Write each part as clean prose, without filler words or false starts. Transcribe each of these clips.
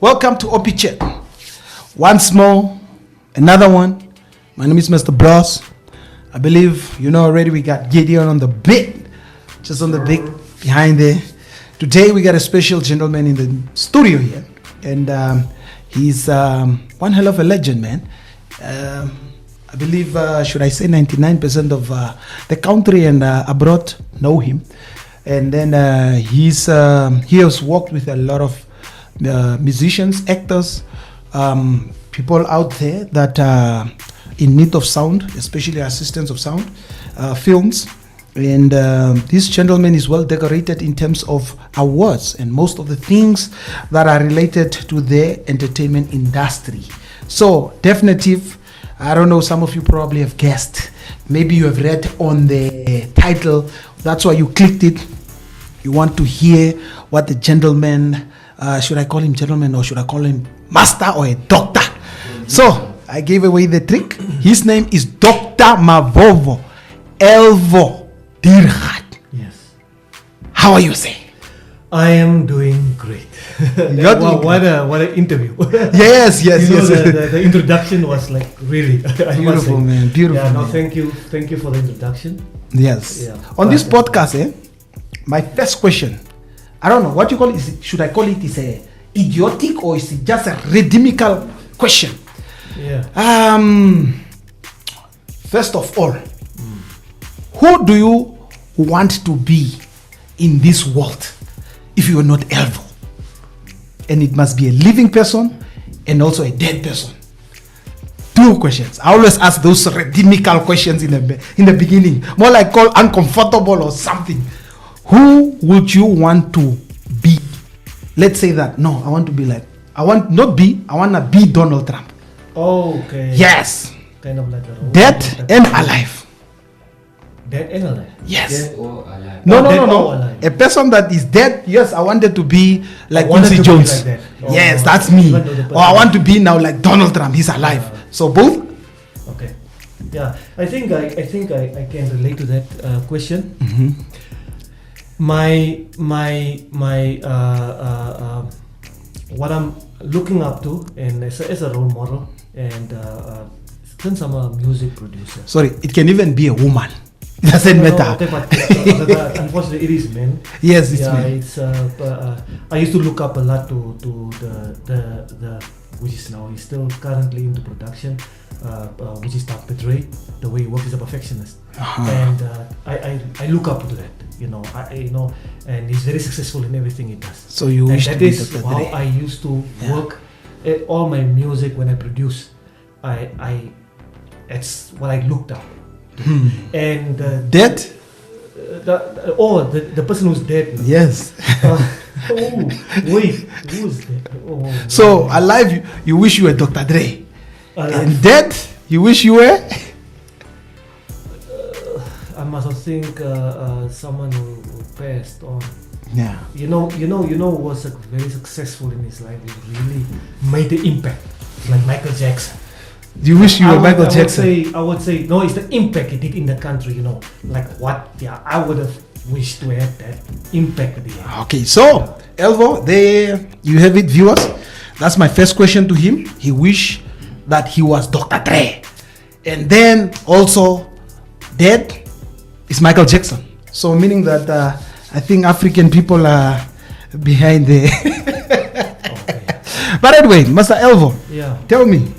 Welcome to OPI-CHAT. Once more, another one. My name is Mr. Bloss. I believe you know already we got Gideon on the bit, just on the big behind there. Today we got a special gentleman in the studio here, and he's one hell of a legend, man. I believe, should I say 99% of the country and abroad know him. And then he has worked with a lot of musicians, actors, people out there that are in need of sound, especially assistants of sound, films. And this gentleman is well decorated in terms of awards and most of the things that are related to the entertainment industry. So, definitive, I don't know, some of you probably have guessed. Maybe you have read on the title. That's why you clicked it. You want to hear what the gentleman, should I call him gentleman or should I call him master or a doctor? So, I gave away the trick. His name is Dr. Mavovo Elvo Dirgat. Yes. How are you, sir? I am doing great. What an interview. Yes. The introduction was like really Beautiful, man. Beautiful. Yeah, no, man. thank you for the introduction. Yes. Yeah. On this podcast, my first question, I don't know what you call it. Should I call it is a idiotic or is it just a rhetorical question? Yeah. First of all, who do you want to be in this world if you are not Elvo? And it must be a living person and also a dead person. Two questions. I always ask those rhetorical questions in the beginning, more like called uncomfortable or something. Who would you want to be? Let's say that no, I want to be like I want to be Donald Trump. Oh, okay. Yes. Kind of like a Dead and alive. Dead and alive. Yes. Dead or alive? No. Alive. A person that is dead. Yes, I wanted to be like I wanted Quincy to be Jones. like that. Oh, Yes, that's me. even though the Or I person- want to be now like Donald Trump. He's alive. So both. Okay. Yeah, I think I can relate to that question. Mm-hmm. My what I'm looking up to and as a role model and since I'm a music producer. Sorry, it can even be a woman. It doesn't matter. Okay, but unfortunately it is men. Yes, it's Yeah, me. it's I used to look up a lot to the which is now he's still currently into production, which is Dr. Dre. The way he works is a perfectionist, and I look up to that. I and he's very successful in everything he does. So you And wish to that be is Dr. how Dre. I used to work. All my music when I produce, I it's what I looked up. And Dead? the person who's dead. Yes. Wait, who's dead? So alive, you wish you were Dr. Dre. Alive. And dead, you wish you were. I must think someone who passed on. Yeah. You know, was very successful in his life. He really made the impact, like Michael Jackson. You wish you were Michael Jackson. I would say no. It's the impact he did in the country. Like what? Yeah, I would have wished to have that impact at the end. Okay, so Elvo, there you have it, viewers. That's my first question to him. He wished that he was Dr. Dre, and then also dead is Michael Jackson. So meaning that I think African people are behind there. Okay. But anyway, Master Elvo, Yeah. tell me.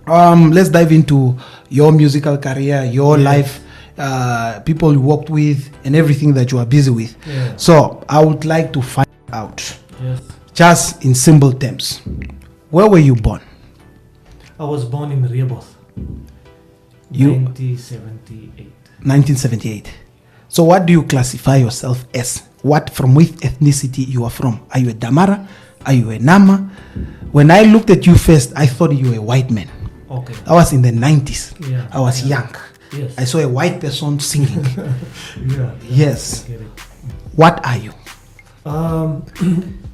Let's dive into your musical career, your life, people you worked with, and everything that you are busy with. Yeah. So I would like to find out, Yes. just in simple terms, where were you born? I was born in Rehoboth, You- 1978. 1978. So what do you classify yourself as? From which ethnicity you are from? Are you a Damara? Are you a Nama? When I looked at you first, I thought you were a white man. Okay. I was in the 90s. Yeah. I was young. Yes. I saw a white person singing. Yeah. Yes. I get it. What are you?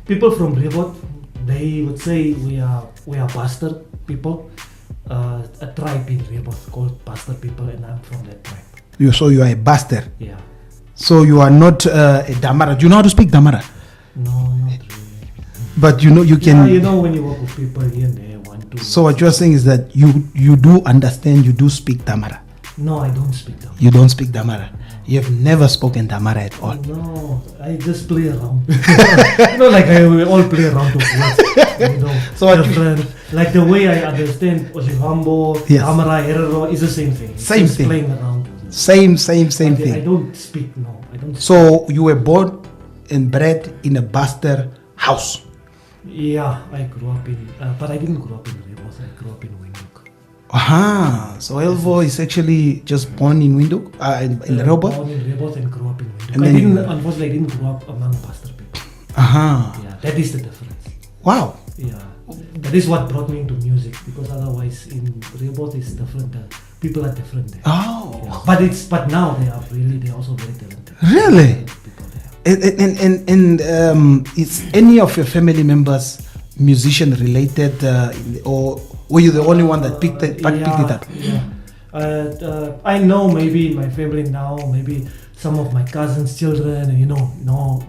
People from Rehoboth, they would say we are bastard people. A tribe in Rehoboth called bastard people, and I'm from that tribe. So you are a bastard. Yeah. So you are not a Damara. Do you know how to speak Damara? No, not really. But you know you can. You know when you work with people here and there, one, two. So what you're saying is that you do understand, you do speak Damara. No, I don't speak Damara. You don't speak Damara. You have never spoken Damara at all. No, I just play around. Like we all play around with words. So different. Like the way I understand Oshihambo, Yes. Damara, Herero is the same thing. It's Same just thing. Playing around. Same I thing. don't speak. No, I don't. So you were born and bred in a Buster house. Yeah, I grew up in, but I didn't grow up in Rebos. I grew up in Windhoek. Aha. So Elvo is actually just born in Windhoek, in Rebos. Born in Rebos and grew up in Windhoek. And Unfortunately, I didn't grow up among Buster people. Aha. Yeah, that is the difference. Wow. Yeah, that is what brought me into music, because otherwise in Rebos it's different. People are different there. Oh. Yeah. But now they're also very talented. Really? People there. And is any of your family members musician related, or were you the only one that picked it up? Yeah. I know maybe in my family now, maybe some of my cousins' children,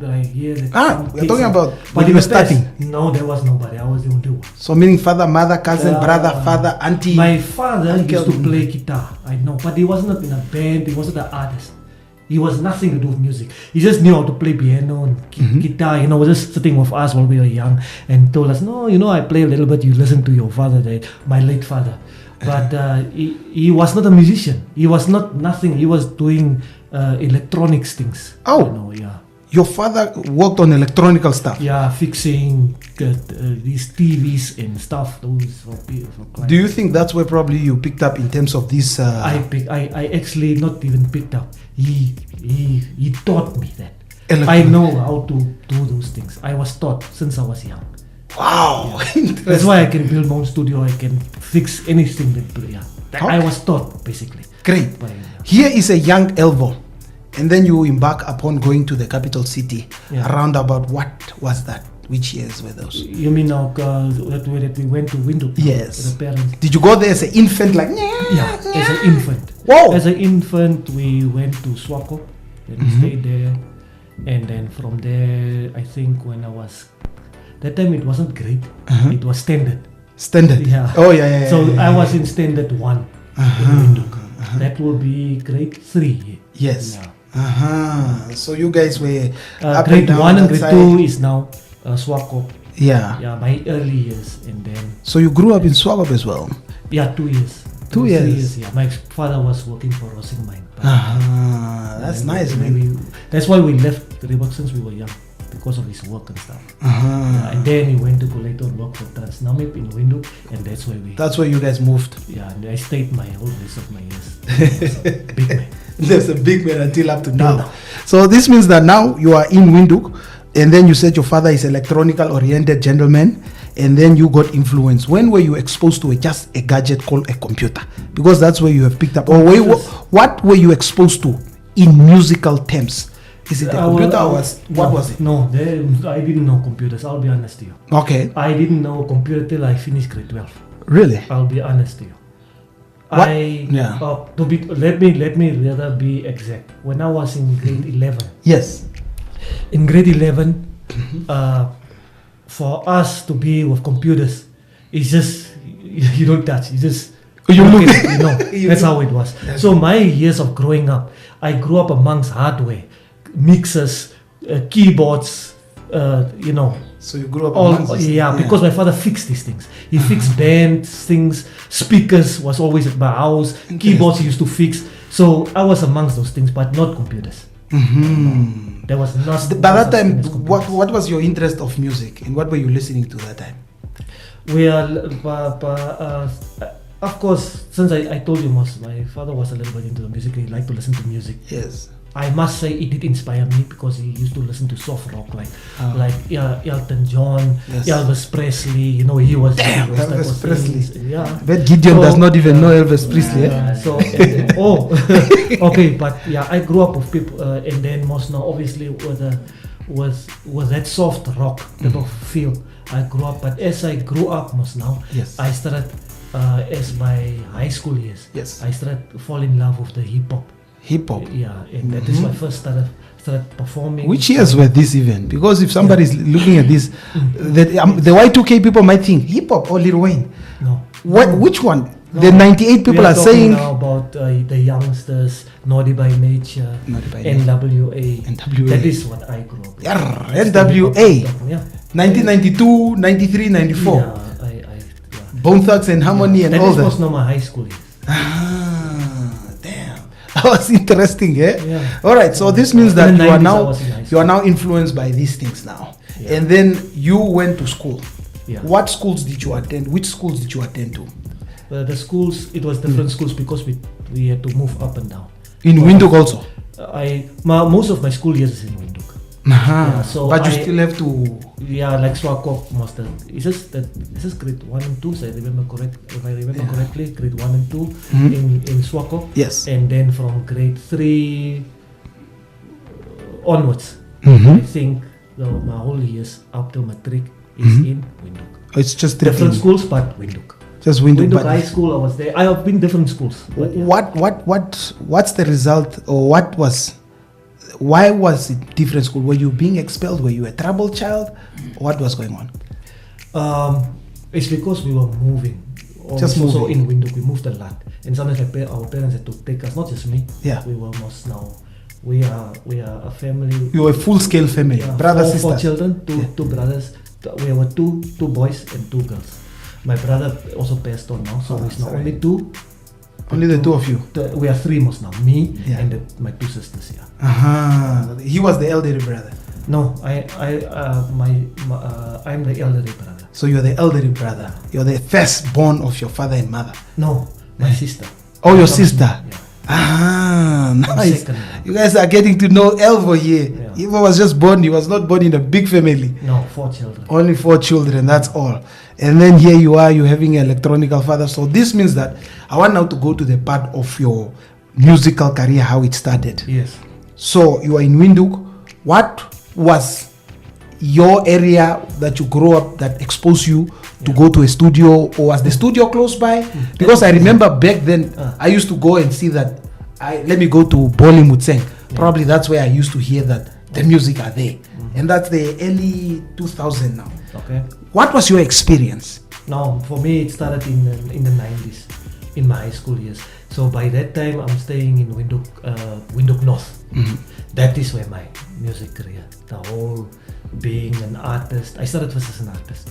like here. We're talking about But when in you were the past, starting. no, there was nobody. I was the only one. So meaning father, mother, cousin, brother, father, auntie. My father uncle. used to play guitar, I know, but he wasn't in a band, he wasn't an artist. He was nothing to do with music. He just knew how to play piano and guitar, was just sitting with us while we were young and told us, no, I play a little bit, you listen to your father, my late father. But he was not a musician. He was nothing. He was doing electronics things. Oh. Yeah. Your father worked on electronical stuff. Yeah, fixing these TVs and stuff. Those for clients. Do you think that's where probably you picked up in terms of this? I actually not even picked up. He taught me that. Electronic. I know how to do those things. I was taught since I was young. Wow. That's why I can build my own studio. I can fix anything that. Yeah. Okay. I was taught basically. Great. Here is a young Elvo, and then you embark upon going to the capital city. Yeah. Around about what was that? Which years were those? You mean now that we went to Windhoek? Yes. With the parents. Did you go there as an infant, like? Yeah, as an infant. Whoa. As an infant, we went to Swako and we stayed there, and then from there, I think when I was that time it wasn't grade, it was standard. Standard. Yeah. Oh yeah. So I was in standard 1 in Windhoek. That will be grade 3. Yes. Yeah. So you guys were grade 1 and grade 2 is now Swako. Yeah. Yeah, my early years, and then. So you grew up in Swakop as well. Yeah, 2 years. 2 years. 3 years. Yeah, my father was working for Rossing Mine. That's nice, man. That's why we left Reebok since we were young, because of his work and stuff. Yeah, and then he went to later work for Namibia in Windhoek, and that's where you guys moved. Yeah, and I stayed my whole rest of my years. Big man. There's a big man until up to now. So this means that now you are in Windhoek, and then you said your father is electronical oriented gentleman, and then you got influence. When were you exposed to just a gadget called a computer? Because that's where you have picked up. Or what were you exposed to in musical terms? Is it a computer or what was it? No, I didn't know computers. I'll be honest to you. Okay. I didn't know computer till I finished grade 12. Really? I'll be honest to you. What? Let me rather be exact. When I was in grade 11. Yes. In grade 11, for us to be with computers, it's just you don't touch. You just look at it, that's how it was. So my years of growing up, I grew up amongst hardware, mixers, keyboards, So you grew up because my father fixed these things. He fixed bands, things, speakers was always at my house, keyboards he used to fix. So I was amongst those things, but not computers. There was not. By that time, what was your interest of music, and what were you listening to that time? Of course, since I told you, my father was a little bit into the music. He liked to listen to music. Yes. I must say it did inspire me, because he used to listen to soft rock like Elton John, Elvis Presley. He was Elvis Presley. Yeah. But Gideon does not even know Elvis Presley. Okay, but yeah, I grew up with people, and then most now obviously with that soft rock type of feel. I grew up, but as I grew up most now, I started as my high school years. Yes. I started to fall in love with the hip hop. Hip hop. Yeah, and that is my first started performing. Which years were this even? Because if somebody's looking at this, the Y2K people might think hip hop or Lil Wayne. No. Which one? No. The 98 people are saying now about the youngsters, Naughty by Nature, NWA. NWA. That is what I grew up with. Yeah, NWA. Yeah. 1992, 93, 94. Yeah, Bone Thugs and Harmony and all that. that. Was not my high school years. Damn. That was interesting, eh? Yeah. All right, so this means that In the you are 90s, now influenced by these things now. Yeah. And then you went to school. Yeah. What schools did you attend? Which schools did you attend to? The schools, it was different schools because we had to move up and down. In Windhoek also? Most of my school years is in Windhoek. Yeah, so but you still have to... Yeah, like Swakop master. Is this grade 1 and 2? So I remember correctly, grade 1 and 2 in Swakop. Yes. And then from grade 3 onwards, Mm-hmm. I think my whole years up till matric is in Windhoek. It's just Different schools, but Windhoek. Just Windhoek. Windhoek High School, I was there. I have been different schools. But yeah. What's the result, or why was it different school? Were you being expelled? Were you a troubled child? What was going on? It's because we were moving. Just moving. Also in Windhoek, we moved a lot, and sometimes our parents had to take us. Not just me. Yeah. We were almost now. We are a family. You were a full-scale family, Yeah, brothers, four sisters. children, two brothers. We were two boys and 2 girls. My brother also passed on now, so it's now sorry. only 2. Only the 2 of you. We are 3 most now. Me Yeah. and my 2 sisters. Yeah. He was the elderly brother. No, I'm the elderly brother. So you're the elderly brother. You're the firstborn of your father and mother. No, my sister. Oh, your sister. Yeah. Nice. Second. You guys are getting to know Elvo here. Yeah. Elvo was just born. He was not born in a big family. No, 4 children. Only 4 children, that's all. And then here you are, you're having an electronical father. So this means that I want now to go to the part of your musical career, how it started. Yes. So you are in Windhoek. What was your area that you grew up that exposed you to go to a studio, or was the studio close by? Because I remember back then I used to go and see that let me go to Boli Mutseng. Probably that's where I used to hear that the music are there. And that's the early 2000 now. Okay. What was your experience? No, for me it started in the 90s, in my high school years. So by that time I'm staying in Windhoek North. That is where my music career, the whole being an artist. I started first as an artist.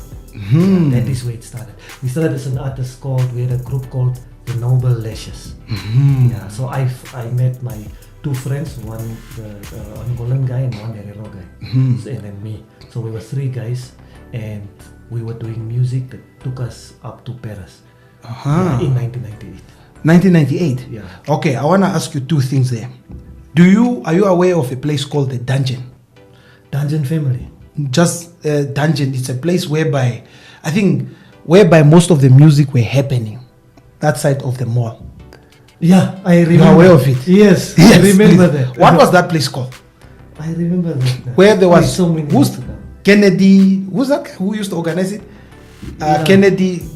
That is where it started. We started as an artist we had a group called the Noble Lashes. Yeah, so I met my 2 friends, one the Angolan guy and one the Herero guy, so, and then me. So we were 3 guys, and we were doing music that took us up to Paris in 1998. 1998? Yeah. Okay, I want to ask you 2 things there. Are you aware of a place called the Dungeon? Dungeon Family. Just Dungeon. It's a place whereby most of the music were happening. That side of the mall. Yeah, I remember. You are aware of it? Yes, Yes, I remember please. that. What was that place called? I remember that. Where there was so many. Kennedy? Who's that guy who used to organize it? Yeah.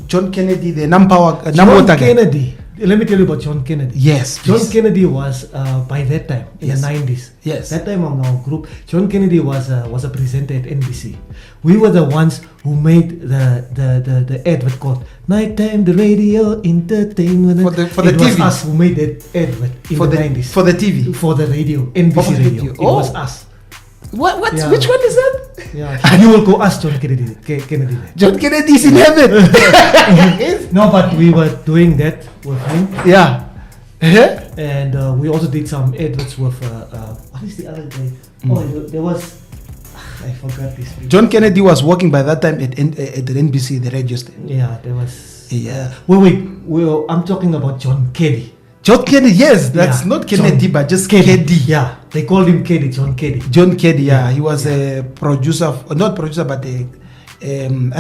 John Kennedy, the Nampower. John Kennedy. Let me tell you about John Kennedy. Yes, John please. Kennedy was by that time in Yes. the 90s. Yes. That time I'm now group. John Kennedy was a presenter at NBC. We were the ones who made the advert called Nighttime, the radio entertainment. For the it was TV. us who made that advert in For the the 90s. for the TV. For the radio, NBC For the radio. radio. It Oh. was us. What? Yeah. Which one is that? Yeah. You will go ask John Kennedy. Kennedy. John Kennedy is in heaven. No, but we were doing that with him. Yeah. And we also did some adverts with what is the other guy? Oh, there was I forgot this. John Kennedy was working by that time at the NBC, the radio station. Yeah, there was. Yeah. Wait. I'm talking about John Keddy. John Kennedy, yes, that's Yeah. not Kennedy, John but just Keddy. Keddy. Yeah, they called him Keddy. John Keddy. John Keddy, yeah, he was a producer, not producer, but I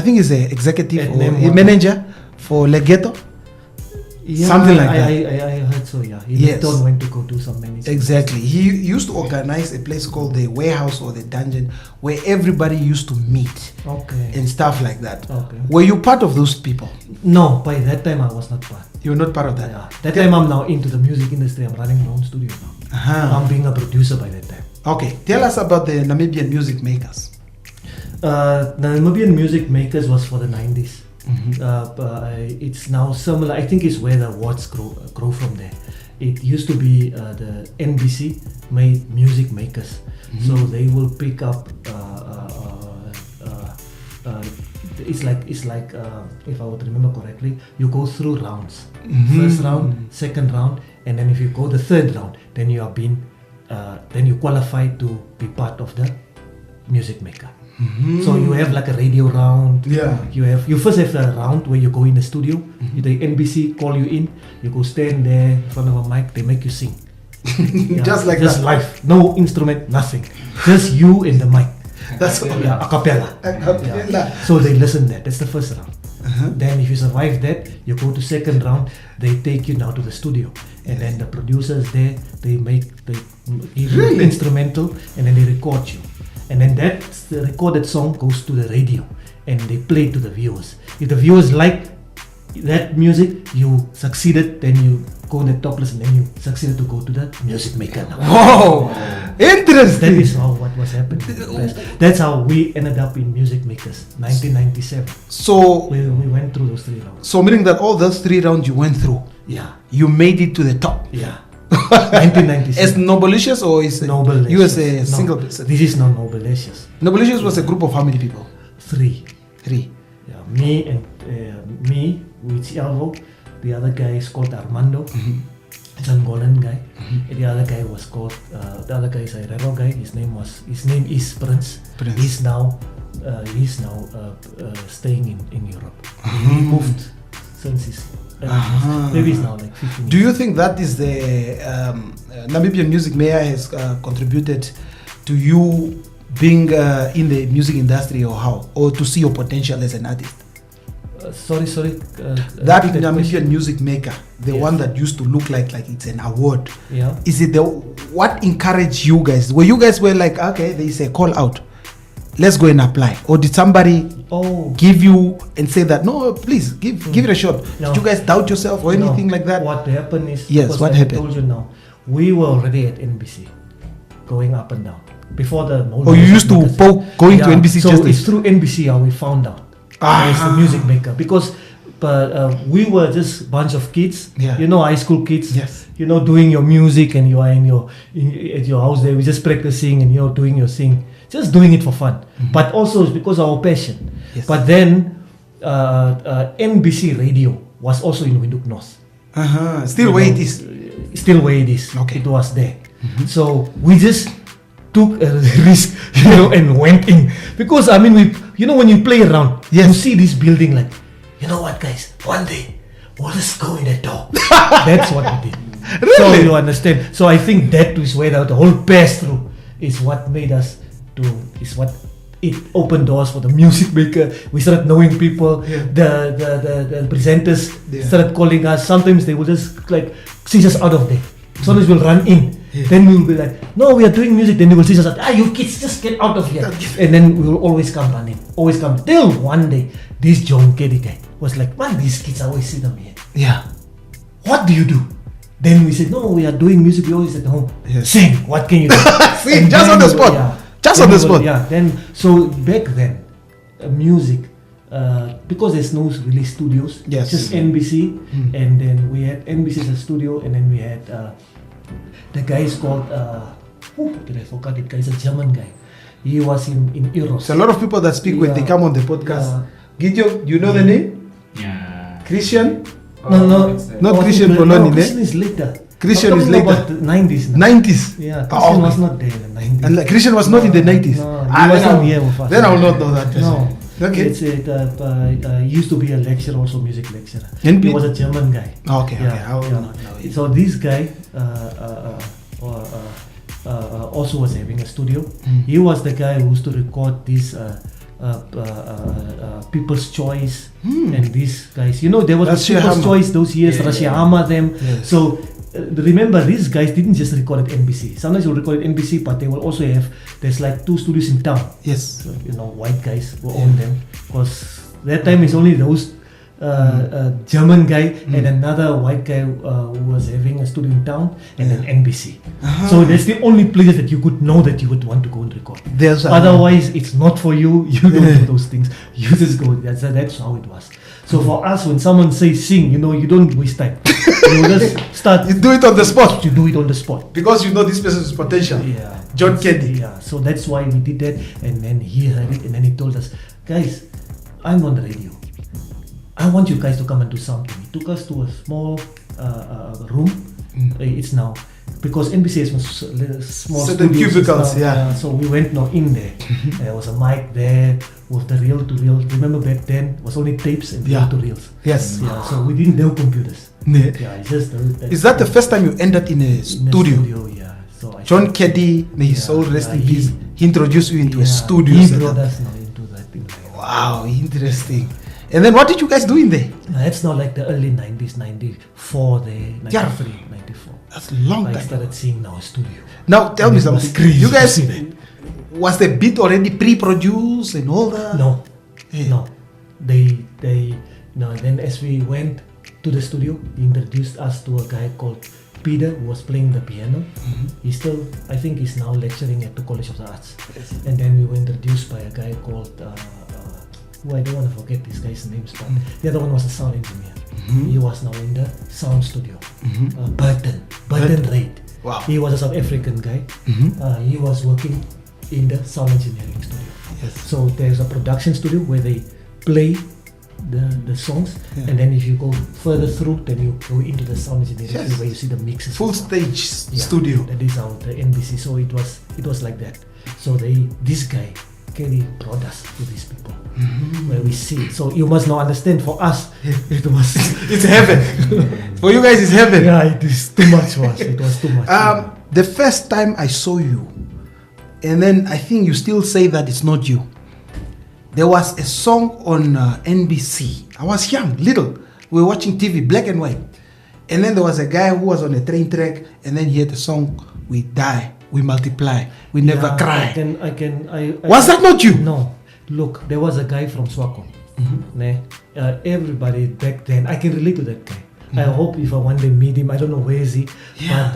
think he's an executive At or a Nemo. manager for Legato. Yeah, Something like that. I heard so. Yeah, he Yes. later on went to go do some management. Exactly. He used to organize a place called the Warehouse or the Dungeon, where everybody used to meet Okay. and stuff like that. Okay. Were you part of those people? No, by that time I was not part. You were not part of that. Yeah. That time I'm now into the music industry. I'm running my own studio now. I'm being a producer by that time. Okay, tell us about the Namibian music makers. The Namibian music makers was for the 90s. It's now similar. I think it's where the awards grow from there. It used to be the NBC made music makers, so they will pick up. It's like if I would remember correctly, you go through rounds. First round, second round, and then if you go the third round, then you are then you qualify to be part of the music maker. So you have like a radio round. You first have a round where you go in the studio. The NBC call you in. You go stand there in front of a mic. They make you sing. Just that. Live. No instrument, nothing. Just you and the mic. That's a cappella. So they listen that. That's the first round. Then if you survive that, you go to second round. They take you now to the studio, and then the producers there they give you an instrumental, and then they record you. And then the recorded song goes to the radio and they play it to the viewers. If the viewers like that music, you succeeded, then you go in the top list and then you succeeded to go to the music maker now. Whoa! Interesting! That is what was happening. That's how we ended up in Music Makers, 1997. So we went through those 3 rounds. So meaning that all those 3 rounds you went through, you made it to the top. 1996. As Noblicious or is Noblicious? You as a single person? This is not Noblicious. Noblicious was a group of how many people? 3. Yeah, me, which Elvo. The other guy is called Armando. It's an Angolan guy. And the other guy was called. The other guy is a Rero guy. His name is Prince. He's now staying in Europe. He moved since his. Maybe it's now like 15 years. Do you think that is the Namibian music mayor has contributed to you being in the music industry, or how, or to see your potential as an artist? Sorry. That Namibian music maker, the one that used to look like it's an award. Yeah. Is it what encouraged you guys? Were you guys like, okay, there is a call out, let's go and apply, or did somebody give you and say that no, please give it a shot? No. Did you guys doubt yourself or anything like that? What happened is, what happened? I told you now, we were already at NBC, going up and down before the. You used to going to NBC. So it's through NBC how we found out as the music maker, because we were just a bunch of kids, high school kids. Yes. Doing your music, and you are at your house there. We just practicing and you're doing your thing. Just doing it for fun, but also it's because of our passion. Yes. But then NBC radio was also in Windhoek North. Still where it is. Still where it is. Okay. It was there. So we just took a risk, and went in, because when you play around, you see this building like, you know what, guys? One day we'll just go in that door. That's what we did. Really? So you understand. So I think that is where the whole pass through is what made us. It opened doors for the music maker. We started knowing people. The presenters started calling us. Sometimes they will just like see us out of there. Sometimes we'll run in. Then we'll be like, no, we are doing music. Then they will see us like, you kids, just get out of here. And then we will always come running. Always come. Till one day, this John Keddy guy was like, man, these kids always sit on here. Yeah. What do you do? Then we said, no, we are doing music. We always at home. Sing. What can you do? Sing, just on the spot. Just on the spot. Yeah. Then so back then, music, because there's no really studios. Yes. Just NBC, and then we had NBC as a studio, and then we had the guy is called did I forget it? Guy is a German guy. He was in Eros. So a lot of people that speak when they come on the podcast. Gideon, you know the name? Yeah. Christian? No. Not Christian Poloni. Christian is later. Christian is later. About the 90s. 90s? Yeah, Christian was not there in the 90s. And Christian was not in the 90s? No, he wasn't here with us. Then I will not know that. No. Okay. He used to be a lecturer, also music lecturer. NB? He was a German guy. Okay. I will not know it. So this guy also was having a studio. He was the guy who used to record these People's Choice and these guys. There was People's Choice those years, Rashihama them. Yes. So remember, these guys didn't just record at NBC. Sometimes you'll record at NBC, but they will also there's like 2 studios in town. Yes. So, white guys will own them, because that time is only those German guy, and another white guy who was having a studio in town, and then NBC. So that's the only place that you could know that you would want to go and record. Otherwise, it's not for you. You don't do those things. You just go. That's how it was. So for us, when someone says sing, you don't waste time. You just start. You do it on the spot. You do it on the spot. Because you know this person's potential. Yeah. John Kennedy. Yeah. So that's why we did that. And then he heard it, and then he told us, guys, I'm on the radio. I want you guys to come and do something. He took us to a small room. It's now, because NBC has small certain cubicles, so we went now in there. There was a mic there with the reel to reel. Remember back then it was only tapes and reel to reels. Yes. Yeah. So we didn't know computers. Yeah. It's just is that the first time you ended in a studio? Yeah. So John Keddy, may his soul rest in peace. He introduced you into a studio. He brought us now into that thing. Wow, interesting. And then what did you guys do in there? That's not like the early 90s, 94 there, 93, 94. That's a long time. I started seeing now a studio. Now tell me something. You guys, was the beat already pre-produced and all that? No. No. Then as we went to the studio, he introduced us to a guy called Peter, who was playing the piano. He's still, I think he's now lecturing at the College of the Arts. And then we were introduced by a guy called who I don't want to forget this guy's names, but the other one was a sound engineer. He was now in the sound studio. Burton Reid. Wow. He was a South African guy. He was working in the sound engineering studio. So there's a production studio where they play the songs, and then if you go further through, then you go into the sound engineering studio where you see the mixes. Full stage studio. That is how the NBC. So it was like that. So this guy Kelly brought us to these people where we see. So you must now understand, for us it's heaven. For you guys it's heaven. Yeah, it is too much for us. It was too much. The first time I saw you, and then I think you still say that it's not you. There was a song on NBC. I was young, little. We were watching TV, black and white. And then there was a guy who was on a train track, and then he had the song, "We die, we multiply, we never cry." Was that not you? No. Look, there was a guy from Swako. Everybody back then, I can relate to that guy. I hope if I one day meet him, I don't know where is he. But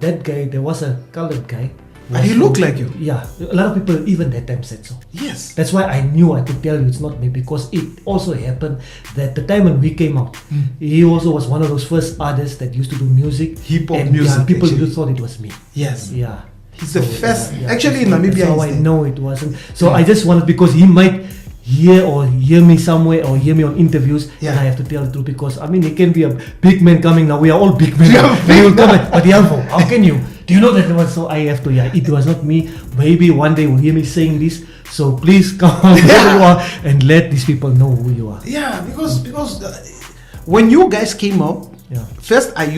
that guy, there was a colored guy. But he looked like you. Yeah, a lot of people even that time said so. Yes. That's why I knew I could tell you it's not me, because it also happened that the time when we came out, he also was one of those first artists that used to do music. Hip-hop music. Yeah, people just thought it was me. Yes. Yeah. He's the first. Actually, in Namibia, that's how I know it wasn't. So I just wanted, because he might hear me somewhere or hear me on interviews, and I have to tell the truth, because I mean, he can be a big man coming now. We are all big men. He will come but Elvo, how can you? Do you know that it was? So I have to. Yeah, it was not me. Maybe one day you'll hear me saying this. So please come and let these people know who you are. Yeah, because when you guys came out, first I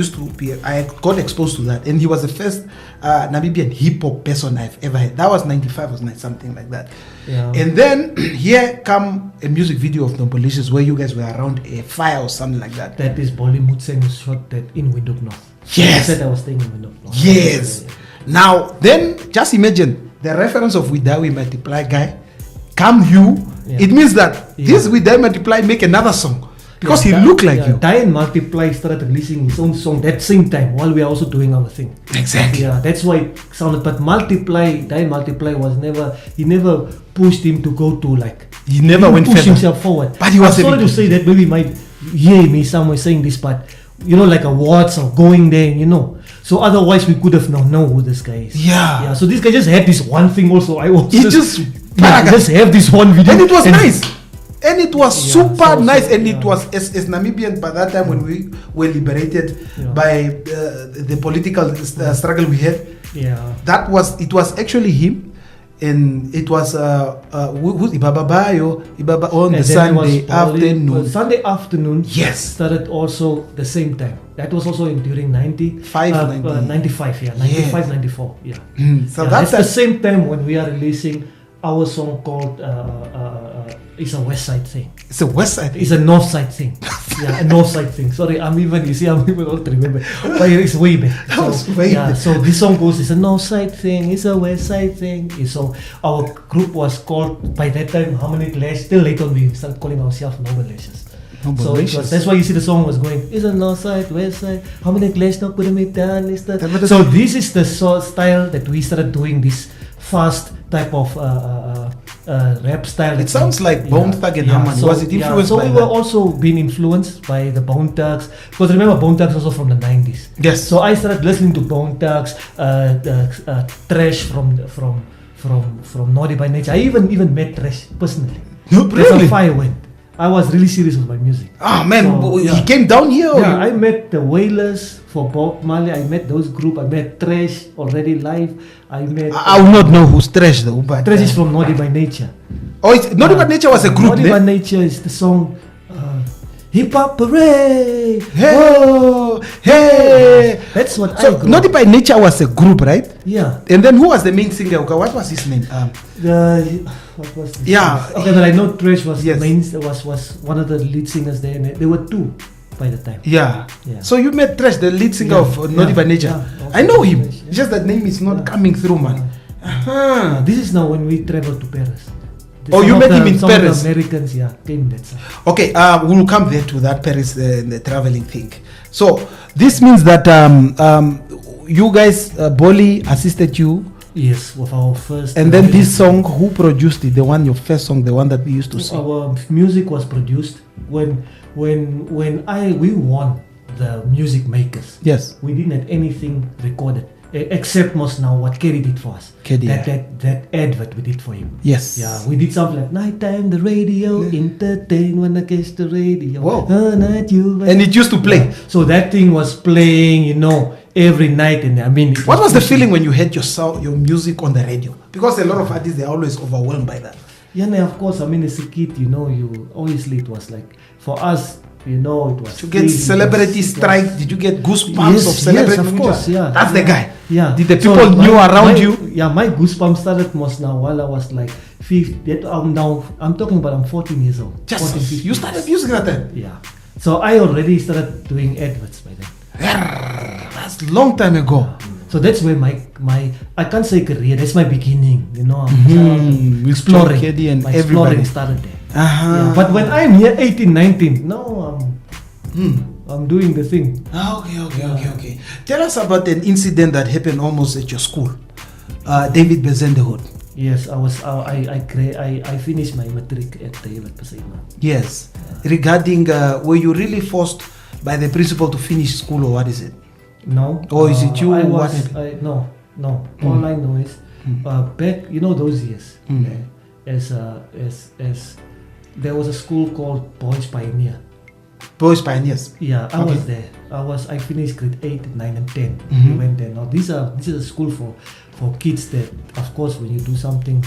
got exposed to that, and he was the first Namibian hip hop person I've ever had. That was 95 or something like that. Yeah. And then here come a music video of Nompolicious where you guys were around a fire or something like that. That is Bolly Mutseng shot that in Windhoek North. Yes. I said I was staying in Windhoek North. Yes. Now then, just imagine the reference of "We Die, We Multiply" guy. Come you. It means that this "We Die, Multiply" make another song. Because he looked like you. Die and Multiply started releasing his own song that same time while we are also doing our thing. Exactly. Yeah, that's why it sounded. But Die and Multiply was he never pushed him to go to like. He never went push himself forward. But he was. I'm sorry to say that maybe might hear me somewhere saying this, but like awards or going there, So otherwise we could have known who this guy is. Yeah. Yeah. So this guy just had this one thing also. He just have this one video. And it was nice. And it was super nice, and it was as Namibian by that time when we were liberated by the political struggle we had. Yeah, it was actually him, and it was who's Ibaba Bayo on the Sunday afternoon. Sunday afternoon. Yes, started also the same time. That was also during 95. 95. Yeah, 95, 94. Yeah. So that's the same time when we are releasing our song called. It's a West Side thing. It's a West Side thing. It's a North Side thing. Yeah, a North Side thing. Sorry, I'm even old to remember. But it's way back. So this song goes, it's a North Side thing, it's a West Side thing. So our group was called, by that time, Harmony Clash. Still later on, we started calling ourselves Noble Lashes. So it was, that's why you see the song was going, is on north side, west side, how many clash now putting me down, is that? So this is the style that we started doing, this fast type of rap style. It sounds like Bone Thugs and Harmony. Was it influenced by so we were also being influenced by the Bone Thugs, because remember Bone Thugs also from the 90s. Yes. So I started listening to Bone Thugs, Trash from Naughty by Nature. I even met Trash personally. Really? That's how far I went. I was really serious with my music. Oh man, So, he came down here. Yeah, I met the Wailers for Bob Marley. I met those group. I met Trash already live. I met. I will not know who's Trash though, but Trash is from Naughty by Nature. Oh, Naughty by Nature was a group. Naughty by Nature is the song. Hip Hop Parade. Hey, oh, hey. That's what So I grew. Naughty by Nature was a group, right? Yeah. And then who was the main singer? What was his name? What was this? Yeah. Okay, but I know Trash was Yes. the main. Was one of the lead singers there, and there were two by the time. Yeah. Yeah. So you met Trash, the lead singer of Naughty by Nature. Yeah. I know him. Trash, yeah. It's just that name is not Yeah. coming through, man. Uh-huh. This is now when we traveled to Paris. Oh, you met him in some Paris? Of the Americans, yeah, came that side. Okay, we'll come there to that Paris the traveling thing. So this means that you guys, Bolly assisted you, Yes, with our first. and then this song, who produced it? The one, your first song, the one that we used to sing. Our music was produced when we won the music makers. Yes. We didn't have anything recorded except most now what Kerry did for us. Kerry, that advert we did for him. Yes. Yeah, we did something like nighttime the radio, entertain when I catch the radio. Wow. Night you. And it used to play. Yeah. So that thing was playing, every night, and I mean. What was the feeling when you heard your music on the radio? Because a lot of artists, they're always overwhelmed by that. Yeah, of course. I mean, as a kid, you obviously it was like for us. It was to get crazy. celebrity strike. Did you get goosebumps of celebrity? Yes, of course, yeah. That's the guy. Yeah. Did the people knew around you? Yeah, my goosebumps started most now while I was like 15. I'm talking about I'm 14 years old. Just 14, 15. you started music at that. Yeah. So I already started doing adverts by then. That's a long time ago. So that's where my I can't say career. That's my beginning. Mm-hmm. Exploring. And my everybody exploring started there. Uh-huh. Yeah, but when I'm here 18, 19, no, I'm doing the thing. Okay. Tell us about an incident that happened almost at your school. David Bezendehood. Yes, I finished my matric at David Bezendehood. Yes. Regarding were you really forced by the principal to finish school, or what is it? No. Or is it you? No. All I know is back those years. As there was a school called Boys Pioneer. Boys Pioneers. Yeah, I was there. I finished grade 8, 9 and 10. Mm-hmm. We went there. Now this is a school for kids that, of course, when you do something,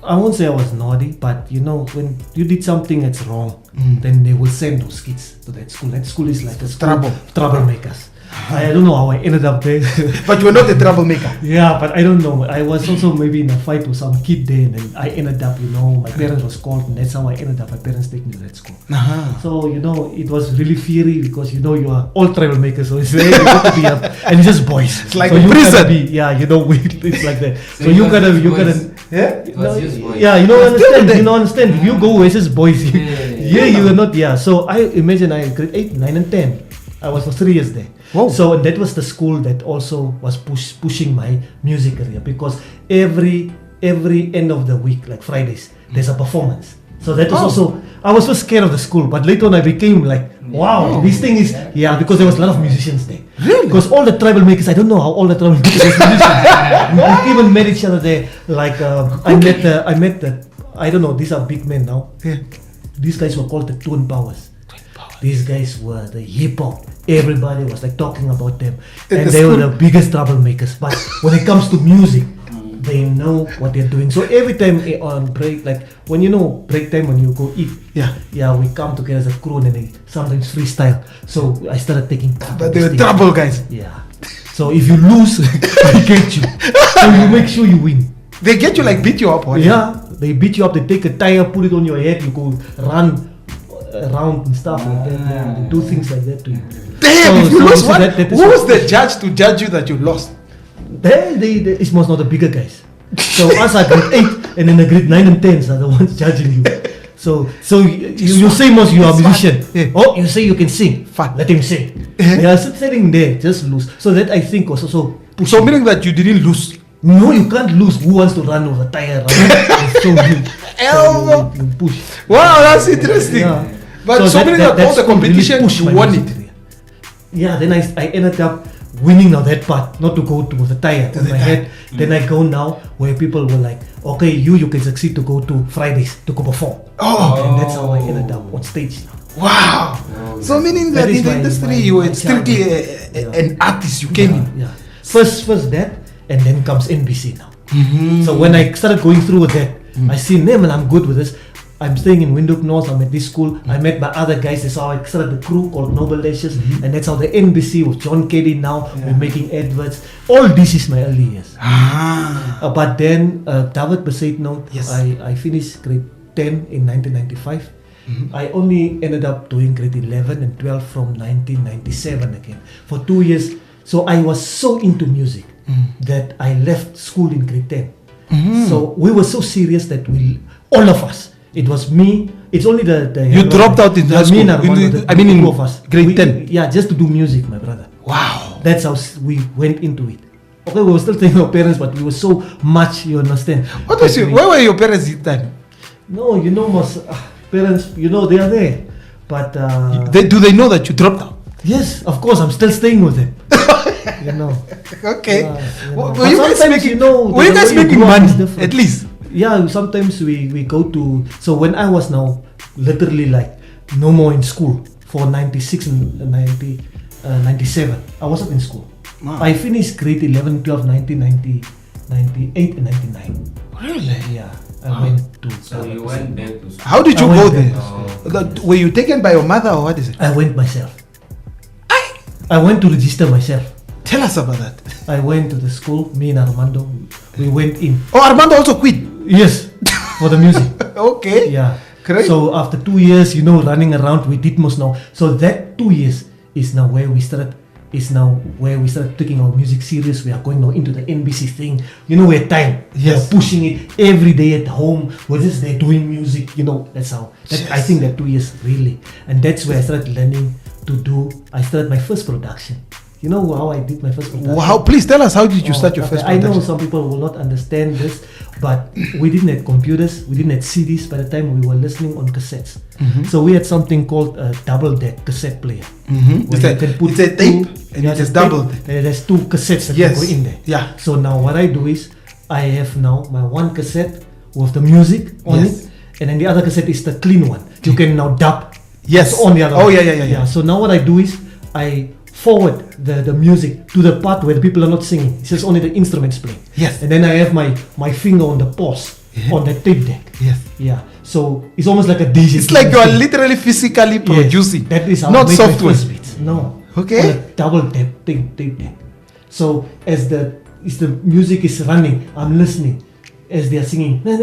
I won't say I was naughty, but when you did something that's wrong, then they will send those kids to that school. That school is like a school troublemakers. I don't know how I ended up there. But you were not a troublemaker. Yeah, but I don't know. I was also maybe in a fight with some kid there, and then I ended up, my parents was called, and that's how I ended up. My parents take me to that school. Uh-huh. So, it was really fiery because, you are all troublemakers, so it's very difficult to be up, and it's just boys. It's like so a prison. It's like that. So you gotta, understand. If you go versus boys, you are not, So I imagine I grade 8, 9 and 10. I was for 3 years there. Whoa. So that was the school that also was pushing my music career, because every end of the week, like Fridays, there's a performance. So that was also, I was so scared of the school, but later on I became like, wow, this thing is, because there was a lot of musicians there. Really? Because all the troublemakers, I don't know how all the troublemakers were musicians. We even met each other there. Like I met the, I don't know, these are big men now. Yeah. These guys were called the Twin Powers. These guys were the hip hop. Everybody was like talking about them, and they were the biggest troublemakers. But when it comes to music, they know what they're doing. So every time on break, like when break time when you go eat, we come together as a crew and then sometimes freestyle. So I started taking part. But they were trouble guys. Yeah. So if you lose, they get you. So you make sure you win. They get you, like beat you up. Yeah, they beat you up. They take a tire, put it on your head. You go run around and stuff like that. They do things like that to you. Damn, if you lost, what? Who was the what- judge to judge you that you lost? It must not the bigger guys. So us are grade 8 and then the grade 9 and 10s are the ones judging you. So you say most you are a musician. Yeah. Oh, you say you can sing. Fun. Let him sing. Yeah. They are sitting there, just loose. So that I think was also pushing. So meaning that you didn't lose. No, you can't lose. Who wants to run over tire? It's so big. Elvo. So you push. Wow, that's interesting. Yeah. But so meaning that all the competition pushed you my won music it. career. Yeah, then I ended up winning now that part, not to go to the tire on my head. Then I go now where people were like, okay, you can succeed to go to Fridays to go perform. And that's how I ended up on stage now. Wow. So meaning that in the industry you were strictly an artist. You came in. Yeah. First that, and then comes NBC now. So when I started going through with that, I see, man, I'm good with this. I'm staying in Windhoek North. I'm at this school. I met my other guys. That's how I started the crew called Noble Lashes, and that's how the NBC with John Kelly now. We're making adverts. All this is my early years. But then David Besait note. Yes. I finished grade 10 in 1995. I only ended up doing grade 11 and 12 from 1997 again for 2 years. So I was so into music that I left school in grade 10. So we were so serious that all of us. It was me. It's only the You dropped out in high school. In two of us. grade 10. Yeah, just to do music, my brother. Wow. That's how we went into it. Okay, we were still telling our parents, but we were so much. You understand? Where were your parents at that time? No, most parents. They are there, but Do they know that you dropped out? yes, of course, I'm still staying with them. Okay. But Were you guys sometimes, making? the Were you guys way making grow up is money different. at least? Yeah, sometimes we go to. So when I was now literally like no more in school for 96 and 97, I wasn't in school. Wow. I finished grade 11, 12, 1990, 98 and 99. Really? Yeah, I went to. So you went back to school. How did you I go went there? there. Were you taken by your mother or what is it? I went myself. I went to register myself. Tell us about that. I went to the school. Me and Armando, we went in. Oh, Armando also quit. Yes, for the music. Okay. Yeah. Great. So after 2 years, running around, we did most now. So that 2 years is now where we started. Is now where we started taking our music serious. We are going now into the NBC thing. We had time. Yes. We are pushing it every day at home. We're just there doing music. That's how. I think that 2 years really, and that's where I started learning to do. I started my first production. You know how I did my first production? Wow, please tell us, how did you start your first I production? know some people will not understand this, but we didn't have computers, we didn't have CDs by the time we were listening on cassettes. So we had something called a double deck cassette player. It's a tape and it is double. There's two cassettes that go in there. Yeah. So now what I do is, I have now my one cassette with the music on it, and then the other cassette is the clean one. You can now dub. Yes. On the other Oh, one. yeah. So now what I do is, I forward the music to the part where the people are not singing. It's just only the instruments playing. Yes. And then I have my finger on the pause on the tape deck. Yes. Yeah. So it's almost like a DJ. It's like you are literally physically producing. That is how not I make software. my first beats. No. Okay. On a double tape deck. So as the music is running, I'm listening. As they are singing, then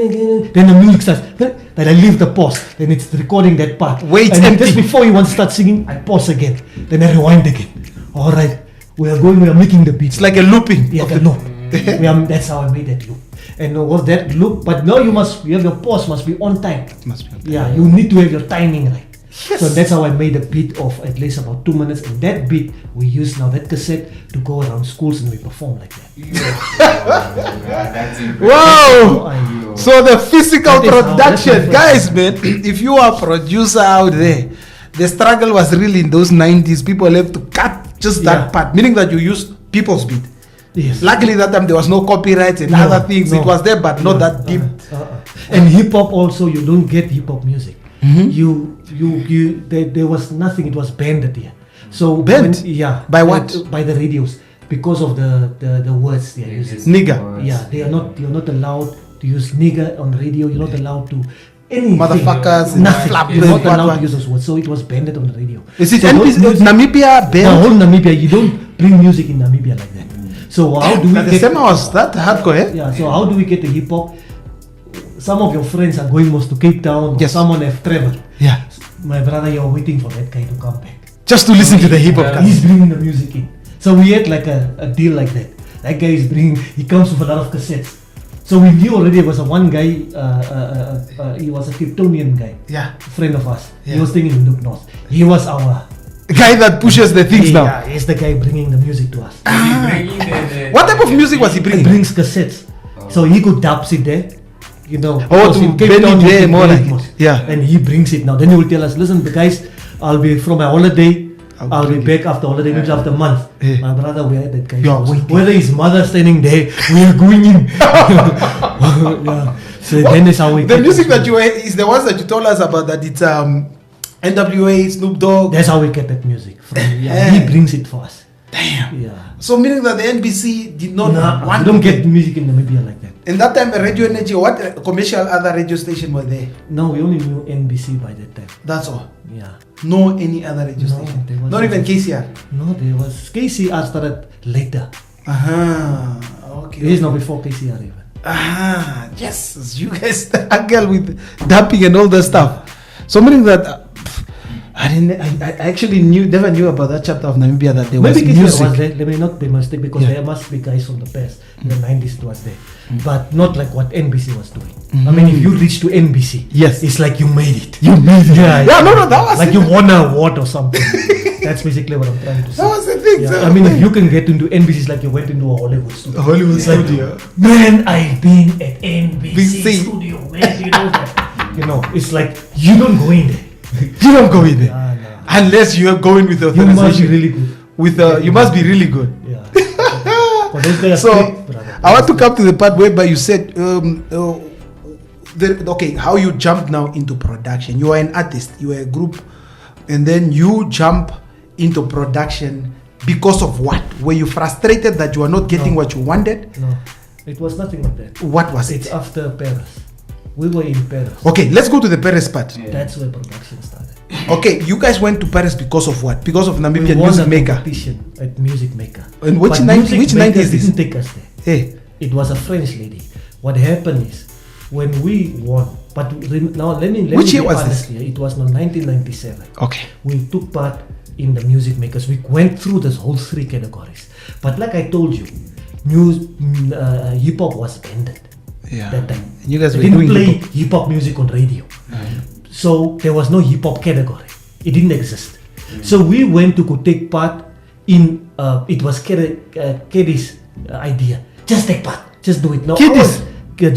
the music starts. Then I leave the pause. Then it's recording that part. Wait, and then empty. just before you want to start singing, I pause again. Then I rewind again. All right, we are making the beat. It's like a looping. Yeah, the loop. That's how I made that loop. And was that loop? But now you have your pause must be on time. It must be. Yeah, you need to have your timing right. Yes. So that's how I made a beat of at least about 2 minutes. And that beat we use now, that cassette, to go around schools and we perform like that. That's impressive. Wow! So the physical That is how- production, that's my guys, man. If you are a producer out there, the struggle was really in those 90s. People have to cut just that part, meaning that you use people's beat. Yes. Luckily that time there was no copyrights and other things. It was there, but not that deep. And hip hop also, you don't get hip hop music. There was nothing. It was banned here. So Banned? By what? By the radios, because of the words they are using. Nigga. Yeah, you're not allowed to use nigger on radio. You're not allowed to anything. Motherfuckers, nothing. flap, You're not what, allowed what. to use those words. So it was banned on the radio. Is it So those music- Namibia the banned? whole Namibia, you don't bring music in Namibia like that. So how do we But the get? same was that hardcore, eh? Yeah. So how do we get the hip hop? Some of your friends are going most to Cape Town. Or Yes. someone have traveled. Yeah. My brother, you're waiting for that guy to come back. Just to listen to the hip hop. He's bringing the music in. So we had like a deal like that. That guy is bringing. He comes with a lot of cassettes. So we knew already there was a one guy, he was a Kryptonian guy, Yeah. friend of us. Yeah. He was staying in Nook North. He was our The guy that pushes the things now. Yeah, he's the guy bringing the music to us. Bringing What type of music was he He bringing? brings cassettes. So he could dubs it there. You know, Oh, because to in Cape bend Town it you there can more bend like it more. it. Yeah. And he brings it now. Then he will tell us, listen, guys, I'll be from my holiday. I'll be back after holiday, maybe after a month. Yeah. My brother, we had that guy. Yeah, waiting. Whether his mother standing there, we are going in. Yeah. So then is how we The kept music it. that you is the ones that you told us about. That it's NWA, Snoop Dogg. That's how we get that music. From, Yeah. He brings it for us. Damn. Yeah. So meaning that the NBC did not Nah, want we don't to get music in Namibia like that. In that time, Radio Energy, what commercial other radio station were there? No, we only knew NBC by that time. That's all. Yeah. No any other radio No, station. there was Not even KCR. No, there was KCR started later. Okay. It is not before KCR even. Yes, you guys struggle with dumping and all that stuff. So meaning that I actually never knew about that chapter of Namibia that there was Maybe KCR music. was there. Let me not be mistaken because Yeah. there must be guys from the past. In the 90s it was there. But not like what NBC was doing. I Mhm. mean, if you reach to NBC, Yes. it's like you made it. You made it. Yeah, Yeah, no, that was like it. you won an award or something. That's basically what I'm trying to say. That was the thing. Yeah, so, I mean, if you can get into NBC, it's like you went into a Hollywood studio. Hollywood It's like, studio. man, I've been at NBC BC. studio. Man, you know that. You know, it's like you don't go in there. You don't go in there Nah, unless you are going with You must be authorization. really good. With you must be really good. Yeah. But those guys are So strict, brother. I want to come to the part whereby you said, okay, how you jump now into production. You are an artist, you are a group, and then you jump into production because of what? Were you frustrated that you are not getting No. what you wanted? No, it was nothing like that. What was It's it? after Paris. We were in Paris. Okay, let's go to the Paris part. Yeah. That's where production started. Okay, you guys went to Paris because of what? Because of Namibian We won Music a Maker. competition at Music Maker. And which But night- Music which night Maker is this? didn't take us there. Hey, It was a French lady. What happened is when we won, but now let me Which be year was honest this? here. It was in 1997. okay. We took part in the Music Makers. We went through this whole three categories. But like I told you, hip hop was banned Yeah. that time. And you guys They were didn't doing play hip-hop. hip hop music on radio. So there was no hip hop category. It didn't exist. So we went to go take part in. It was Keddy's idea. Just take part. Just do it. No, Keddy's?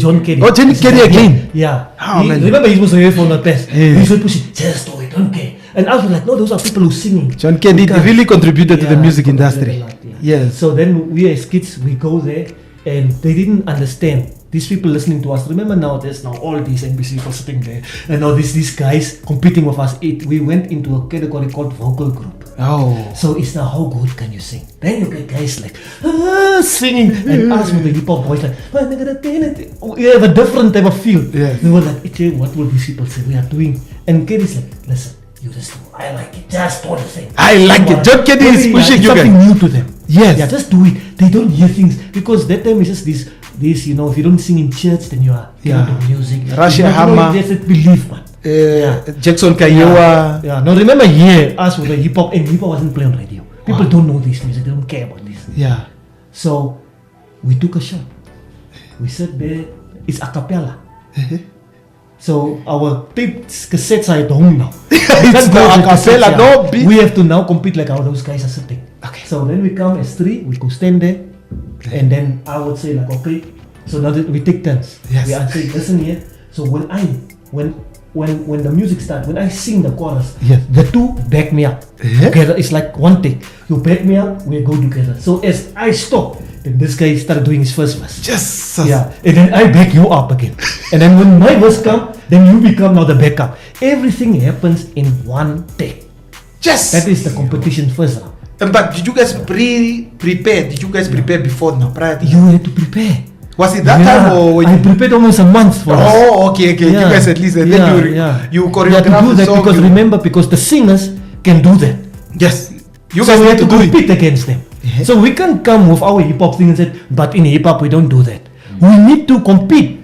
John Keddy. Oh, John His Keddy idea. again? Yeah. Oh, man. Remember, he was here for the test. Yeah. He was pushing. Just do it. Don't care. And I was like, no, those are people who singing. John Kennedy We can't- really contributed to the Yeah, music contributed industry. a lot, yeah. Yes. So then we as kids, we go there and they didn't understand. These people listening to us, remember now there's now all these NBC people sitting there and now these guys competing with us. We went into a category called vocal group. Oh. So it's now how good can you sing? Then you get guys like singing and us with the hip hop voice like we have a different type of feel. Yes. We were like, okay, what will these people say? We are doing and Keddy's like, listen, you just do. I like it. Just do the thing. I like it. John Keddy is pushing it's you guys. something new to them. Yes. Yeah, just do it. They don't hear things because that time is just this, you know, if you don't sing in church, then you are Yeah. into music. Russia You know, Hammer. There's that belief, man. Jackson Kaiwa. Yeah. Now remember here, us with the hip hop, and hip hop wasn't playing on radio. People don't know this music. They don't care about this. Yeah. So we took a shot. We said there, it's a cappella. So our tapes, cassettes are at home now. It's the a cappella, no beat. We have to now compete like how those guys are sitting. Okay. So then we come as three, we go stand there, and then I would say like, okay. So now that we take turns. Yes. We answer, listen here. So when the music starts, when I sing the chorus, Yes. the two back me up. Yeah. Together, it's like one take. You back me up, we go together. So as I stop, then this guy started doing his first verse. Just Yeah, and then I back you up again. And then when my verse come, then you become now the backup. Everything happens in one take. Just. That is the competition first round. But did you guys prepare? Did you guys prepare before now? Prior to You had to prepare. was it that time or when I you? prepared almost a month for us. Oh, okay. You guys at least, and then you had to choreograph do the that song. because remember, because the singers can do that. Yes. You So guys we need had to to do it. compete against them. Yeah. So we can't come with our hip hop thing and say, but in hip hop we don't do that. We need to compete.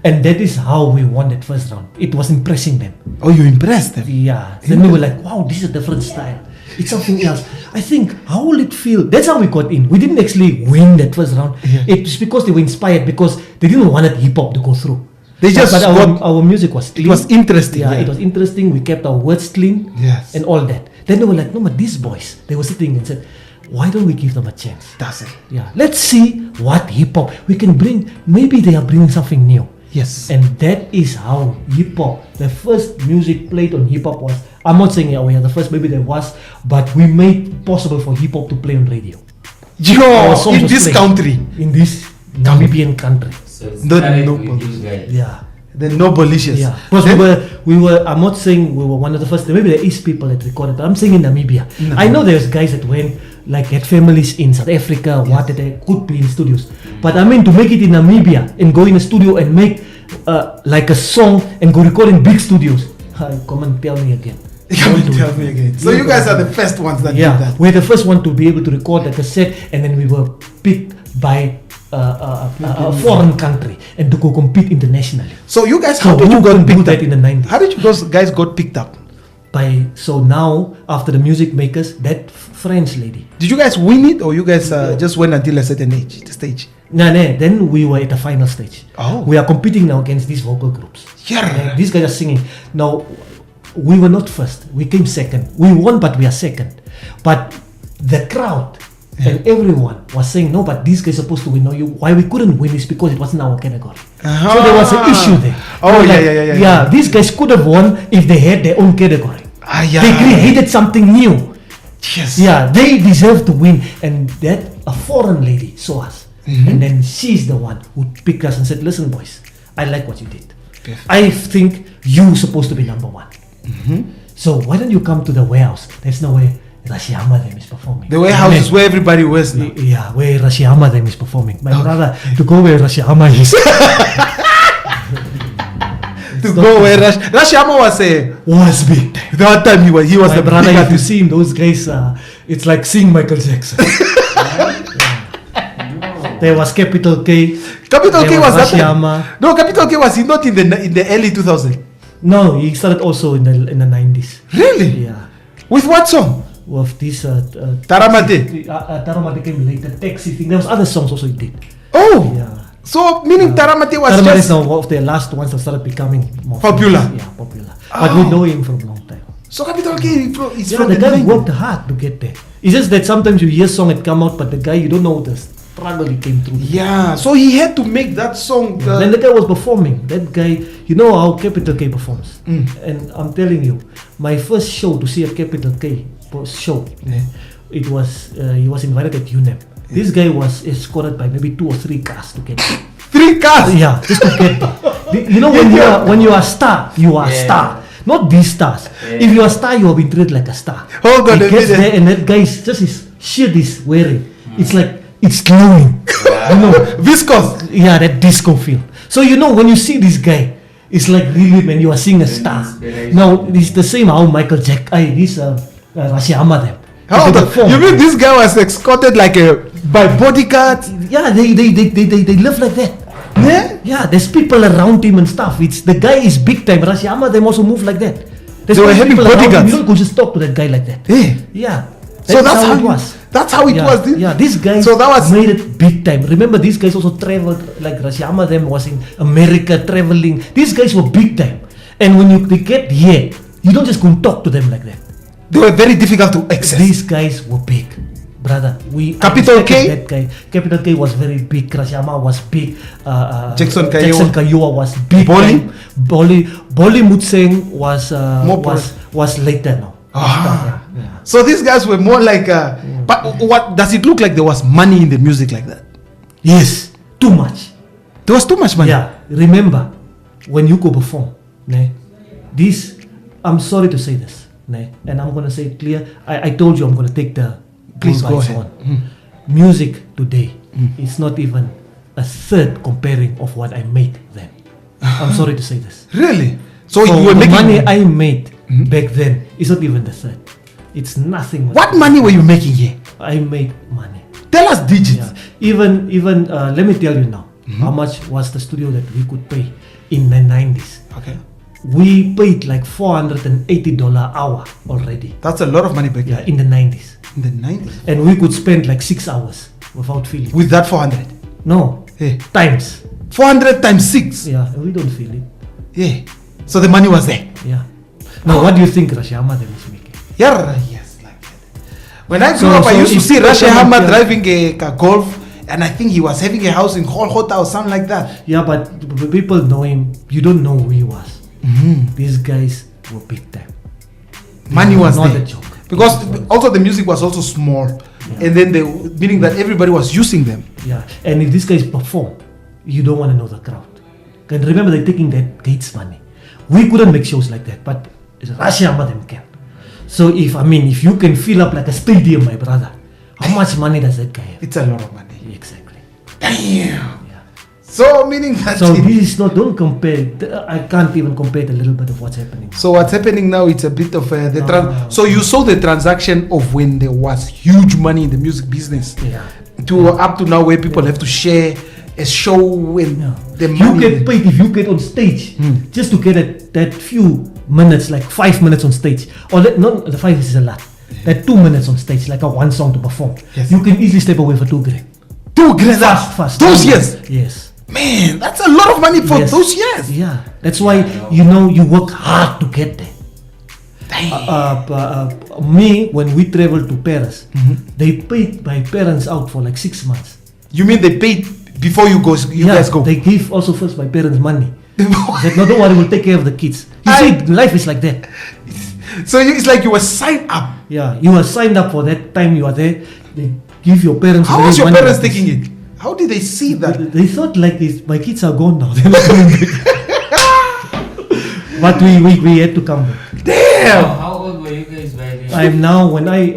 And that is how we won that first round. It was impressing them. Oh, you impressed them. Yeah. Then we were like, wow, this is a different style. It's something else. I think, how will it feel? That's how we got in. We didn't actually win that first round. Yeah. It's because they were inspired because they didn't want hip hop to go through. They just but got- our music was clean. It was interesting. Yeah, it was interesting. We kept our words clean. Yes. And all that. Then they were like, no, but these boys, they were sitting and said, why don't we give them a chance? That's it. Yeah, let's see what hip hop we can bring. Maybe they are bringing something new. Yes. And that is how hip hop, the first music played on hip hop was, I'm not saying we are the first, maybe there was, but we made possible for hip hop to play on radio. Our songs in was this played country, in this Namibian country. So it's The direct noble. with you guys. Yeah. the Nobolicious. Yeah, because we were. I'm not saying we were one of the first. Maybe there is people that recorded, but I'm saying in Namibia. I know there's guys that went, like, had families in South Africa, what that they could be in studios. But I mean, to make it in Namibia and go in a studio and make like a song and go record in big studios. Come and tell me again. Come and tell me again. So you guys are the first ones that did Yeah, that. we're the first one to be able to record the cassette, and then we were picked by a foreign country and to go compete internationally. So you guys, So how did you who got could do picked that up? in the 90s? How did you guys got picked up? So now, after the music makers, that French lady. Did you guys win it, or you guys just went until a certain age, the stage? No, then we were at the final stage. Oh. We are competing now against these vocal groups. Yeah. These guys are singing. Now, we were not first. We came second. We won, but we are second. But the crowd and everyone was saying, no, but these guys are supposed to win. No, why we couldn't win is because it wasn't our category. So there was an issue there. Oh, They were yeah. Yeah, these guys could have won if they had their own category. Yeah. They created something new. Yes. Yeah, they deserve to win. And that a foreign lady saw us. And then she's the one who picked us and said, listen, boys, I like what you did. I think you're supposed to be number one. So why don't you come to the warehouse? There's no way Rashiyama them is performing. The warehouse is where everybody was now. Yeah, where Rashiyama them is performing. My brother, to go where Rashiyama is. To go where Rashiyama was big. that time he was My the brother, big if you artist. see him, those guys, it's like seeing Michael Jackson. There was Capital K. Capital there K was that Rashiyama. time. No, Capital K was not in the early 2000s. No, he started also in the 90s. Really? Yeah. With what song? With this Taramate. Taramate came later. Taxi thing. There was other songs also he did. Oh. Yeah. So meaning Taramate was Taramate is just now one of the last ones that started becoming more Popular. famous. Yeah, popular. But we know him from a long time. so Capital K is Yeah, from the guy 90s. worked hard to get there. It's just that sometimes you hear song it come out, but the guy, you don't know the struggle he came through. Yeah, so he had to make that song. Then the guy was performing. That guy, you know how Capital K performs. And I'm telling you, my first show to see a Capital K show, it was he was invited at UNEP. This guy was escorted by maybe 2 or 3 cars to get there. 3 cars. Yeah, just to get there. You know, when you are a star, you are a star. Not these stars. If you are a star, you have been treated like a star. Hold on He a gets minute. there and that guy is just his shirt is wearing. It's like it's glowing. You know, Viscous. yeah, that disco feel. So you know when you see this guy, it's like really when you are seeing a star. Now it's the same how Michael Jackson, this Rashiyama them. Hold They on. perform. You mean this guy was escorted like by bodyguards? Yeah, they live like that. Yeah. Yeah, there's people around him and stuff. It's the guy is big time. Rashiyama them also move like that. There's They were having people around him. bodyguards. You don't go just talk to that guy like that. Yeah. Yeah. So that's how it was. That's how it Yeah, was. yeah, this guy So that was made it big time. Remember, these guys also traveled, like Rashiyama them was in America traveling. These guys were big time. And when they get here, you don't just go and talk to them like that. they were very difficult to access. These guys were big. Brother, Capital I respected K? that guy. Capital K was very big. Rashiyama was big. Jackson Jackson Kaiwa. Kaiwa was big. Bolly? time. Bolly Mutseng was More was later now. Ah. Yeah. So these guys were more like. But what does it look like? There was money in the music like that. Yes, too much. There was too much money. Yeah, remember when you go perform, this, I'm sorry to say this, and I'm gonna say it clear. I told you I'm gonna take the Please go bullbites ahead. on. Music today, it's not even a third comparing of what I made then. I'm sorry to say this. Really? So So you were the making money I made back then is not even the third. It's nothing. What money were you making here? I made money. Tell us digits. Yeah. Even let me tell you now, how much was the studio that we could pay in the 90s? Okay. We paid like $480 hour already. That's a lot of money back Yeah, then. in the 90s. In the 90s. And we could spend like 6 hours without feeling. With that 400. No, Hey. times. 400 times 6. Yeah, and we don't feel it. Yeah. So the money was there. Yeah. Now, what do you think Rashid Ahmad is making? Yeah, yes, like that. When I grew So- up, I so used to if see Rashid Rashid Ahmad Ahmad- driving a Golf, and I think he was having a house in Kolkata or something like that. Yeah, but people know him. You don't know who he was. These guys were big time. Money was not there. a joke. Because It was. also the music was also small, Yeah. and then meaning that everybody was using them. Yeah, and if these guys perform, you don't want to know the crowd. And remember, they're taking that Gates money. We couldn't make shows like that, but Rashid Ahmad them can. So if you can fill up like a stadium, my brother, how much money does that guy have? It's a lot of money. Exactly. Damn. Yeah. So meaning that. So this is not. Don't compare. I can't even compare a little bit of what's happening. So what's happening now? It's a bit of No. So you saw the transaction of when there was huge money in the music business Yeah. to up to now where people have to share a show and Yeah. the You money. get paid if you get on stage just to get that few minutes, like 5 minutes on stage, or not the 5 is a lot. That 2 minutes on stage, like a one song to perform. Yes. You can easily step away for 2 grand. 2 grand. Fast. Those years. Yes. Man, that's a lot of money for Yes. those years. Yeah. That's why you work hard to get there. Damn. Me, when we traveled to Paris, they paid my parents out for like 6 months. You mean they paid before you guys go? They gave also first my parents money. They said, no, don't worry, we'll take care of the kids. You see, life is like that. So it's like you were signed up. Yeah, you were signed up for that time you are there. They give your parents. How money, was your money parents like this. taking it? How did they see that? They thought like this. My kids are gone now. They're not coming back. But we had to come back. Damn. How old were you guys back then? I'm now when I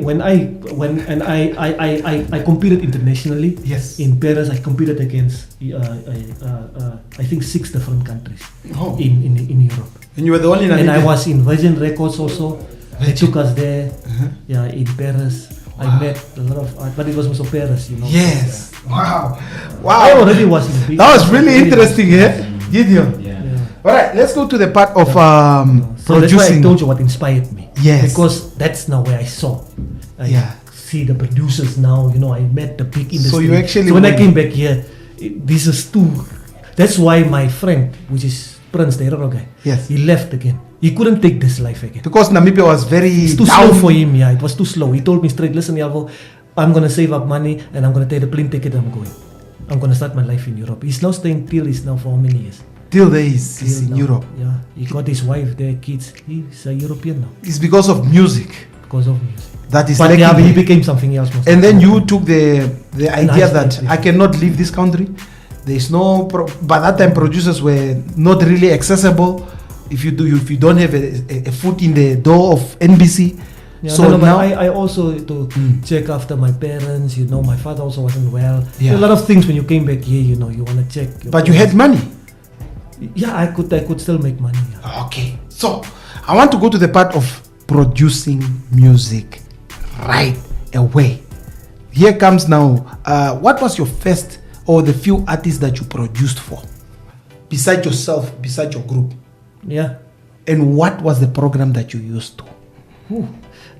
competed internationally. Yes. In Paris, I competed against I think 6 different countries Oh. in Europe. And you were the only And I Namibian. was in Virgin Records also. They took us there. Yeah, in Paris. I met a lot of, but it was also Paris, Yes. Wow. I Wow. already was in the big. That was really interesting, eh? Gideon. Yeah. Yeah. All right, let's go to the part of So that's why I producing. told you what inspired me. Yes. Because that's now where I saw. I Yeah. see the producers now. I met the big industry. So you actually So when I went- came back here, this is too. That's why my friend, which is Prince, the Herero guy, Yes. he left again. He couldn't take this life again. Because Namibia was very It's too down. slow for him. Yeah, it was too slow. He told me straight, listen, Elvo, I'm gonna save up money and I'm gonna take the plane ticket. I'm going. I'm gonna start my life in Europe. He's now staying till he's now for how many years? Till there is Till in now. Europe. Yeah, he got his wife, their kids. He's a European now It's because of music. because of music. That is But lacking yeah, he there. became something else. most And of then the you time. took the idea that Nice. I cannot leave this country. There is no. By that time, producers were not really accessible. If you don't have a foot in the door of NBC. Yeah, So no, but now, I also to check after my parents. My father also wasn't well. Yeah. There are a lot of things when you came back here. You want to check. your but you had parents. money. Yeah, I could still make money. Yeah. Okay, so I want to go to the part of producing music right away. Here comes now. What was your first or the few artists that you produced for, beside yourself, beside your group, Yeah. and what was the program that you used to?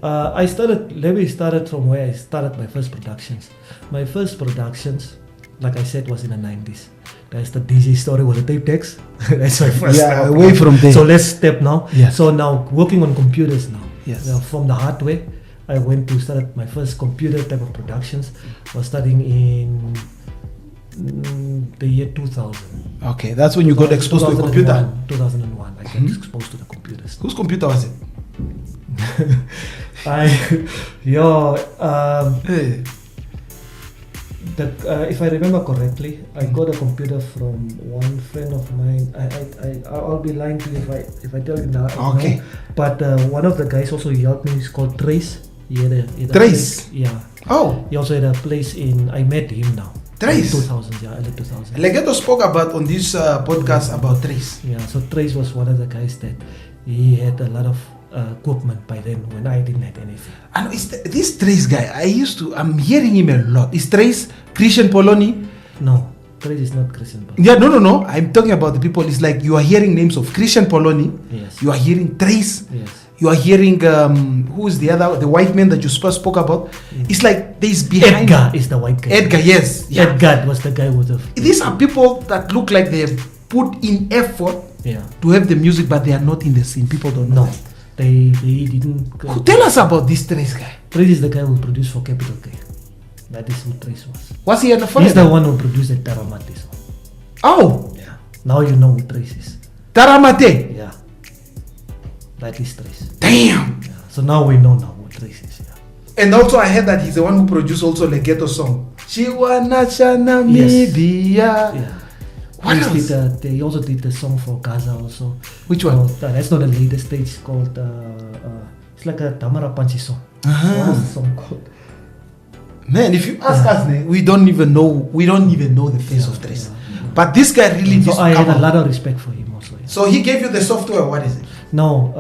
Let me start from where I started my first productions. My first productions, like I said, was in the 90s. That's the DJ story with the tape decks. That's my first. Yeah, step. away from there. So let's step now. Yes. So now working on computers now. Yes. From the hardware, I went to start my first computer type of productions. Was starting in the year 2000. Okay, that's when you got exposed to a computer. 2001. I got exposed to the computers. Whose computer was it? Hey. If I remember correctly, I got a computer from one friend of mine. I'll be lying to you if I tell you now. Okay. No. But one of the guys also helped me. He's called Trace. He had a Trace? place- yeah. Oh, He also had a place in. I met him now. Trace? 2000. Yeah, early 2000. Legato spoke about on this podcast about Trace. Yeah. So Trace was one of the guys that he had a lot of equipment by then when I didn't have anything. And this Trace guy, I'm hearing him a lot. Is Trace Christian Poloni? No, Trace is not Christian. But Yeah, no. I'm talking about the people. It's like you are hearing names of Christian Poloni. yes. You are hearing Trace. Yes. You are hearing who is the white man that you first spoke about. It's like there's behind. Edgar is the white guy. Edgar, yes. Yeah. Edgar was the guy with the. These are people that look like they've put in effort to have the music, but they are not in the scene. People don't know. No, they didn't. Tell us about this Trace guy. Trace is the guy who produced for Capital K. That is who Trace was. Was he in the phone? He's the one who produced the Taramate song. Oh. Yeah. Now you know who Trace is. Taramate. Yeah. That is Trace. Damn. Yeah. So now we know who Trace is. Yeah. And also I heard that he's the one who produced also the ghetto song. Chiwanacha Namibia. Yeah. What else? They also did the song for Gaza also. Which one? That's not the latest stage. It's called it's like a Tamara Panchi song. What is the song called? Man, if you ask us, we don't even know the face of Trace. But this guy really needs to I come had a out. lot of respect for him also. Yeah. So he gave you the software. What is it? No,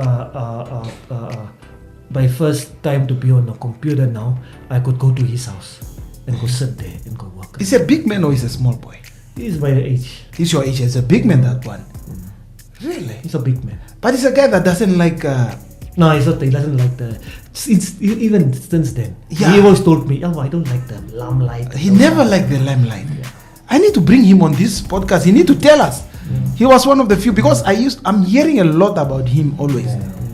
my first time to be on a computer now, I could go to his house and go sit there and go work. Is he a big man or is he a small boy? He's my age. He's your age. He's a big man, that one. Really? He's a big man. But he's a guy that doesn't like... No, he's not. He doesn't like the... Even since then. Yeah. He always told me, Elvo, I don't like the limelight. He never liked the limelight. Yeah. I need to bring him on this podcast. He need to tell us. He was one of the few, because I'm hearing a lot about him always.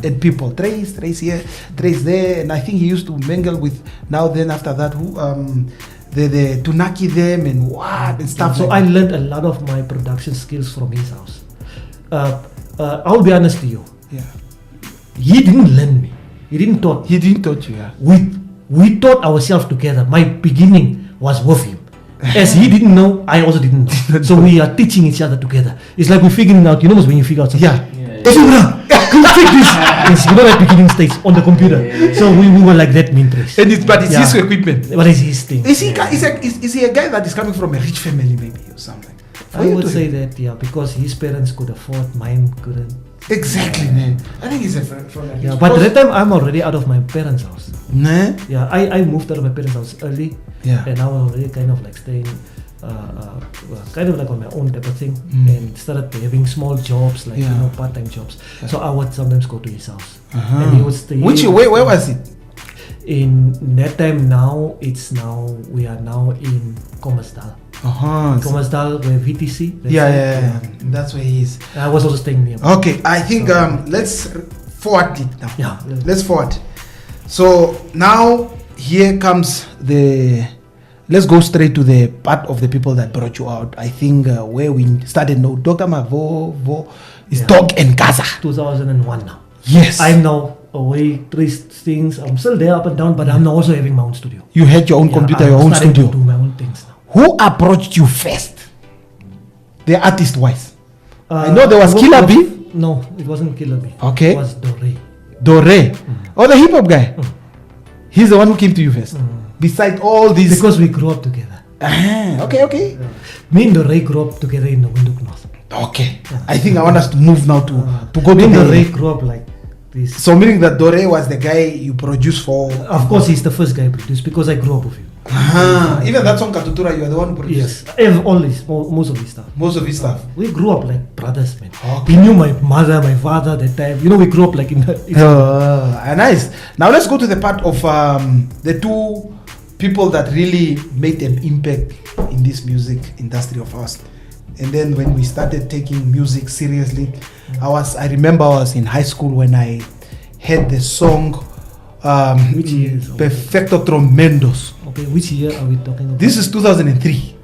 And people, Trace here, Trace there, and I think he used to mingle with after that the Tunaki them and what and stuff. So I learned a lot of my production skills from his house. I'll be honest to you. Yeah. He didn't learn me. He didn't taught. He didn't taught you. Yeah. We taught ourselves together. My beginning was with him. As he didn't know, I also didn't know. So we are teaching each other together. It's like we're figuring out, when you figure out something. Yeah. Can you take this? Yes, that beginning stage on the computer. So we were like that, mean Trace. But it's his equipment. But it's his thing. Is he a guy that is coming from a rich family maybe or something? I would say that, because his parents could afford, mine couldn't. Exactly, man. I think he's from a rich but at that time, I'm already out of my parents' house. Nah. Yeah, I moved out of my parents' house early. Yeah. And I was already kind of like staying, kind of like on my own type of thing. And started having small jobs, like, part-time jobs. Yeah. So I would sometimes go to his house. And he would stay. Where was it? In that time we are now in Commersdal. Commersdal, where VTC. Yeah. That's where he is. I was also staying near. Okay, I think let's forward it now. Yeah. Let's forward. So now here comes let's go straight to the part of the people that brought you out. I think where we started now, Dr. Mavo is Dog and Gaza. 2001 now. Yes. I'm now away, 3 things. I'm still there up and down, but I'm now also having my own studio. You had your own computer, your own studio. To do my own things now. Who approached you first? The artist wise. I know there was Killer B. No, it wasn't Killer B. Okay. It was Dore. Oh, the hip hop guy. He's the one who came to you first. Besides all these. Because we grew up together. Okay. Me and Dore grew up together in the Windhoek North. Okay. I think I want us to move now to go to Dore grew up like this. So meaning that Dore was the guy you produced for. Of course, he's the first guy I produced because I grew up with him. Even that song Katutura, you are the one who produced. Yes, most of his stuff. Most of his stuff. We grew up like brothers, man. Okay. He knew my mother, my father that time. We grew up like in nice. Now let's go to the part of the two people that really made an impact in this music industry of ours. And then when we started taking music seriously, I remember I was in high school when I heard the song which year? Perfecto Tremendos. Okay, which year are we talking about? This is 2003.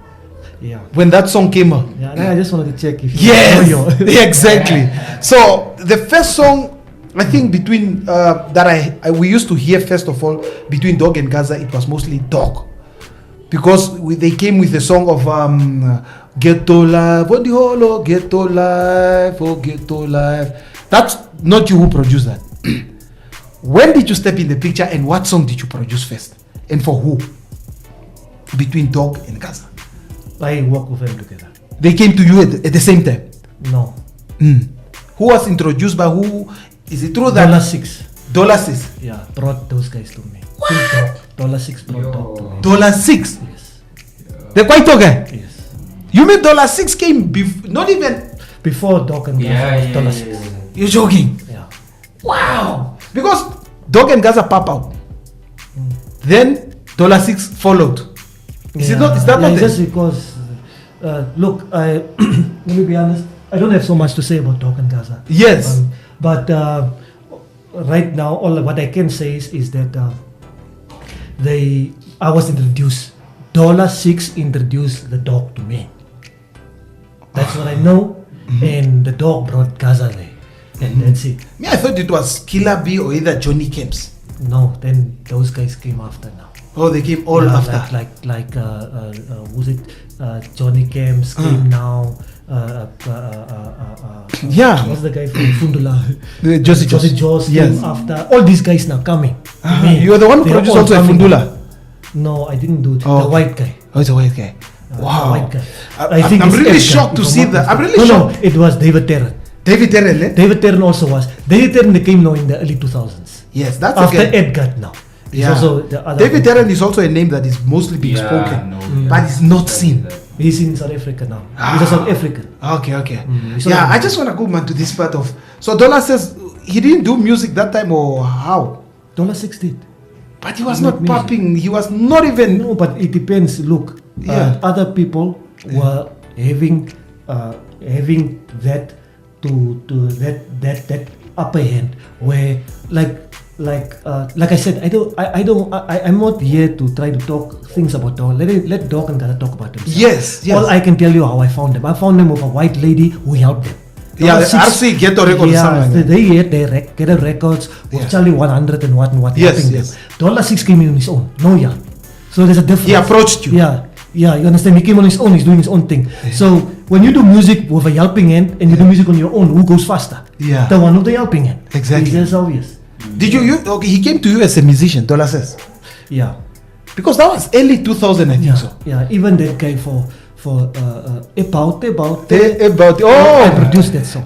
Yeah. When that song came out. Yeah, I just wanted to check if yes, exactly. So the first song, I think between we used to hear first of all between Dog and Gaza, it was mostly Dog, because they came with the song of Ghetto Life, on the holo, Ghetto Life, oh Ghetto Life. That's not you who produced that. When did you step in the picture and what song did you produce first and for who? Between Dog and Gaza. I worked with them together. They came to you at the same time? No. Who was introduced by who? Is it true that $6? $6? Yeah, brought those guys to me. What? $6 brought Dog to me. $6? Yes. The Kwaito guy? Yes. You mean $6 came not even before Dog and Gaza? $6. You're joking? Yeah. Wow. Because Dog and Gaza pop out. Then $6 followed. Is that not just because look, I let me be honest, I don't have so much to say about Dog and Gaza. Yes. But right now, all what I can say is that I was introduced. $6 introduced the Dog to me. That's what I know. And the Dog brought Gaza there. And that's it. Me, I thought it was Killer B or either Johnny Camps. No, then those guys came after now. Oh, they came all after. Like was it Johnny Camps came now? Yeah. What's the guy from Fundula? Josie Joss yes. came after. All these guys now coming. You are the one who They produced all also in coming. Fundula. No, I didn't do it. Oh, The white guy. Oh, it's a white guy. Wow. The white guy. I'm it's really Edgar, shocked to if see I'm not that. I'm mistaken. really No, shocked. it was David Terran. David Terrell, eh? David Terran also was. David Terran, they came now in the early 2000s. Yes, that's After again. Edgar now. He's Yeah. also the other David one. Terrell is also a name that is mostly being spoken, but it's not seen. He's in South Africa now. He's a South African. Okay. he's Yeah, not- I just want to go man to this part of. So Dollar says he didn't do music that time or how? $6 did. But he was He not made music. popping. He was not even. No, but it depends. Look, Yeah. other people were having that that upper hand where like I said, I'm not here to try to talk things about Dog. Let Dog and Gaza talk about themselves. Yes. All I can tell you how I found them. I found them with a white lady who helped them. Yeah, the $6 RC Ghetto Records or Yeah, something like that. they had their records with Yeah. Charlie 100 and what Yes, helping yes. them. $6 came in on his own. No, yeah. So there's a difference. He approached you. Yeah, you understand? He came on his own. He's doing his own thing. So when you do music with a helping hand and you do music on your own, who goes faster? Yeah. The one with the helping hand. Exactly. It's obvious. Did you? Okay, he came to you as a musician. Dollar says Yeah. because that was early 2000, I think Yeah. so. Yeah. Even that guy for about Oh, I produced that song.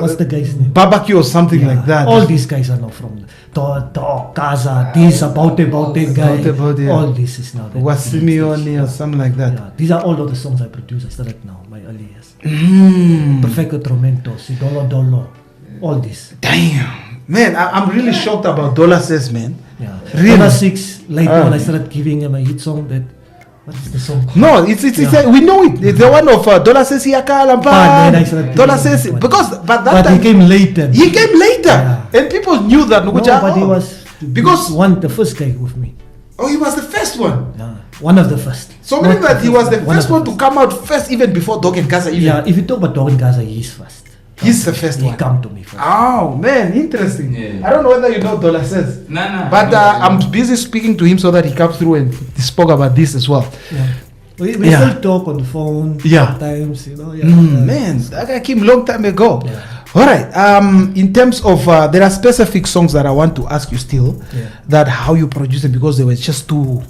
What's the guy's name? barbecue or something Yeah. like that. All these guys are now from Gaza. This about guy. About, yeah. All this is now. was Simeone or something like that. Yeah, these are all of the songs I produced. I started now, my early years. Mm. Perfecto Tormento, Si Dolo, all this. Damn, man, I'm really shocked about Dollar says, man. Yeah. Really? $6 later when I started giving him a hit song that, what is the song called? No, it's we know it. It's the one of Dollar says Then I started Dollar giving says him because but that time he came later. he came later, Yeah. and people knew that. No, but he was because the first guy with me. he was the first one. Yeah. One of the first. So meaning Not that he was the one first of one to come out first, even before Dog and Gaza. Even Yeah, if you talk about Dog and Gaza, he's first. he's the first He one. come to me first. Oh man, interesting. Yeah. I don't know whether you know Dollar says, Nah. but I'm busy speaking to him so that he comes through and spoke about this as well. Yeah. We Yeah. still talk on the phone Yeah. sometimes, you know. Yeah. Man, that guy came long time ago. Yeah. All right. In terms of there are specific songs that I want to ask you still, Yeah. that how you produce them because they were just too.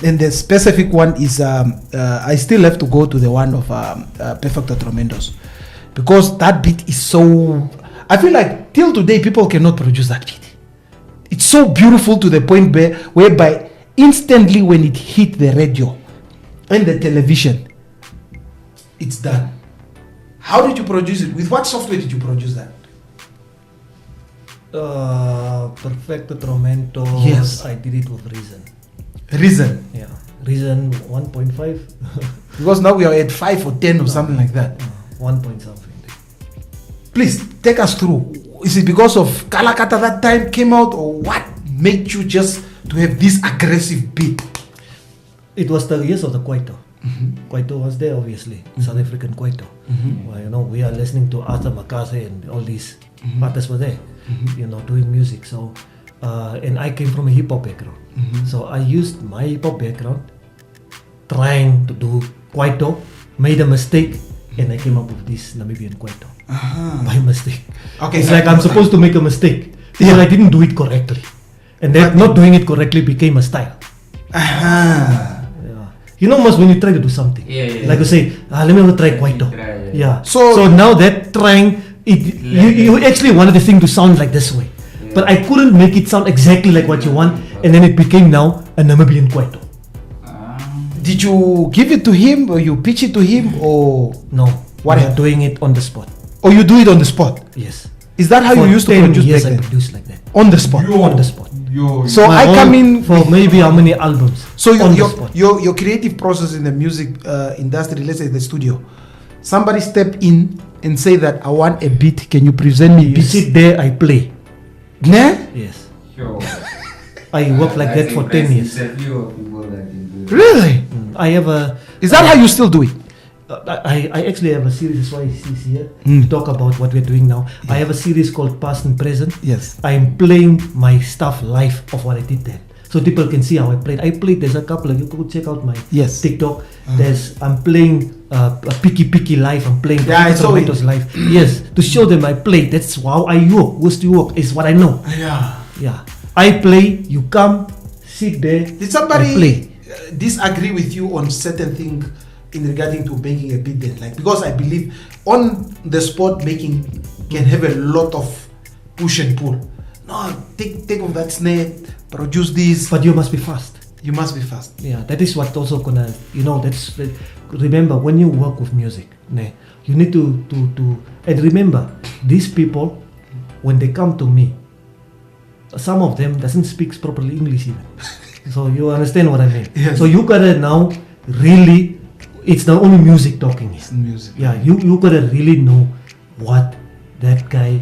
And the specific one is I still have to go to the one of Perfecto Tremendos because that beat is so. I feel like till today people cannot produce that beat. It's so beautiful to the point whereby instantly when it hit the radio and the television, it's done. How did you produce it? With what software did you produce that? Perfecto Tormento. Yes. I did it with Reason. Reason. Yeah. Reason 1.5. Because now we are at 5 or 10 or something like that. 1 point something. Please take us through. Is it because of Kalakata that time came out, or what made you just to have this aggressive beat? It was the years of the Kwaito. Kwaito was there, obviously. South African Kwaito. Well, we are listening to Arthur McCarthy and all these artists were there, doing music. So, and I came from a hip hop background. So I used my hip hop background, trying to do Kwaito, made a mistake, and I came up with this Namibian Kwaito. By mistake. Okay, It's so- like I'm supposed to make a mistake because I didn't do it correctly. And that not doing it correctly became a style. Uh-huh. Yeah. Most when you try to do something. Yeah. Like you say, let me try Kwaito. Try, Yeah. So- So now that trying, you actually wanted the thing to sound like this way. But I couldn't make it sound exactly like what you want. And then it became now a Namibian Kwaito. Did you give it to him, or you pitch it to him, or No. What We are happened? doing it on the spot. you do it on the spot? Yes. Is that how For you used to 10 produce years back I then? produced like that. On the spot. On the spot. So My I whole- come in for maybe how many albums? So on the spot. your creative process in the music industry, let's say the studio, somebody step in and say that I want a beat. Can you present me You beats? sit there, I play. Nah? Yes. Sure. I worked like that for 10 years. Really? I have a. Is that how you still do it? I actually have a series. That's why he's here Mm. to talk about what we're doing now. I have a series called Past and Present. Yes. I'm playing my stuff live of what I did then, so people can see how I played. There's a couple of you could check out my Yes. TikTok. I'm playing a Picky live. I'm playing Yeah, I saw it. Tomatoes live. Yes, to show them I play. That's how I work. What's to work is what I know. Yeah. Yeah, I play. You come, sit there. Did somebody I play. disagree with you on certain thing in regarding to making a beat then? Like, because I believe on the spot making can have a lot of push and pull. No, take of that snare, produce this. But you must be fast. You must be fast. Yeah, that is what also gonna, remember when you work with music, you need to and remember, these people, when they come to me, some of them doesn't speak properly English even. So you understand what I mean? Yes. So you gotta now really, it's not only music talking. It's music. Yeah, you gotta really know what that guy.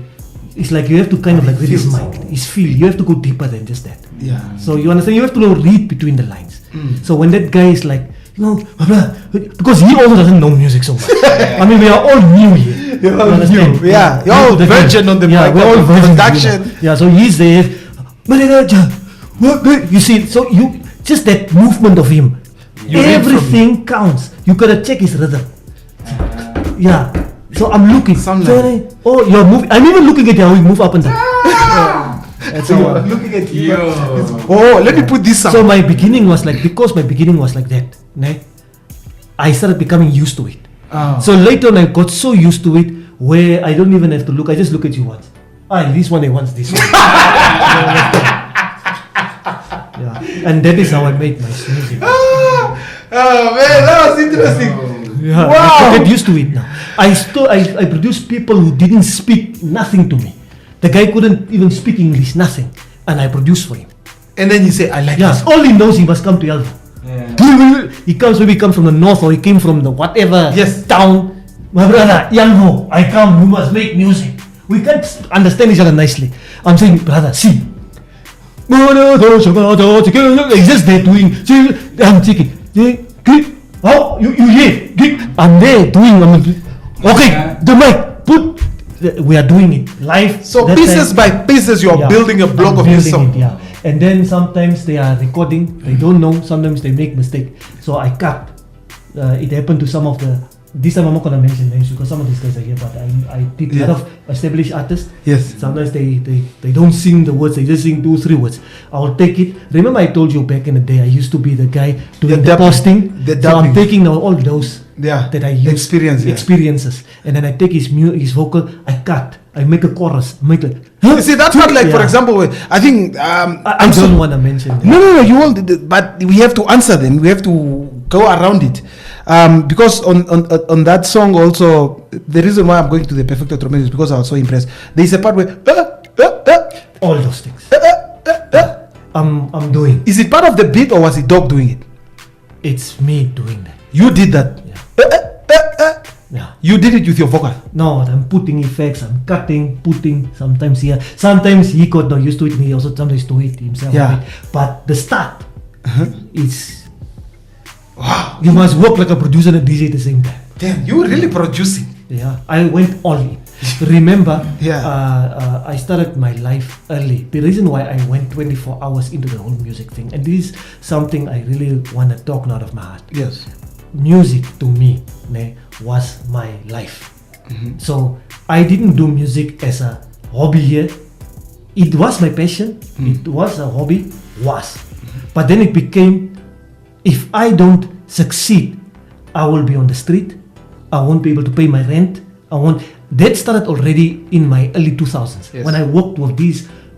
It's like you have to kind of How like he read his feels. mind, his feel. You have to go deeper than just that. Yeah. So you understand? You have to know, read between the lines. Mm. So when that guy is like, because he also doesn't know music so much. I mean, we are all new here. You're You all understand? new. Yeah. You're all New to the virgin game. on the yeah, mic, we're all on the virgins, production. you know. Yeah, so he's there. You see, so you just that movement of him, You read from everything counts. You gotta check his rhythm. Yeah. So I'm looking. Sound So like- oh, you're moving. I'm even looking at how you move up and down. That's So how you're looking at you. Yo. Oh, let me put this So up. my beginning was like, because my beginning was like that, I started becoming used to it. Oh. So later on, I got so used to it where I don't even have to look. I just look at you once. This one, I want this one. Yeah, and that is how I made my music. Oh man, that was interesting. Yeah, Wow. I get used to it now. I produced people who didn't speak nothing to me. The guy couldn't even speak English, nothing, and I produced for him. And then you say, I like Yeah, this. all he knows, he must come to Elvo. Yeah. He comes, maybe he comes from the north or he came from the whatever Yes. town. My brother, Elvo, I come, we must make music. We can't understand each other nicely. I'm saying, brother, see. He's just there doing. I'm thinking, oh, you hear? I'm there doing. Okay, the mic, put. We are doing it live. So That pieces time- by pieces, you are Yeah, building a block I'm of your building song. it, yeah. And then sometimes they are recording, they don't know, sometimes they make mistake. So I cut. It happened to some of the. This time I'm not gonna mention names because some of these guys are here, but I did a lot of established artists. Yes. Sometimes they don't sing the words, they just sing 2-3 words. I'll take it. Remember I told you back in the day I used to be the guy doing the dubbing. posting. The So I'm dubbing. taking now all those Yeah. that I use experiences, and then I take his vocal, I cut, I make a chorus, make it. You see, that's not like, for Yeah. example, I think I don't want to mention that. No, you all did, but we have to answer them. We have to go around it, because on that song also, the reason why I'm going to the Perfecto Tremendo is because I was so impressed. There is a part where All those things. I'm doing. Is it part of the beat or was it Dog doing it? It's me doing that. You did that. Yeah. Yeah. You did it with your vocal. No, I'm putting effects, I'm cutting, putting, sometimes here. Sometimes he got not used to it, and he also sometimes do it himself. Yeah. But the start, it's, Wow. you must work like a producer and a DJ at the same time. Damn, you were really producing. Yeah, I went all in. Remember, Yeah. I started my life early. The reason why I went 24 hours into the whole music thing, and this is something I really want to talk out of my heart. Yes. Music to me was my life. So I didn't do music as a hobby here. It was my passion. It was a hobby. But then it became, if I don't succeed, I will be on the street. I won't be able to pay my rent. That started already in my early 2000s. Yes. When I worked with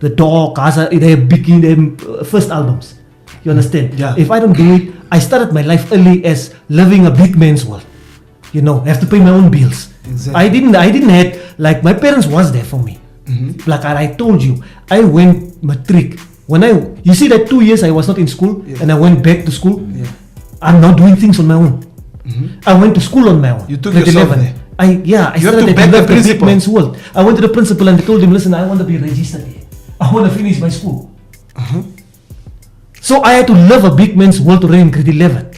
the Dog, Casa, they became their first albums. You understand? Yeah. If I don't do it, I started my life early as living a big man's world. I have to pay my own bills. Exactly. I didn't have, like, my parents was there for me. Like I told you, I went matric. You see that 2 years I was not in school, and I went back to school. Yeah. I'm now doing things on my own. I went to school on my own. You took grade yourself 11. there. I You have started to at beg the Big principal. Man's World. I went to the principal and they told him, listen, I want to be registered here. I want to finish my school. So I had to leave a big man's world already in grade 11.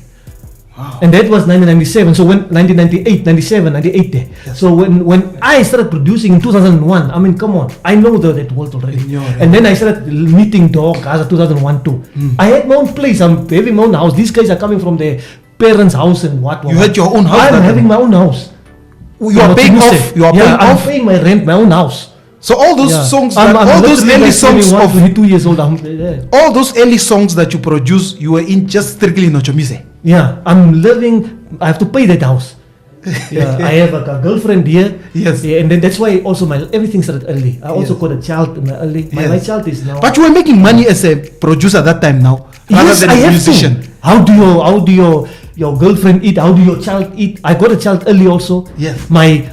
Wow. And that was 1997. So when 1998, 97, 98 there. Yes. So when I started producing in 2001, I mean, come on, I know that world already. In your- And then I started meeting dog guys in 2001 too. I had my own place. I'm having my own house. These guys are coming from their parents' house and what. You had your own house I'm that having time? my own house. You are paying off. You are paying I'm off. paying my rent, my own house. So all those Yeah. songs, I'm all those literally early like songs 21, of 22 years old. I'm there. all those early songs that you produce, you were in just strictly in Ochomise. Yeah, I'm living. I have to pay that house. Yeah, I have a girlfriend here. Yes. Yeah, and then that's why also my everything started early. I also Yes. got a child in my early. My Yes. child is now. But you were making money as a producer that time now, rather yes, than I a have musician. to. How do your girlfriend eat? How do your child eat? I got a child early also. Yes. My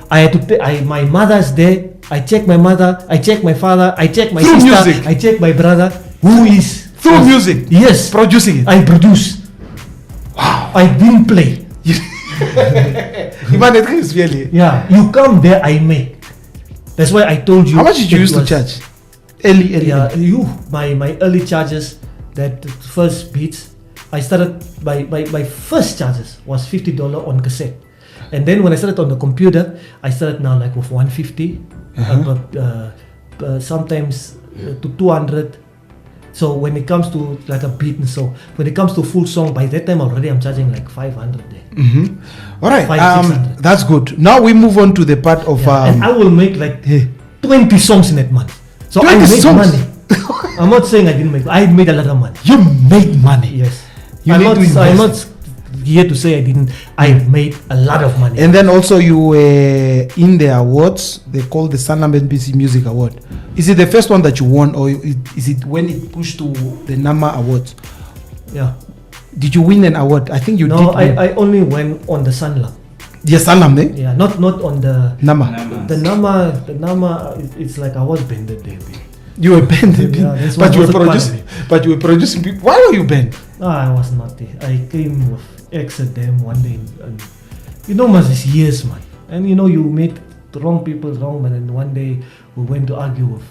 mother's there. I check my mother. I check my father. I check my Through sister. music. I check my brother. Who is Through music. Yes. Producing it. I produce. Wow. I didn't play. Ivan, it is really. Yeah, you come there, I make. That's why I told you. How much did you it used to was- charge? Early. Yeah, my early charges, that first beats, I started my first charges was $50 on cassette, and then when I started on the computer, I started now like with 150, sometimes to 200. So when it comes to like a beat and so, when it comes to full song, by that time already I'm charging like 500 there. All right. 500-600. That's good. Now we move on to the part of And I will make like 20 songs in that month. So I 20 made songs? money. I'm not saying I didn't make. I made a lot of money. you made money. Yes. You I'm need not. to invest. I'm not here to say I didn't. I made a lot of money. And then also you were in the awards. They call the Sanlam NBC Music Award. Is it the first one that you won, or is it when it pushed to the Nama Awards? Yeah. Did you win an award? I think you did. No, win. I only went on the Sunlam. Yes, Sanlam, eh? Yeah. Not on the Nama. the Nama. The Nama. It's like I was bended there. You were banned, Yeah, that's but what you were was a producing. But you were producing people. Why were you banned? No, I was not there. I came with ex at them one day, and you know, man, it's years, man. And you know, you make the wrong people wrong, man. And one day we went to argue with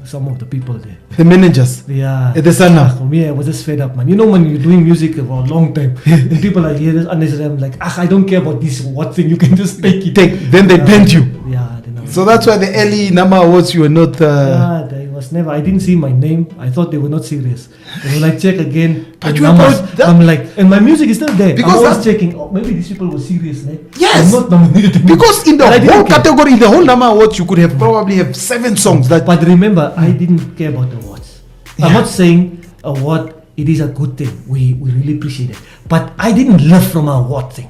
some of the people there. The managers. Yeah. At the Sanlam. For me, I was just fed up, man. You know, when you're doing music for a long time, and people are here, unnecessarily, I'm like, I don't care about this what thing. You can just take it. Then they banned you. Yeah. Then So that's why the early Nama Awards you were not. yeah, there was never. I didn't see my name. I thought they were not serious. And when I check again, But the you numbers, approached that- I'm like, and my music is still there. Because I'm always that- checking. Oh, maybe these people were serious, right? Yes. I'm not nominated. Because in the But I didn't whole care. category, in the whole Nama Awards, you could have probably have 7 songs that. But remember, I didn't care about the awards. Yeah. I'm not saying award. It is a good thing. We really appreciate it. But I didn't live from an award thing.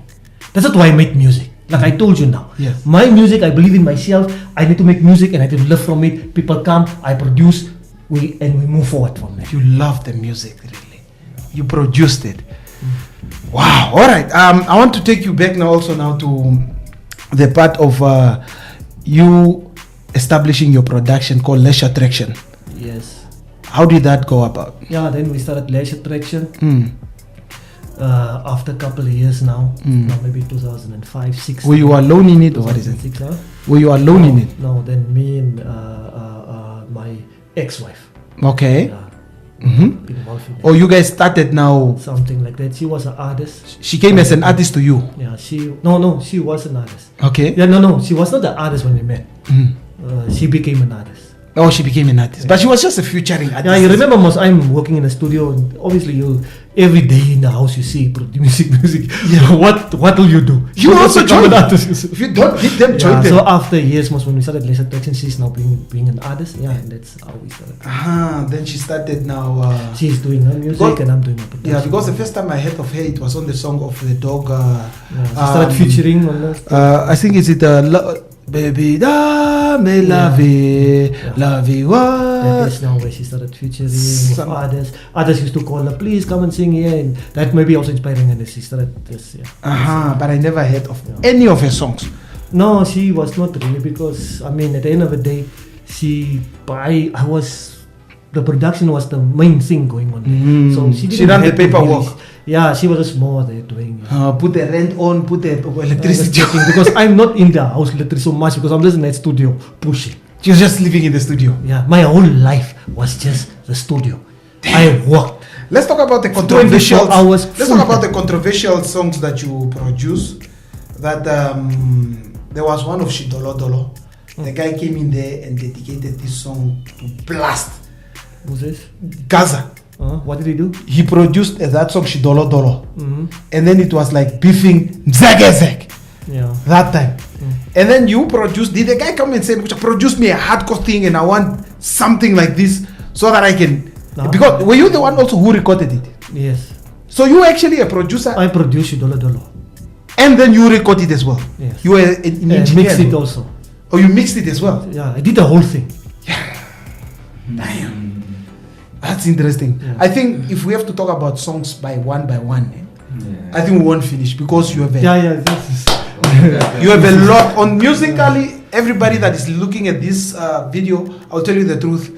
That's not why I make music. Like I told you now. Yes. My music, I believe in myself. I need to make music and I need to live from it. People come, I produce, we move forward from there. You love the music, really. You produced it. Wow. All right. I want to take you back now, also now to the part of you establishing your production called Leisure Traction. Yes. How did that go about? Yeah, then we started Leisure Traction. Mm. After a couple of years now, Mm. now maybe 2005, 6. Were you alone in it, or what is it? 2006, huh? Were you alone in it? No, then me and my ex-wife. Okay. Yeah, Mm-hmm. involved in that. Or you guys started now? Something like that. She was an artist. She came as an artist to you. Yeah, she was an artist. Okay. Yeah, no, she was not the artist when we met. Mm. She became an artist. Oh, she became an artist, but she was just a featuring artist. Yeah, you remember, most I'm working in a studio, and obviously you every day in the house you see music. Yeah. What will you do? You also become join. an artist. If you don't hit them, join Yeah, them. so after years, most when we started Leisure Traction, she's now being an artist. Yeah, and that's how we started. Then she started now. She's doing her music Because- and I'm doing my production. Yeah, because the first time I heard of her, it was on the song of the dog. Yeah, she started featuring on that. I think is it Baby da me la vie, la vie That is wa. now where she started featuring Some- with others. Others used to call her, please come and sing here, and that may be also inspiring. And she started this. Yeah. But I never heard of Yeah. any of her songs. No, she was not really, because I mean, at the end of the day, the production was the main thing going on there. So she She done the have to paperwork. really- Yeah, she was just more there doing it. Put the rent on, put the electricity on. Because I'm not in the house literally so much because I'm just in that studio pushing. She was just living in the studio. Yeah, my whole life was just the studio. I worked. Let's talk about the 24 controversial hours Let's talk about the controversial songs that you produce. That there was one of Shidolo Dolo. The guy came in there and dedicated this song to Blast Who's this? Gaza. What did he do? He produced that song Shidolo Dolo, Mm-hmm. and then it was like beefing Zagazag Yeah. that time. And then you produced. Did the guy come and say, "Produce me a hardcore thing, and I want something like this so that I can"? No. Because were you the one also who recorded it? Yes. So you were actually a producer, I produced Dolo Dolo. and then you record it as well. Yes. You were an And engineer. mixed it also. Oh, you mixed it as well. Yeah, I did the whole thing. Damn. That's interesting. Yeah. I think if we have to talk about songs by one, Yeah. I think we won't finish because you have a, Yeah, this is. you have a lot on musically. Everybody that is looking at this video, I'll tell you the truth.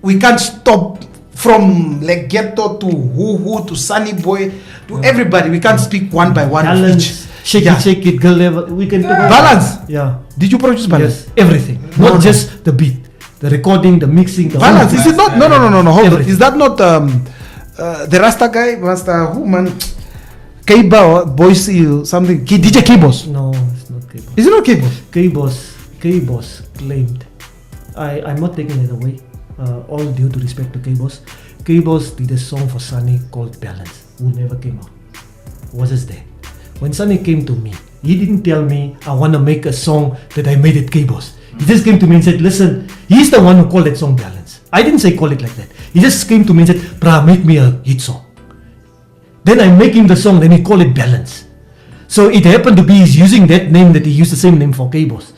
We can't stop from like Ghetto to Who to Sunny Boy to everybody. We can't speak one by one of each. Balance. Shake Yeah. it, shake it, girl level. We can talk about Balance. Yeah. Did you produce Balance? Yes, everything. No, Not no. just the beat. The recording, the mixing, the Balance. whole Is it not? No. Hold on. Everything. Is that not the Rasta guy? Master who man? Kaiba or Boise something? DJ Kibos. No, it's not K-Boss. Is it not Kibos? K-Boss claimed. I'm not taking it away. All due to respect to K-Boss. K-Boss did a song for Sunny called Balance, who never came out. Was just there. When Sunny came to me, he didn't tell me I want to make a song that I made it K-Boss. He just came to me and said, listen, he's the one who called that song Balance. I didn't say call it like that. He just came to me and said, brah, make me a hit song. Then I make him the song, then he called it Balance. So it happened to be he's using that name that he used the same name for K-Boss.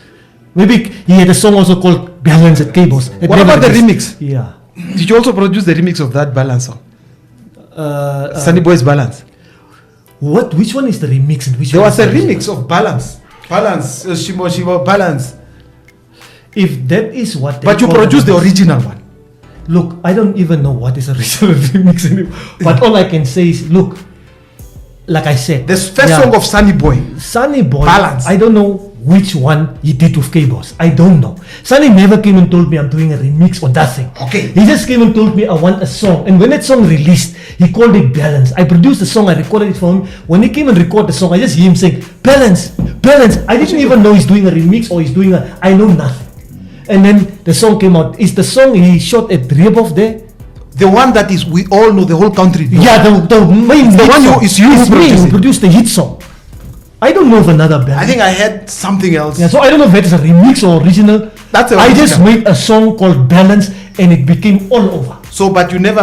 Maybe he had a song also called Balance at K-Boss. It What never about the exists. remix? Yeah. Did you also produce the remix of that Balance song? Sunny Boy's Balance. Which one is the remix and which There one was is a the remix of Balance. Balance. Shimo Balance. If that is what they But you call produced the remix- original one. Look, I don't even know what is a original remix anymore. But all I can say is, look, like I said, The first yeah, song of Sunny Boy. Sunny Boy, Balance. I don't know which one he did with K-Boss. I don't know. Sunny never came and told me I'm doing a remix or that thing. Okay. He just came and told me I want a song. And when that song released, he called it Balance. I produced the song, I recorded it for him. When he came and recorded the song, I just hear him saying, Balance, Balance. I didn't even know he's doing a remix or he's doing I know nothing. And then the song came out. Is the song he shot at Rebov there? The one that is, we all know, the whole country knows. Yeah, the main The hit one song. is you who It's me produced who it. produced the hit song. I don't know of another band. I think I had something else. Yeah, so I don't know if that is a remix or original. That's the I just original. made a song called Balance and it became all over. So, but you never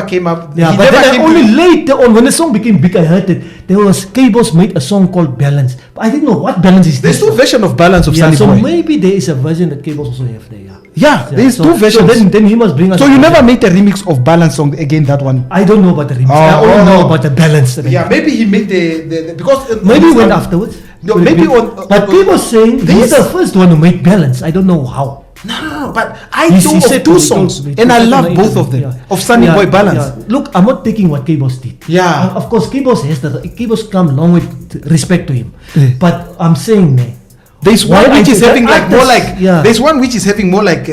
came up. Yeah, he but never then I came only to- later on when the song became big I heard it. There was K-Boss made a song called Balance. But I didn't know what balance is There's this. two versions of Balance of Yeah, Sunny so Boy. maybe there is a version that K-Boss also have there. Yeah, Yeah, there's so, two versions. So then he must bring us. So a you version. never made a remix of Balance song again, that one. I don't know about the remix. Oh, I only know oh. about the balance. that I Yeah, did. maybe he made the because Maybe on- went afterwards. No, Could it maybe be? on- But people saying he's this- the first one who made balance. I don't know how. No, but I He know said of two he songs, told me, and I he love said both of them. Of Sunny Boy Balance. yeah. Look, I'm not taking what K-Boss did. Yeah. Of course, K-Boss come along with respect to him. Yeah. But I'm saying, man, There's Why one which I is think having that like more artists- like. yeah. There's one which is having more like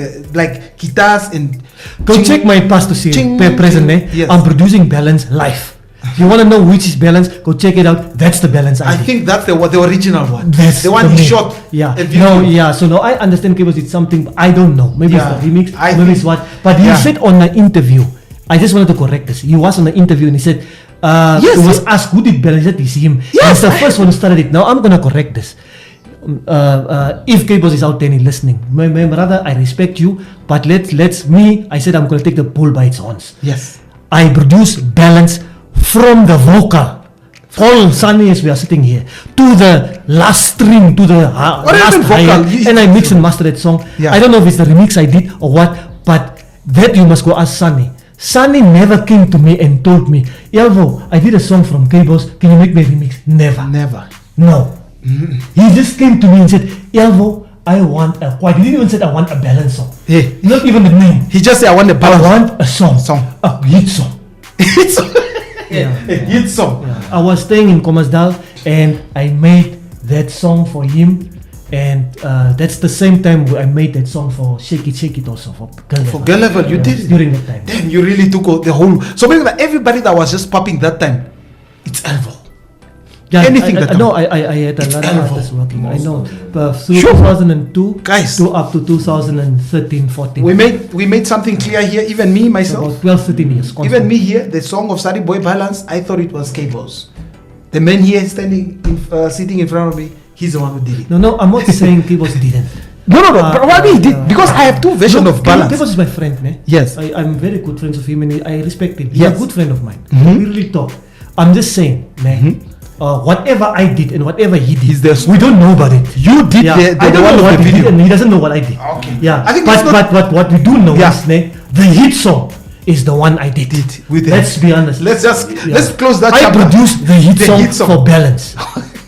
guitars and. go ching- check my past to see ching- present. yes. I'm producing balance live. If you want to know which is balance, go check it out. That's the balance I did. think that's the original one. That's the one he main. shot. Yeah. a video. No. Yeah. So now I understand K-Boss did something. But I don't know. Maybe Yeah. it's the remix. I Maybe think- it's what. But he yeah. said on an interview. I just wanted to correct this. He was on an interview and he said. Yes, he was he- asked who did balance. He said it's him. Yes, He's the I- first one who started it. Now I'm gonna correct this. If K-Boss is out there and he's listening, my brother, I respect you, but I said I'm gonna take the bull by its horns. Yes. I produce balance from the vocal. All Sunny as we are sitting here to the last string to the What last happened vocal? hi-hat, and I mix and master that song. Yeah. I don't know if it's the remix I did or what, but that you must go ask Sunny. Sunny never came to me and told me, Elvo, I did a song from K-Boss, can you make me a remix? Never. Never. No. He just came to me and said, Elvo, I want a quiet. He didn't even say I want a balanced song. Yeah. Not even the name. He just said, I want a I balance. want a song. A hit song. Hit song. Yeah. A hit song. Yeah. I was staying in Khomasdal and I made that song for him. And that's the same time I made that song for Shake It also for Girl Level. For Girl Level, you did it. During that time. Damn, you really took the whole. So maybe like everybody that was just popping that time, it's Elvo. Yeah, Anything that I know. I had a It's lot of Elvo. artists working. I know. Sure. 2002 Guys. to up to 2013, 14. We made something clear here. Even me myself. About 12, 13 years. constant. Even me here, the song of Sari Boy Balance, I thought it was Cables. The man here sitting in front of me, he's the one who did it. No, I'm not saying Cables didn't. No, probably he did, because I have two versions of Balance. Cables is my friend, ne? Yes. I'm very good friends of him and I respect him. He's Yes. a good friend of mine. Mhm. We really talk. I'm just saying, ne? Whatever I did and whatever he did, He's the- we don't know about it. You did Yeah, I the don't one know of what the he did video. and he doesn't know what I did. Okay. Yeah, I think that's but what we do know Yeah. is ne, the hit song is the one I did. with Let's be honest. Let's Yeah. close that I chapter. produced the hit The song for Balance.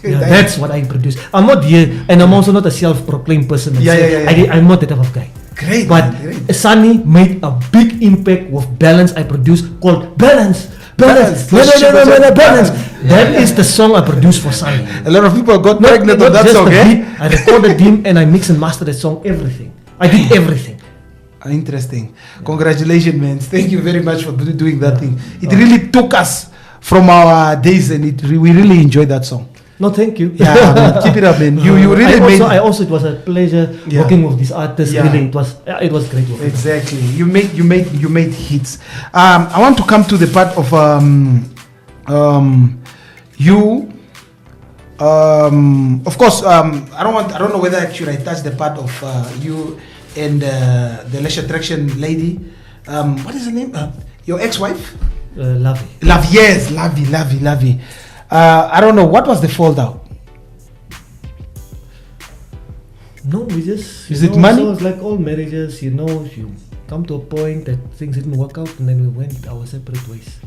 Yeah, That- that's what I produced. I'm not here, and I'm also not a self-proclaimed person. and Yeah, say, yeah, yeah, yeah. I'm not that type of guy. Great, But man, great. Sunny made a big impact with Balance I produced called Balance. Balance. Balance. Yeah. That is the song I produced for Sunny. A lot of people got pregnant on that just song, the eh? beat, I recorded him and I mixed and mastered the song, everything. I did everything. Interesting. Congratulations, man. Thank you very much for doing that thing. It really took us from our days, and we really enjoyed that song. No, thank you. Yeah, man, keep it up, man. You really made. I also it was a pleasure Yeah. working with these artists. Yeah. Really, it was great working. Exactly. You made hits. I want to come to the part of you. Of course, I don't know whether actually I touched the part of you and the Leisure Attraction lady. What is her name? Your ex-wife? Lovely. Love, yes, Lovey. I don't know, what was the fallout? No, we just. Is it money? So it's like all marriages, you come to a point that things didn't work out, and then we went our separate ways.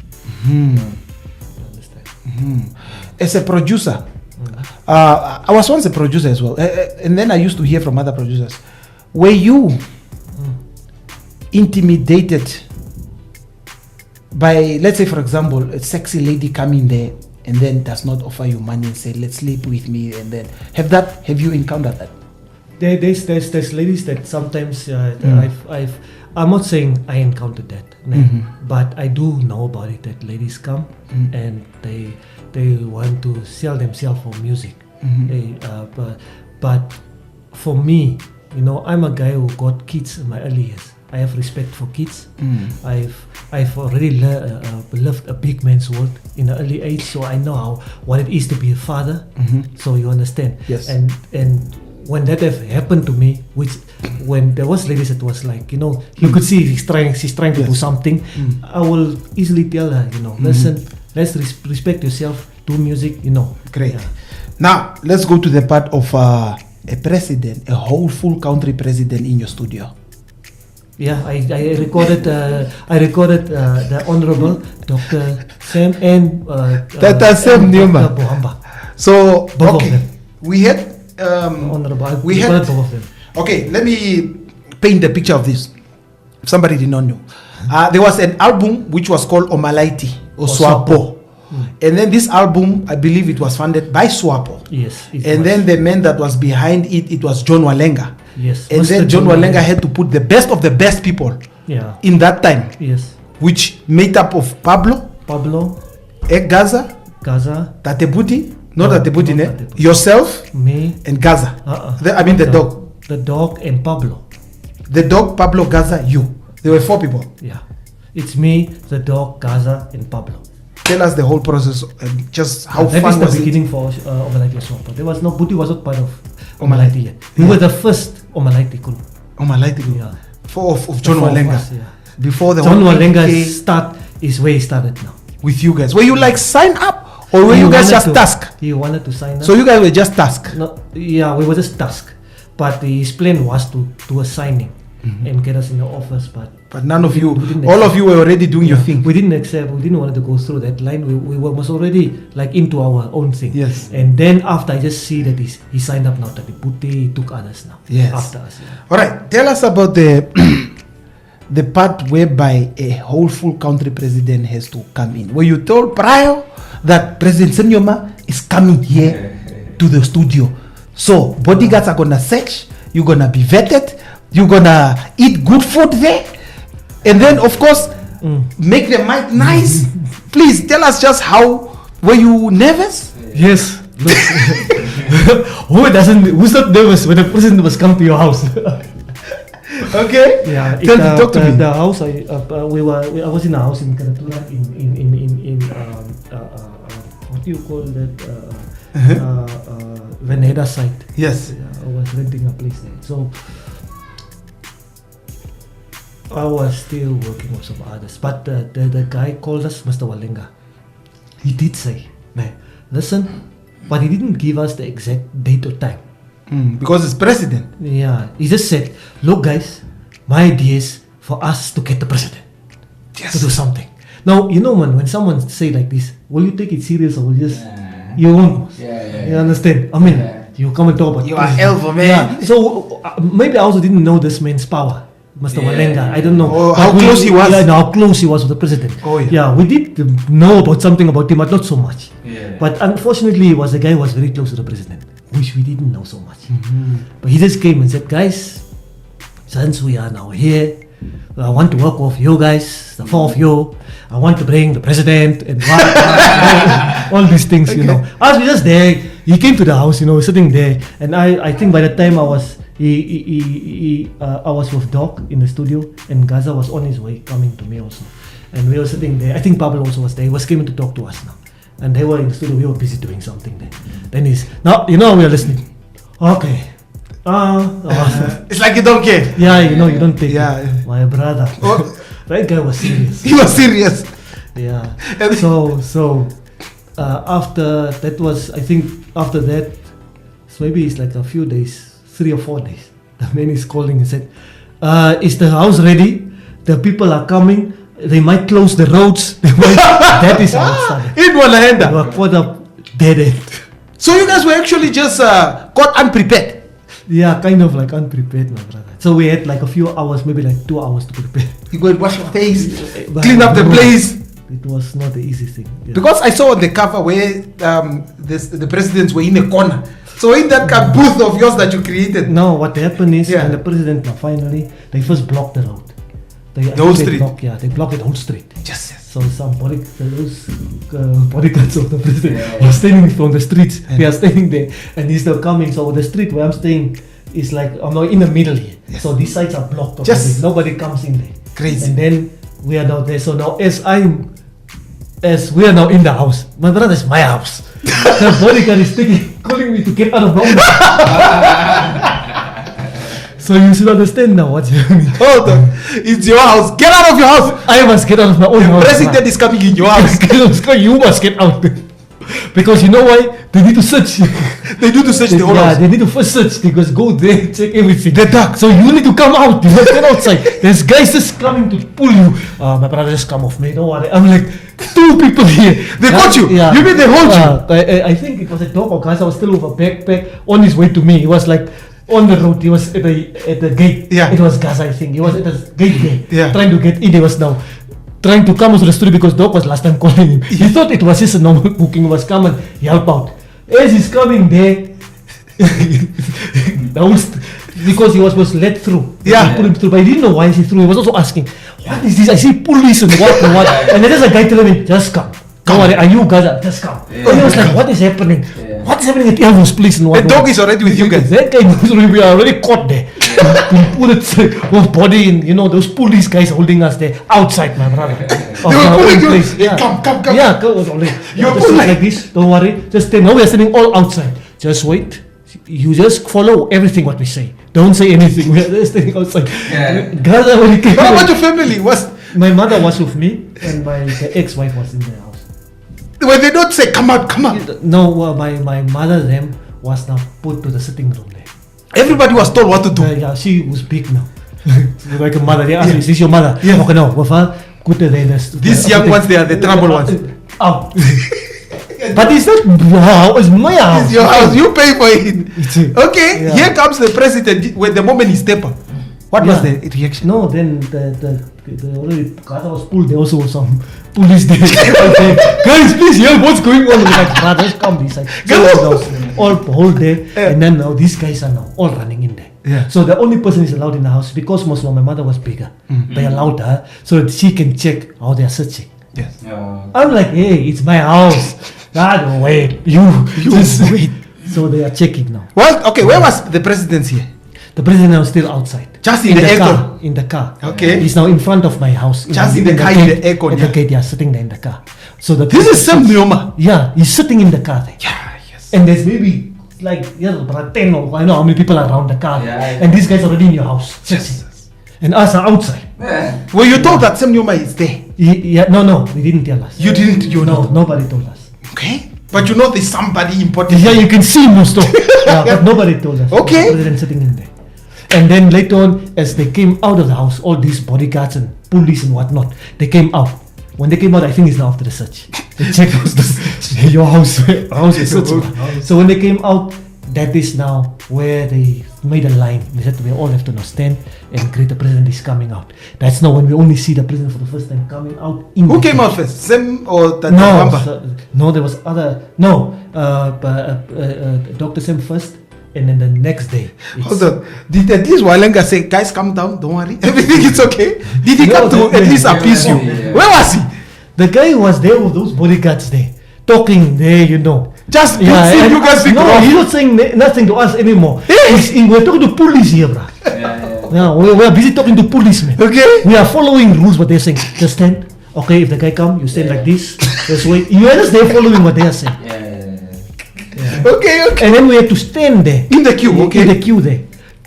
Hmm. You understand? As a producer, I was once a producer as well, and then I used to hear from other producers. Were you intimidated by, let's say, for example, a sexy lady coming there and then does not offer you money and say, "Let's sleep with me," and then have you encountered that? There's ladies that sometimes I'm not saying I encountered that, but I do know about it that ladies come and they want to sell themselves for music. But for me, I'm a guy who got kids in my early years. I have respect for kids. I've already lived a big man's world in an early age, so I know what it is to be a father. So you understand. Yes. And when that have happened to me, when there was ladies that was like, you could see she's trying to do something, I will easily tell her, listen, let's respect yourself, do music, Great. Yeah. Now let's go to the part of a president, a whole full country president in your studio. Yeah, I recorded the Honorable Dr. Sam and Dr. Sam Newman. Dr. Bohamba. So Both of okay, them. we had Honorable. I we recorded had both of them. okay. Let me paint the picture of this. If somebody did not know, there was an album which was called Omalaiti or Swapo. And then this album, I believe it was funded by Swapo. Yes. And then the man that was behind it was John Walenga. Yes. And Mr. then John Walenga had to put the best of the best people Yeah. in that time, Yes. which made up of Pablo, Pablo, Gaza, Gaza, Tatebuti, not No, Tatebuti, not ne? Tatebuti. Yourself, me. and Gaza. Uh-uh. I mean the dog. The dog and Pablo. The dog, Pablo, Gaza, you. There were 4 people. Yeah. It's me, the dog, Gaza, and Pablo. Tell us the whole process and just how That fun is the was it? beginning for Omalaiti Swampa. There was no Buti was not part of Omalaiti. Omalaiti yet. We were the first Omalaiti crew. Omalaiti group. Yeah. Of John The four of Walenga. us, yeah. Before the John whole Walenga's APK start is where he started now. with you guys. Were you like sign up or were He you guys wanted just to- task? He wanted to sign up. So you guys were just task. No, yeah, we were just task. But his plan was to do a signing. and get us in the office, But none of you, we didn't all accept. of you were already doing your thing. We didn't accept. We didn't want to go through that line. We was already like into our own thing. Yes. And then after I just see that he signed up now to the Putte, he took others now. Yes. After us. Yeah. All right, tell us about the the part whereby a whole full country president has to come in. Were you told prior that President Senyoma is coming here to the studio? So bodyguards are gonna search. You're gonna be vetted. You're gonna eat good food there, and then of course make the mic nice. Please tell us just how. Were you nervous? Yes. Look, who's not nervous when the president was come to your house? Okay. Yeah, Talk to me. The house I was in a house in Karatula in what do you call that Veneda site. Yes. I was renting a place there, so I was still working with some others. But the guy called us Mr. Walenga. He did say, man, listen, but he didn't give us the exact date or time. Because it's president. Yeah, he just said, look guys, my idea is for us to get the president to do something. Now, you know man, when someone say like this, will you take it serious or will you just, you won't? You understand? I mean, you come and talk about You are president. Elvo, man. Yeah. So maybe I also didn't know this man's power, Mr. Walenga. I don't know. Oh, how close he was. Yeah, how close he was with the president. Oh, yeah. Yeah, we did know about something about him, but not so much. Yeah. But unfortunately, he was a guy who was very close to the president, which we didn't know so much. But he just came and said, guys, since we are now here, I want to work with you guys, the four of you. I want to bring the president and all these things, you know. I was just there. He came to the house, you know, sitting there. And I think by the time I was, I was with Doc in the studio, and Gaza was on his way coming to me also. And we were sitting there. I think Pablo also was there. He was coming to talk to us now. And they were in the studio. We were busy doing something there. Then he's, now, you know, we are listening. Okay. It's like you don't care. Yeah, you know, you don't take Yeah. it. My brother. Oh. That guy was serious. He was serious. Yeah. So after that was, I think after that, so maybe it's like a few days, 3 or 4 days. The man is calling and said, is the house ready? The people are coming. They might close the roads. That is how it started. In one hand. We were caught up dead end. So you guys were actually just caught unprepared. Yeah, kind of like unprepared, my brother. So we had like a few hours, maybe like 2 hours to prepare. You go and wash your face, But clean up the no, place. It was not the easy thing. Yeah. Because I saw on the cover where the presidents were in a corner. So in that booth of yours that you created. No, what happened is Yeah. when the president now finally, they first blocked the road. The whole street. They blocked the whole street. Yes. So some those bodyguards of the president were standing from the streets. They are standing there, and he's still coming. So the street where I'm staying is like I'm in the middle here. Yes. So these sides are blocked. Just nobody comes in there. crazy. And then we are now there. So now as we are now in the house, my brother is my house. The bodyguard is calling me to get out of my own. So you should understand now what's happening. Hold on. It's your house. Get out of your house. I must get out of my own house. President is coming in your house. You must get out. Because you know why? They need to search. They need to search the whole house. They need to first search because go there, check everything. The dark. So you need to come out. You must get outside. There's guys just coming to pull you. My brother just come off me. Don't worry. I'm like 2 people here. They got you. You mean they hold you? I think it was a dog or guys. I was still with a backpack on his way to me. He was like on the road. He was at the gate. Yeah. It was Gaza, I think. He was at the gate there. Yeah. Trying to get in. He was now trying to come to the studio because Doc was last time calling him. He thought it was just a normal booking. He was coming, help out. As he's coming there, because he was supposed to let through. Yeah. Pull him through, but he didn't know why he through. He was also asking, what is this? I see police and what and what. And then there's a guy telling me, just come. Don't worry, are you Gaza? Just come. And he was like, what is happening? What is happening at Elvo's place and what? The dog is already with you guys. That guy knows we are already caught there. We put it with body in, you know, those police guys holding us there outside, my brother. They were pulling you. Place. Yeah. Come. Yeah, go only. You're just pulling like this. Don't worry. Just stay. Now we are sitting all outside. Just wait. You just follow everything what we say. Don't say anything. We are just staying outside. Yeah. Gaza when he came. How about your family? My mother was with me, and the ex-wife was in the house. When they don't say come out. No, my mother them was now put to the sitting room there. Everybody was told what to do. Yeah, she was big now. Like a mother. They ask me, is this your mother? Yes. Okay, no. These young ones, they are the trouble ones. Out. But it's not your house, it's my house. It's your house, you pay for it. Okay, Yeah. here comes the president when the moment he step up. What was the reaction? No, then the already car was pulled. There also was some police there. Okay, guys, please help! What's going on? We're like, brothers, come. He's like, all whole day, and then now these guys are now all running in there. Yeah. So the only person is allowed in the house because most of my mother was bigger. They allowed her so that she can check how they are searching. Yes. I'm like, hey, it's my house. God, wait, you just wait. So they are checking now. Well, okay, where was the president here? The president was still outside. Just in the aircon? car. In the car. Okay. He's now in front of my house. Just in the car, in the aircon, At yeah. the gate, yeah, sitting there in the car. So the This is Sam Nyoma. Yeah, he's sitting in the car there. Yeah, yes. And there's maybe like, about 10 or I know how many people are around the car. Yeah. And these guys are already in your house. Yes. And us are outside. Were you told that Sam Nyoma is there? Yeah, no, they didn't tell us. You didn't, you No, know. nobody told us. Okay. But you know there's somebody important. Yeah, you can see most of yeah, but nobody told us. Okay. The president sitting in there. And then later on, as they came out of the house, all these bodyguards and police and whatnot, they came out. When they came out, I think it's now after the search. They checked your house is searched. So when they came out, that is now where they made a line. They said we all have to now stand and greet the president is coming out. That's now when we only see the president for the first time coming out. Who came out first? Sam or the No, Bamba? no, there was other. No, Dr. Sam first, and then the next day. Hold on. Did at least Walenga say, guys, calm down, don't worry, everything is okay? Did he No, come to at least appease you? Yeah. Where was he? The guy was there with those bodyguards there, talking there, you know. Just Yeah, you guys be no, rough. he's not saying nothing to us anymore. We're talking to police here, bro. Yeah, we're busy talking to policemen. Okay. We are following rules, what they're saying. Just stand. Okay, if the guy come, you stand like this. Just wait. You understand? They're following what they are saying. Okay, okay. And then we have to stand there. In the queue, okay. In the queue there.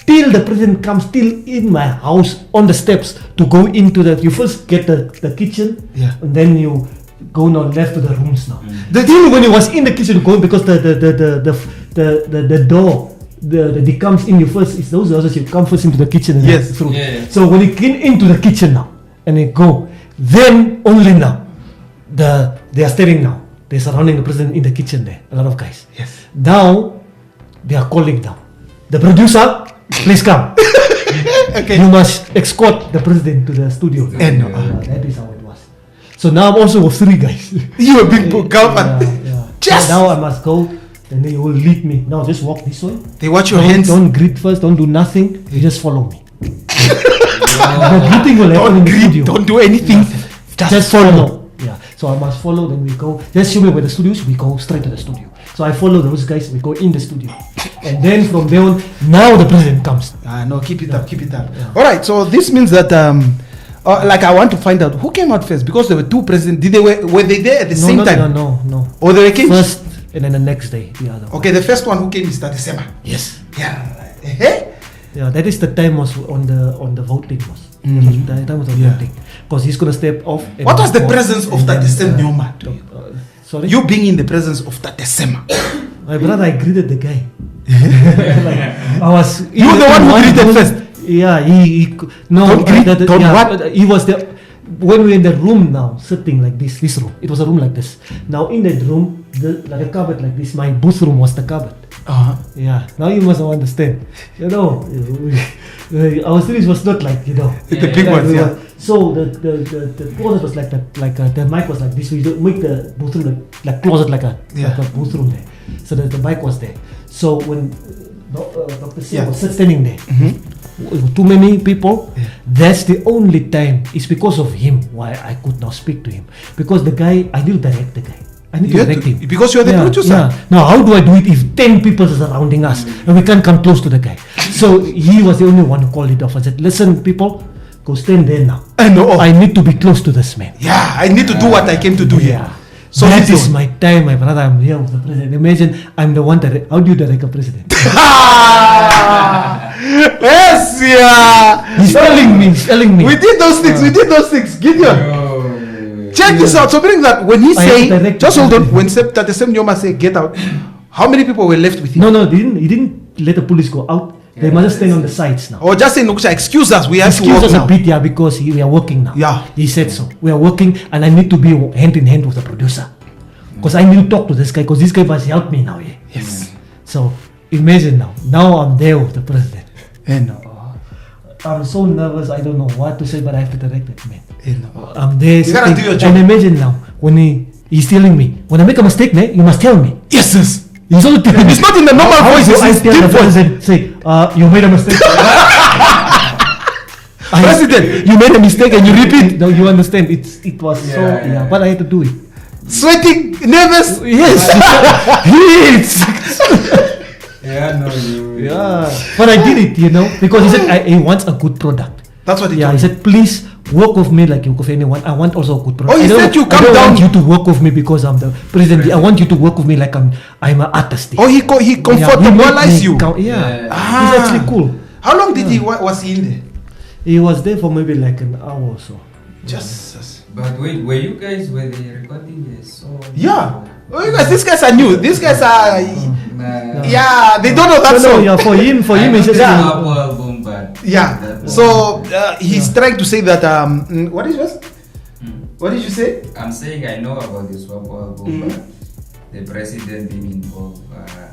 Till the president comes, still in my house, on the steps, to go into the, you first get the kitchen, Yeah. and then you go now left to the rooms now. The- Till when he was in the kitchen going, because the door, the comes in you first, it's those houses you come first into the kitchen and Yes. then through. Yeah. So when he came into the kitchen now, and they go, then only now, they are staring now. They're surrounding the president in the kitchen there, a lot of guys. Yes. Now, they are calling now. The producer, please come. Okay. You must escort the president to the studio. And, that is how it was. So now I'm also with 3 guys. You were being governed. Yeah. Just- Now I must go, and then you will lead me. Now just walk this way. They watch your Don't- hands. Don't greet first, don't do nothing. You just follow me. The greeting will happen Don't in the greet, studio. don't do anything. Just follow. Yeah. So I must follow, then we go. Just show me where the studio is, we go straight to the studio. So I follow those guys, we go in the studio. And then from there on, now the president comes. No, keep it up, keep it up. Yeah. All right, so this means that, like, I want to find out who came out first because there were 2 presidents. Were they there at the same time? No. Or they came First, and then the next day, the other one. Okay, the first one who came is December. Yes. Yeah. Eh? Yeah, that is the time was on the voting was. Mhm. The time was on Yeah. voting. Because he's gonna step off. and What was the vote, presence of and that then, Sam Nyoma to you? Sorry? You being in the presence of December. My brother, I greeted the guy. Like, I was. You were the one who greeted first? Yeah, he no. Don't greet, don't what? He was the. When we're in the room now, sitting like this room. It was a room like this. Now in that room, like a cupboard like this. My booth room was the cupboard. Yeah. Now you must understand. You know, our series was not like The big like ones, we yeah. were- So the closet was like that, the mic was like this. We don't make the booth room like closet like a booth room there. So the mic was there. So when Dr. Sim was standing there, with too many people, that's the only time. It's because of him why I could not speak to him, because the guy, I need to direct the guy. I need to direct him because you're the producer. Yeah. Now how do I do it if 10 people are surrounding us and we can't come close to the guy? So he was the only one who called it off and said, "Listen, people, go stand there now. I know. I need to be close to this man." Yeah, I need to do what I came to do here. Yeah. So that this is my time, my brother. I'm here with the president. Imagine I'm the one that. How do you direct a president? Yes, yeah. He's telling me. We did those things. We did those things. Gideon, check this out. So meaning that when he I have say, direct just hold on. president. When Sep Nyoma say get out, how many people were left with him? No, he didn't let the police go out. They must stand on the sides now. Or just say, Nukusha, excuse us, we have to Excuse work us now. a bit, yeah, because we are working now. Yeah. He said so. We are working, and I need to be hand in hand with the producer, because I need to talk to this guy, because this guy must help me now. Yeah. Yes. So imagine now. Now I'm there with the president. And I'm so nervous. I don't know what to say, but I have to direct it, man. and I'm there. You gotta do your job. And imagine now when he's telling me, when I make a mistake, man, you must tell me. yes. He's only telling me. It's not in the normal How voice, do I it's tell deep the voice. president, say, you made a mistake. President, you made a mistake and you repeat. No, you understand. It was so, Yeah. but I had to do it. Sweating, nervous. Yes. Yeah, no, you. Yeah. But I did it, because he said he wants a good product. That's what he Yeah, told he me. said, please work with me like you work with anyone. I want also a good product. Oh, he I don't- said you I come don't down- want you to work with me because I'm the president. I want you to work with me like I'm an artist. Oh, he comfortabilized you. Yeah. Ah. He's actually cool. How long did was he in there? He was there for maybe like an hour or so. Just. But wait, were they recording the song? Yeah. Oh, you guys, these guys are new. These guys are. Nah. Yeah, they don't know that No, song. yeah, for him, I it's know just the Swap album, but Yeah. that So he's trying to say that. What did you say? What did you say? I'm saying I know about the Swap album, but the president being involved.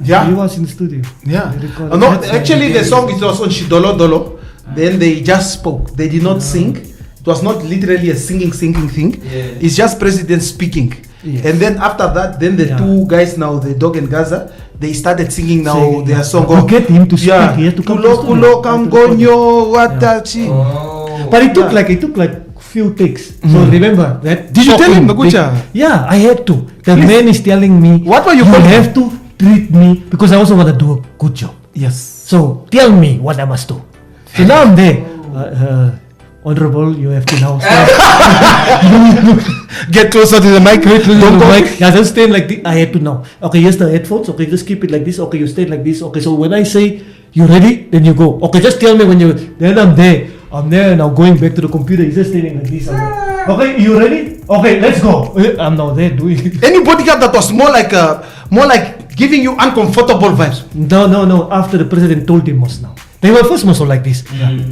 Yeah. he was in the studio. Yeah. He recorded. No, That's actually, why the song it was on Shidolo Dolo. Then they just spoke. They did not sing. It was not literally a singing thing. Yeah. It's just president speaking. Yes. And then after that, then the Yeah. two guys now, the dog and Gaza, they started singing now Singing, their yeah. song. To get him to speak, he has to come to the Kulo studio. Kulo Kangonyo Watachi. Oh. But it took like few takes. So remember that. Did you tell him, talking Nagucha? big- Yeah, I had to. The Yes. man is telling me. What were you You calling have to treat me because I also want to do a good job. Yes. So tell me what I must do. So now I'm there. Honorable, you have to now stand. Get closer to the mic. Don't go like, yeah, just stand like this. I had to now. Okay, here's the headphones. Okay, just keep it like this. Okay, you stand like this. Okay, so when I say you ready, then you go. Okay, just tell me when you. Then I'm there. I'm there now going back to the computer. He's just standing like this. I'm like, okay, you ready? Okay, let's go. I'm now there doing it. Any bodyguard that was more like giving you uncomfortable vibes. No. After the president told him most now. They were first also like this.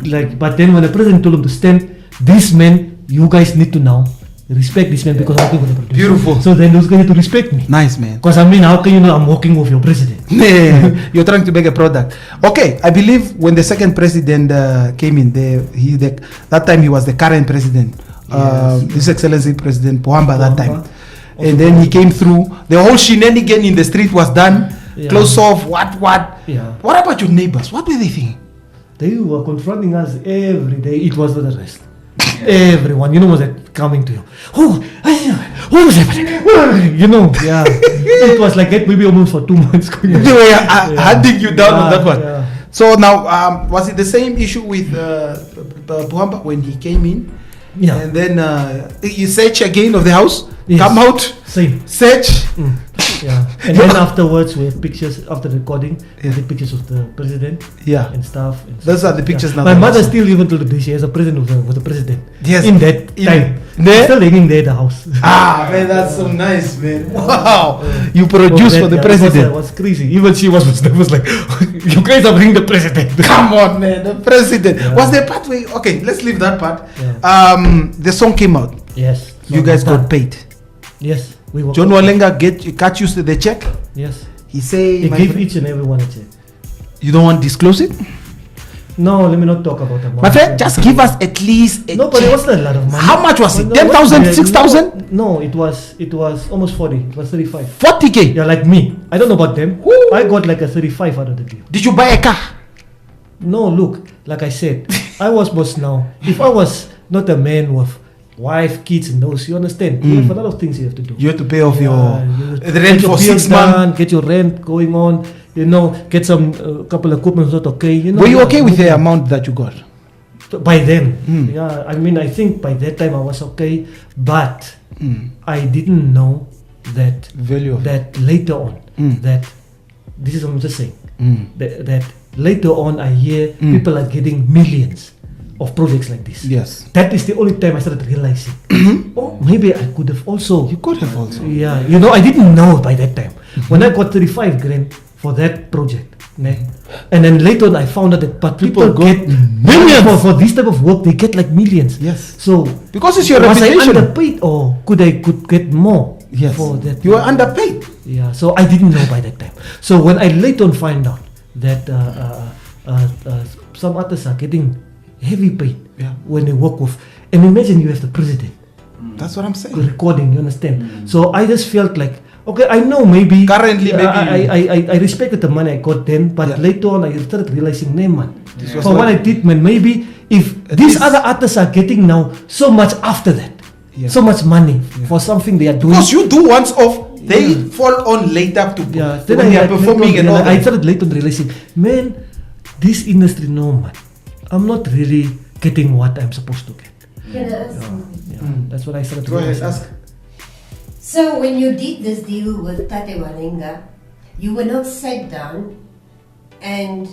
Like, but then when the president told him to stand, this man, you guys need to now respect this man because I'm working with the producer. Beautiful. So then those guys need to respect me. Nice, man. Because I mean, how can you know I'm working with your president? You're trying to make a product. Okay, I believe when the second president came in, that time he was the current president, His Excellency President Pohamba that time. And then he came through. The whole shenanigan in the street was done. Yeah. Close off, what? Yeah. What about your neighbors? What were they thinking? They were confronting us every day. It was not the rest. Everyone, was that coming to you. What was happening? Yeah. It was like that maybe almost for 2 months. They were hunting you down on that one. Yeah. So now, was it the same issue with Pohamba when he came in? Yeah. And then you search again of the house, Yes. come out, Same. search. Yeah. And then afterwards we have pictures after recording. Yeah. We take pictures of the president Yeah. and stuff. Those are the pictures now My that mother I see. still even till today she has a present with the president. Yes. In that In time. there? Still hanging there at the house. Man, that's so nice, man. Wow. You produce for the That president. was crazy. Even she was like, you guys are bringing the president. Come on, man. The president. Yeah. Was there part where, okay, let's leave that part. Yeah. The song came out. Yes. You guys got paid. Yes. We were John Walenga cut you the check. Yes. He say, They my gave friend, each and every one a check. you don't want to disclose it? No, let me not talk about that. My friend, just give us at least a No, but it check. wasn't a lot of money. How much was it? No, 10,000, no, 6,000? No, it was almost 40. It was 35. 40K. Yeah, like me. I don't know about them. Woo. I got like a 35 out of the deal. Did you buy a car? No, look, like I said, I was boss now. If I was not a man with wife, kids, and those, you understand? You have a lot of things you have to do. You have to pay off Yeah, your you the rent get your for 6 bills months. done, get your rent going on, get some couple of equipment not okay. Were you okay with the amount that you got? By then, Mm. yeah. I mean, I think by that time I was okay, but Mm. I didn't know that Value of that later on Mm. that this is what I'm just saying Mm. that later on I hear Mm. people are getting millions of projects like this. Yes. That is the only time I started realizing. Oh, maybe I could have also. You could have also. Yeah, I didn't know by that time. When I got 35 grand for that project, And then later on, I found out that people People get millions. for this type of work. They get like millions. Yes. So Because it's your was reputation. I underpaid, or could I get more? Yes. For that. You are underpaid. Yeah. So I didn't know by that time. So when I later on find out that some artists are getting heavy paid Yeah. when they work with, and imagine you have the president That's what I'm saying. recording. You understand? So I just felt like, okay, I know maybe Currently, maybe I respected the money I got then, but Yeah. later on I started realizing, nah, man, This was for what not- I did, man, maybe if At these least- other artists are getting now so much after that, Yeah. so much money for something they are doing. Because you do once off, they Yeah. fall on later to Yeah, when they are performing and all I that. started later on realizing, man, this industry, no man, I'm not really getting what I'm supposed to get. Can I ask something? Yeah, that's what I started Go ahead, realizing. ask. So when you did this deal with Tate Walenga, you were not sat down and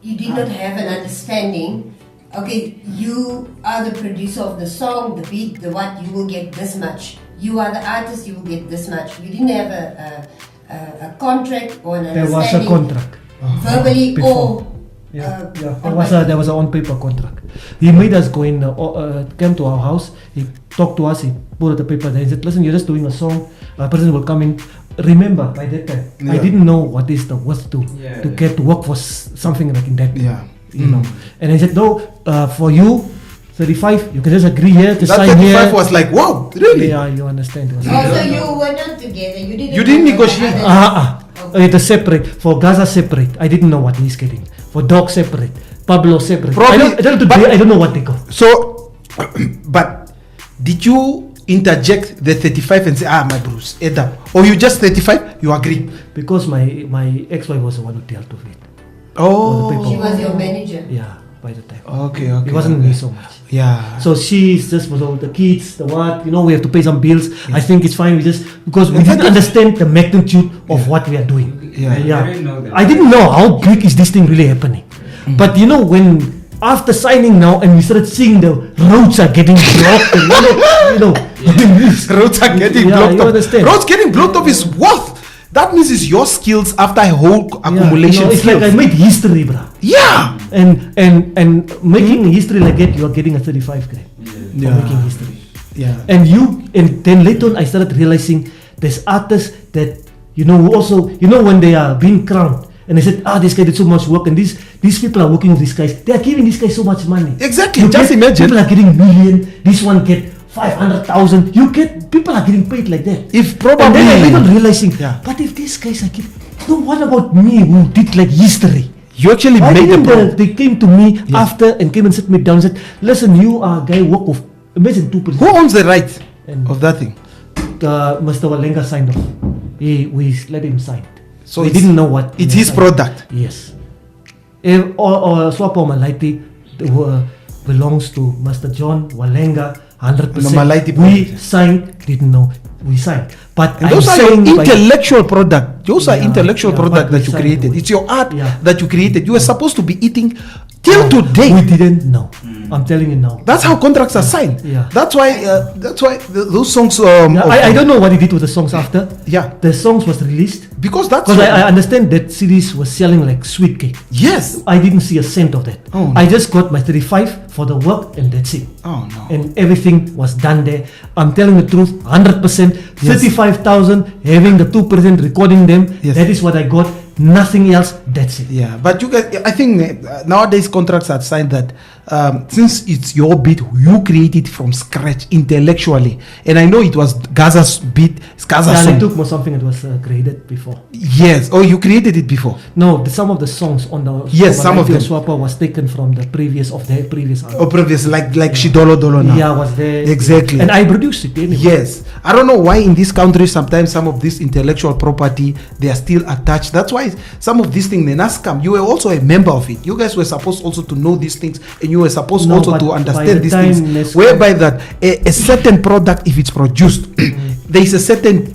you did not have an understanding. Okay, you are the producer of the song, the beat, the what, you will get this much. You are the artist, you will get this much. You didn't have a contract or an There was a understanding contract. verbally Before. or Yeah, on there was a on paper contract. He made us go in, came to our house. He talked to us. He put the paper there. He said, "Listen, you're just doing a song. A person will come in." Remember, by that time, I Yeah. didn't know what is the worth to Yeah. get to work for something like in that. Yeah. You know. And he said, "No, for you, 35, you can just agree here to That sign 35 here." was like, wow, really? Yeah, you understand. It was Also, you were not together. You didn't. You didn't know what negotiate. the other- It is separate. For Gaza separate. I didn't know what he's getting. For Dog separate. Pablo separate. Probably- I don't know what they got. So, but did you interject the 35 and say, my Bruce, Edam? Or you just 35, you agree? Because my ex-wife was the one who dealt with it. Oh. She was your manager. Yeah, by the time. Okay. It wasn't me so much. Yeah. So she's just was all the kids, the what, we have to pay some bills. I think it's fine. We just, because we Yeah, didn't understand the magnitude of what we are doing. Yeah. I didn't know that. I didn't know how big is this thing really happening. But when after signing now and we started seeing the roads are getting blocked, and Roads are getting Yeah, blocked you off. understand. Roads getting blocked off is worth. That means it's your skills after a whole accumulation. it's like I skills. made history, bruh. Yeah. And making history like that, you are getting a 35 grand for Yeah. making history. Yeah. And then later on I started realizing there's artists that who also when they are being crowned and they said, this guy did so much work and these people are working with these guys, they are giving these guys so much money. Exactly. Just imagine. People are getting million, this one get 500,000. People are getting paid like that. If And probably. then I started realizing, Yeah. but if these guys are getting, what about me who did like history? You actually Why made the didn't problem. they came to me Yeah. after and came and sit me down and said, listen, you are a guy work with, imagine 2%. Who owns the right And- of that thing? Mr. Walenga signed off. We let him sign. So we it's- didn't know what. It's he his signed. product. Yes. Or Swapo Malaiti belongs to Mr. John Walenga 100%. The Malaiti We project. signed, didn't know. We signed. But And I'm those are your saying by- intellectual product. Those are Yeah, intellectual yeah, product but we that you signed created. to it. It's your art Yeah. that you created. You were supposed to be eating till Oh, today. We didn't know. I'm telling you now. That's how contracts are signed. Yeah. That's why. Those songs. Yeah, I don't know what he did with the songs after. Yeah. The songs was released. Because that's. Because I understand that series was selling like sweet cake. Yes. I didn't see a cent of that. Oh, no. I just got my 35 for the work and that's it. Oh no. And everything was done there. I'm telling the truth, 100%. 35,000, having the 2% recording them. Yes. That is what I got. Nothing else. That's it. Yeah, but you guys, I think nowadays contracts are signed that since it's your beat, you create it from scratch intellectually. And I know it was Gaza's beat, it's Gaza's Yeah, I song. took more something that was created before. Yes. Oh, you created it before. No, some of the songs on the Yes, some of them. Swapper was taken from the previous album. Or previous, like Shidolo Dolo now. Yeah, was there. Exactly. And I produced it anyway. Yes, I don't know why in this country sometimes some of this intellectual property they are still attached. That's why some of these things they not scam. You were also a member of it. You guys were supposed also to know these things, and you were supposed No, also but to by understand the these time things. Nescam- Whereby that a certain product, if it's produced, there is a certain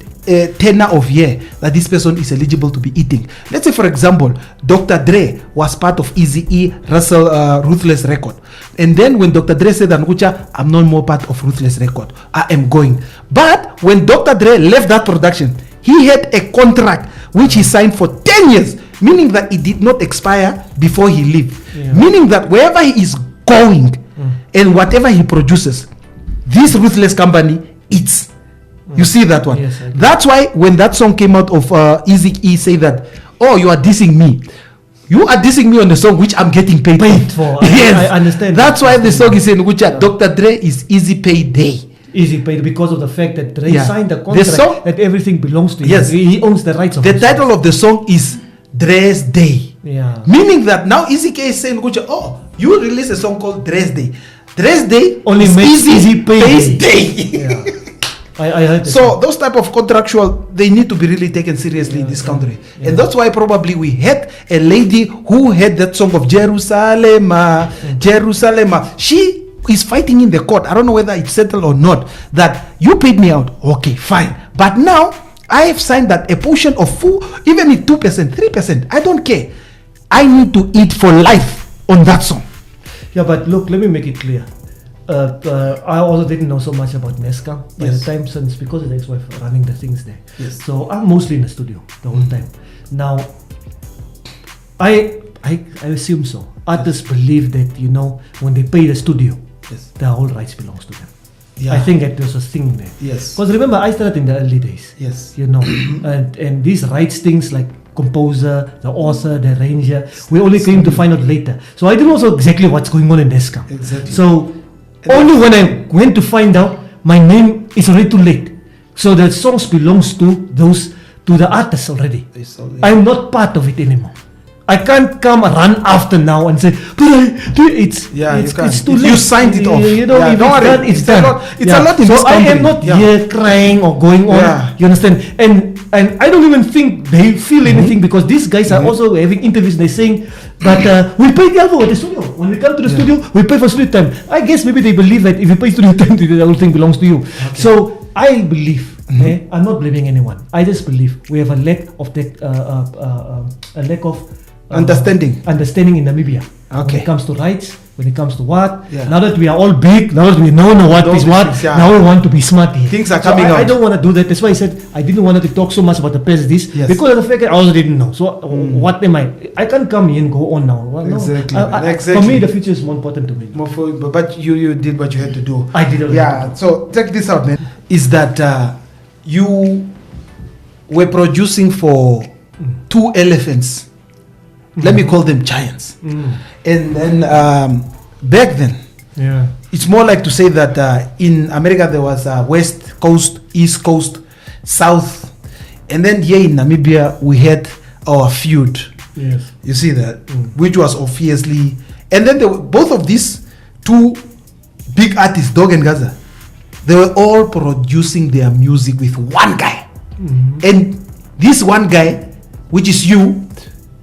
tenure of year that this person is eligible to be eating. Let's say, for example, Dr. Dre was part of Eazy-E, Russell Ruthless Record. And then when Dr. Dre said, Angucha, I'm no more part of Ruthless Record, I am going. But when Dr. Dre left that production, he had a contract which he signed for 10 years. meaning that it did not expire before he lived. Yeah. Meaning that wherever he is going and whatever he produces, this ruthless company eats. You see that one? Yes, I do. That's why when that song came out of Easy E say that, oh, you are dissing me. You are dissing me on the song which I'm getting paid for. Yes, I understand. That's why the song is saying, which Dr. Dre is easy pay day. Easy paid because of the fact that Dre Yeah. signed the The contract song- that everything belongs to him. Yes. He owns the rights of The the title of the song is Dre's Day. Yeah. Meaning that now Easy K is saying, oh, you release a song called Dre's Day. Dre's Day Only is makes Easy Pay Pay's Day. Day. Yeah. I heard that. So those type of contractual, they need to be really taken seriously in this country. And that's why probably we had a lady who had that song of Jerusalem, Jerusalem. She is fighting in the court. I don't know whether it's settled or not. That you paid me out. Okay, fine. But now I have signed that a portion of food, even if 2%, 3%, I don't care. I need to eat for life on that song. Yeah, but look, let me make it clear. I also didn't know so much about Nesca by Yes. the time, since because of the ex-wife running the things there. Yes. So I'm mostly in the studio the whole time. Now, I assume so. Artists believe that when they pay the studio, Yes. the whole rights belongs to them. Yeah. I think that there's a thing there. Yes. Because remember, I started in the early days. Yes. And these rights things like composer, the author, the arranger, we only came to find out later. So I didn't know exactly what's going on in Nesca. Exactly. So only when I went to find out, my name is already too late. So the songs belongs to the artists already. It's already- I'm not part of it anymore. I can't come run after now and say, but it's Yeah, you can't. it's too If late. you signed it off. You know, Yeah, if don't it's worry. done, it's It's a done. lot- it's a lot in so this I am country. not Yeah. here crying or going on. Yeah. You understand? And I don't even think they feel anything because these guys are also having interviews and they're saying, but we pay the Elvo at the studio. When we come to the studio, we pay for studio time. I guess maybe they believe that if you pay studio time, the whole thing belongs to you. So I believe. I'm not blaming anyone. I just believe we have a lack of Understanding. understanding in Namibia. When Okay. it comes to rights, when it comes to what. Yeah. Now that we are all big, now that we know what Those is what, things, yeah. now we want to be smart here. Things are So coming I out. don't want to do that. That's why I said I didn't want to talk so much about the past this Yes. because of the fact that I also didn't know. So what am I can't come here and go on now. Well, no. Exactly. For Exactly. me, the future is more important to me. But you did what you had to do. I did what I had Yeah. So check this out, man. Is that you were producing for two elephants? Let me call them giants. And then back then, Yeah. it's more like to say that in America there was West Coast, East Coast, South, and then here in Namibia we had our feud. Yes. You see that, which was obviously, and then both of these two big artists, Dog and Gaza, they were all producing their music with one guy, and this one guy, which is you,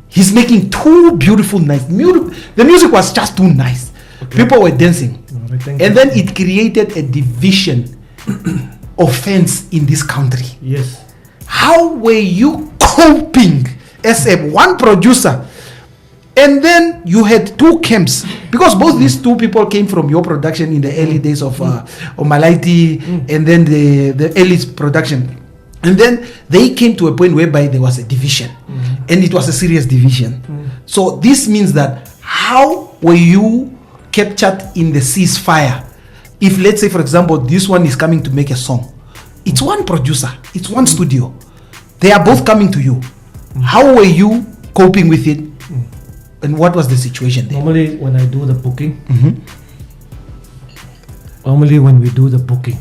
he's making two beautiful, nice music. The music was just too nice. People were dancing, Alright, thank and you. then it created a division of fans in this country. Yes. How were you coping as a one producer? And then you had two camps because both these two people came from your production in the early days of Malaiti and then the early production. And then they came to a point whereby there was a division and it was a serious division. So this means that how were you captured in the ceasefire? If let's say, for example, this one is coming to make a song, it's one producer, it's one studio. They are both coming to you. How were you coping with it? And what was the situation there? Normally, when I do the booking, Mhm. normally when we do the booking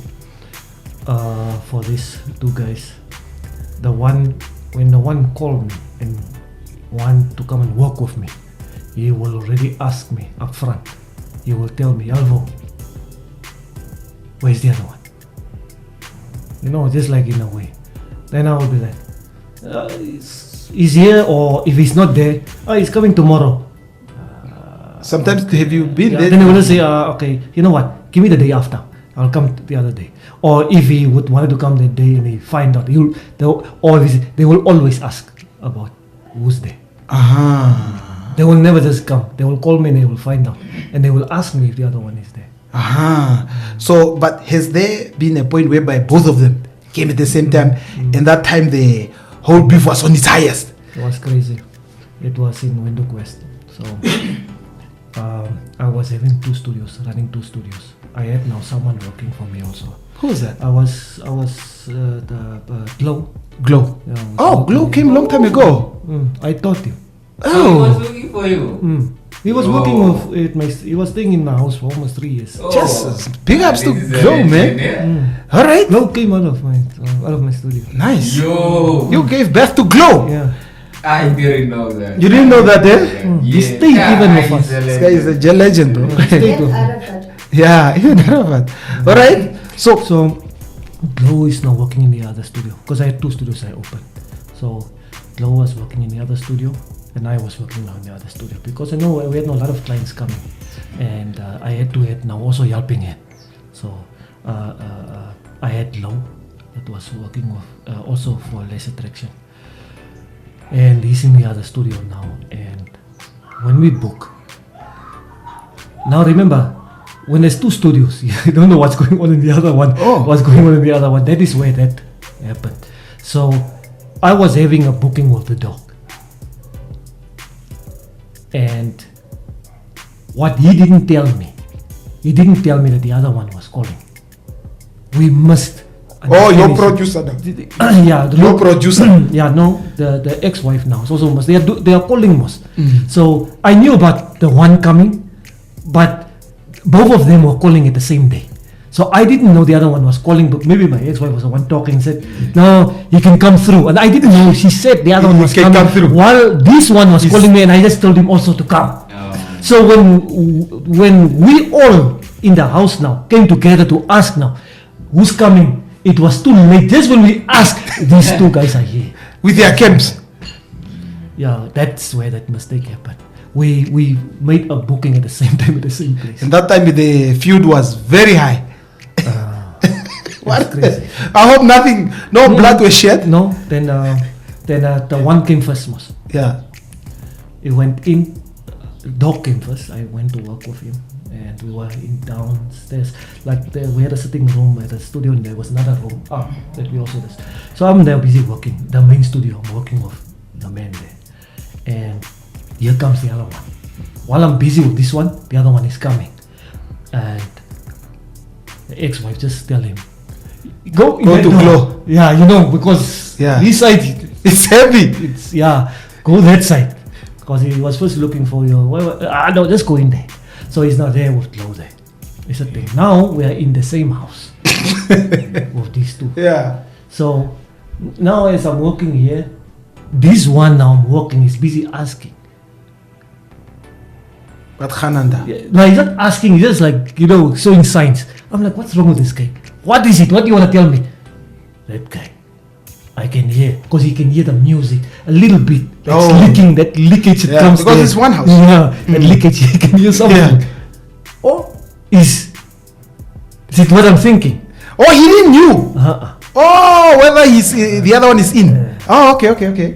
for these two guys, when the one call me and want to come and work with me, he will already ask me up front. He will tell me, Elvo, where's the other one? Just like in a way. Then I will be like, he's here, or if he's not there, he's coming tomorrow. Sometimes have you been Yeah, there? then he will say, okay, you know what? Give me the day after. I'll come the other day. Or if he would wanted to come that day and he find out, they will always ask about who's there. Aha. They will never just come. They will call me and they will find out, and they will ask me if the other one is there. Aha. So, but has there been a point whereby both of them came at the same time, and that time the whole beef was on its highest? It was crazy. It was in Window Quest. So I was having running two studios. I had now someone working for me also. Who was that? I was the Glow. Glow. Yeah, I was Oh, working Glow with- came long time ago. I taught him. So he was Oh, looking for you. He was Oh. working with he was staying in my house for almost 3 years. Oh. Jesus. Big ups to This is a Glow, legend, man. yeah? All right. Glow came out of my studio. Nice. Yo, You gave birth to Glow. Yeah. I didn't know that. You didn't know that, eh? He stayed even with us. This guy is a jail legend, bro. Stayed Get with out me. of that. Yeah, even Arafat. All right. So, So Glow is now working in the other studio because I had two studios I opened. So Glow was working in the other studio and I was working now in the other studio because I know we had a lot of clients coming and I had to have now also helping him. So I had Glow that was working with also for Less Attraction, and he's in the other studio now. And when we book, now remember, when there's two studios, you don't know what's going on in the other one. Oh. What's going on in the other one? That is where that happened. So I was having a booking with the dog, and what he didn't tell me that the other one was calling. We missed. oh, your understand producer now. is- yeah, the Your producer. yeah, no, the ex-wife now is also must. They are calling must. Mm. So I knew about the one coming, but both of them were calling it the same day. So I didn't know the other one was calling, but maybe my ex-wife was the one talking and said, "No, you can come through." And I didn't know she said the other one He was can coming come through. while this one was He's- calling me, and I just told him also to come. So when we all in the house now came together to ask now who's coming, it was too late. Just when we asked, these two guys are here. With their camps. Yeah, that's where that mistake happened. We made a booking at the same time at the same place. And that time the feud was very high. That's crazy. I hope nothing, no blood was shed. No, then the one came first, most. Yeah. It went in. Dog came first. I went to work with him, and we were in downstairs. We had a sitting room at the studio, and there was another room up that we also did. So I'm there busy working. The main studio, I'm working with the man there, and here comes the other one. While I'm busy with this one, the other one is coming, and the ex-wife just tell him, Go Go that to door." Glow. Yeah, because Yeah. this side, It's heavy. it's go that side. Because he was first looking for you. No, just go in there. So he's not there with Glow there. It's a thing. Now we are in the same house with these two. Yeah. So now as I'm working here, this one now I'm working is busy asking. But Khananda. No, he's not asking, he's just showing signs. I'm like, what's wrong with this guy? What is it? What do you want to tell me? That guy. I can hear, because he can hear the music a little bit. That's Oh. leaking, that leakage that Yeah, comes because there. it's one house. Yeah, that leakage, he can hear something. Yeah. Or is it what I'm thinking? Oh, he didn't knew. Uh-uh. Oh, whether he's the other one is in. Yeah. Oh, okay.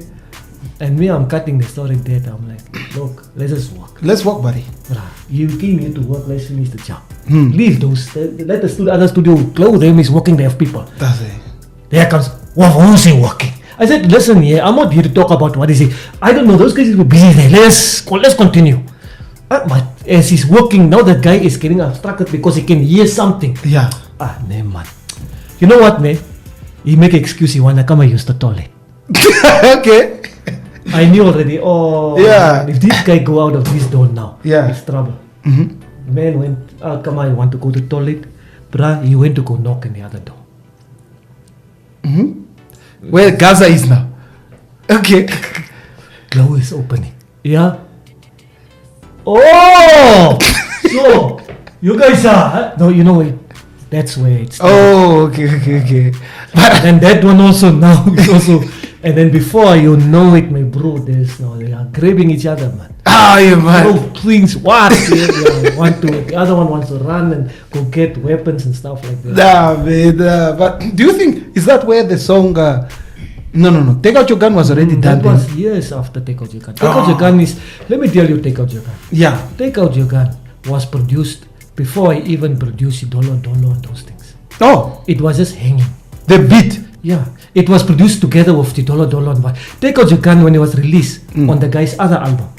And me, I'm cutting the story there. I'm like, look, let's just work. Let's walk, buddy. Bruh, you came here to work, let's finish the job. Hmm. Leave those, let the other studio close, them is working, they have people. That's it. There comes, who's he working? I said, listen here, I'm not here to talk about what is it. I don't know, those guys were busy there. Let's continue. But as he's working, now the guy is getting abstracted because he can hear something. Yeah. Nah, man. You know what, man? He make an excuse, he wanna come and use the toilet. Okay. I knew already, Yeah. if this guy go out of this door now, Yeah. it's trouble. Mm-hmm. Man went, come on, I want to go to the toilet. Bruh, he went to go knock on the other door. Mm-hmm. Where Gaza is now. Okay. Glow is opening. Yeah. Oh! So, you guys are... No, you know what? That's where it's... Oh, okay. And that one also now is also... And then before you know it, my bro, they are grabbing each other, man. Ah, yeah, man. Oh, things, what? The other one wants to run and go get weapons and stuff like that. Nah, man. But do you think, is that where the song... No. Take Out Your Gun was already done That was then? years after Take Out Your Gun. Take Out Your Gun is... Let me tell you Take Out Your Gun. Yeah. Take Out Your Gun was produced before I even produced Dolo and those things. Oh, It was just hanging. the beat. Yeah. It was produced together with the Dollar Dollar and Take Out Your Gun when it was released on the guy's other album.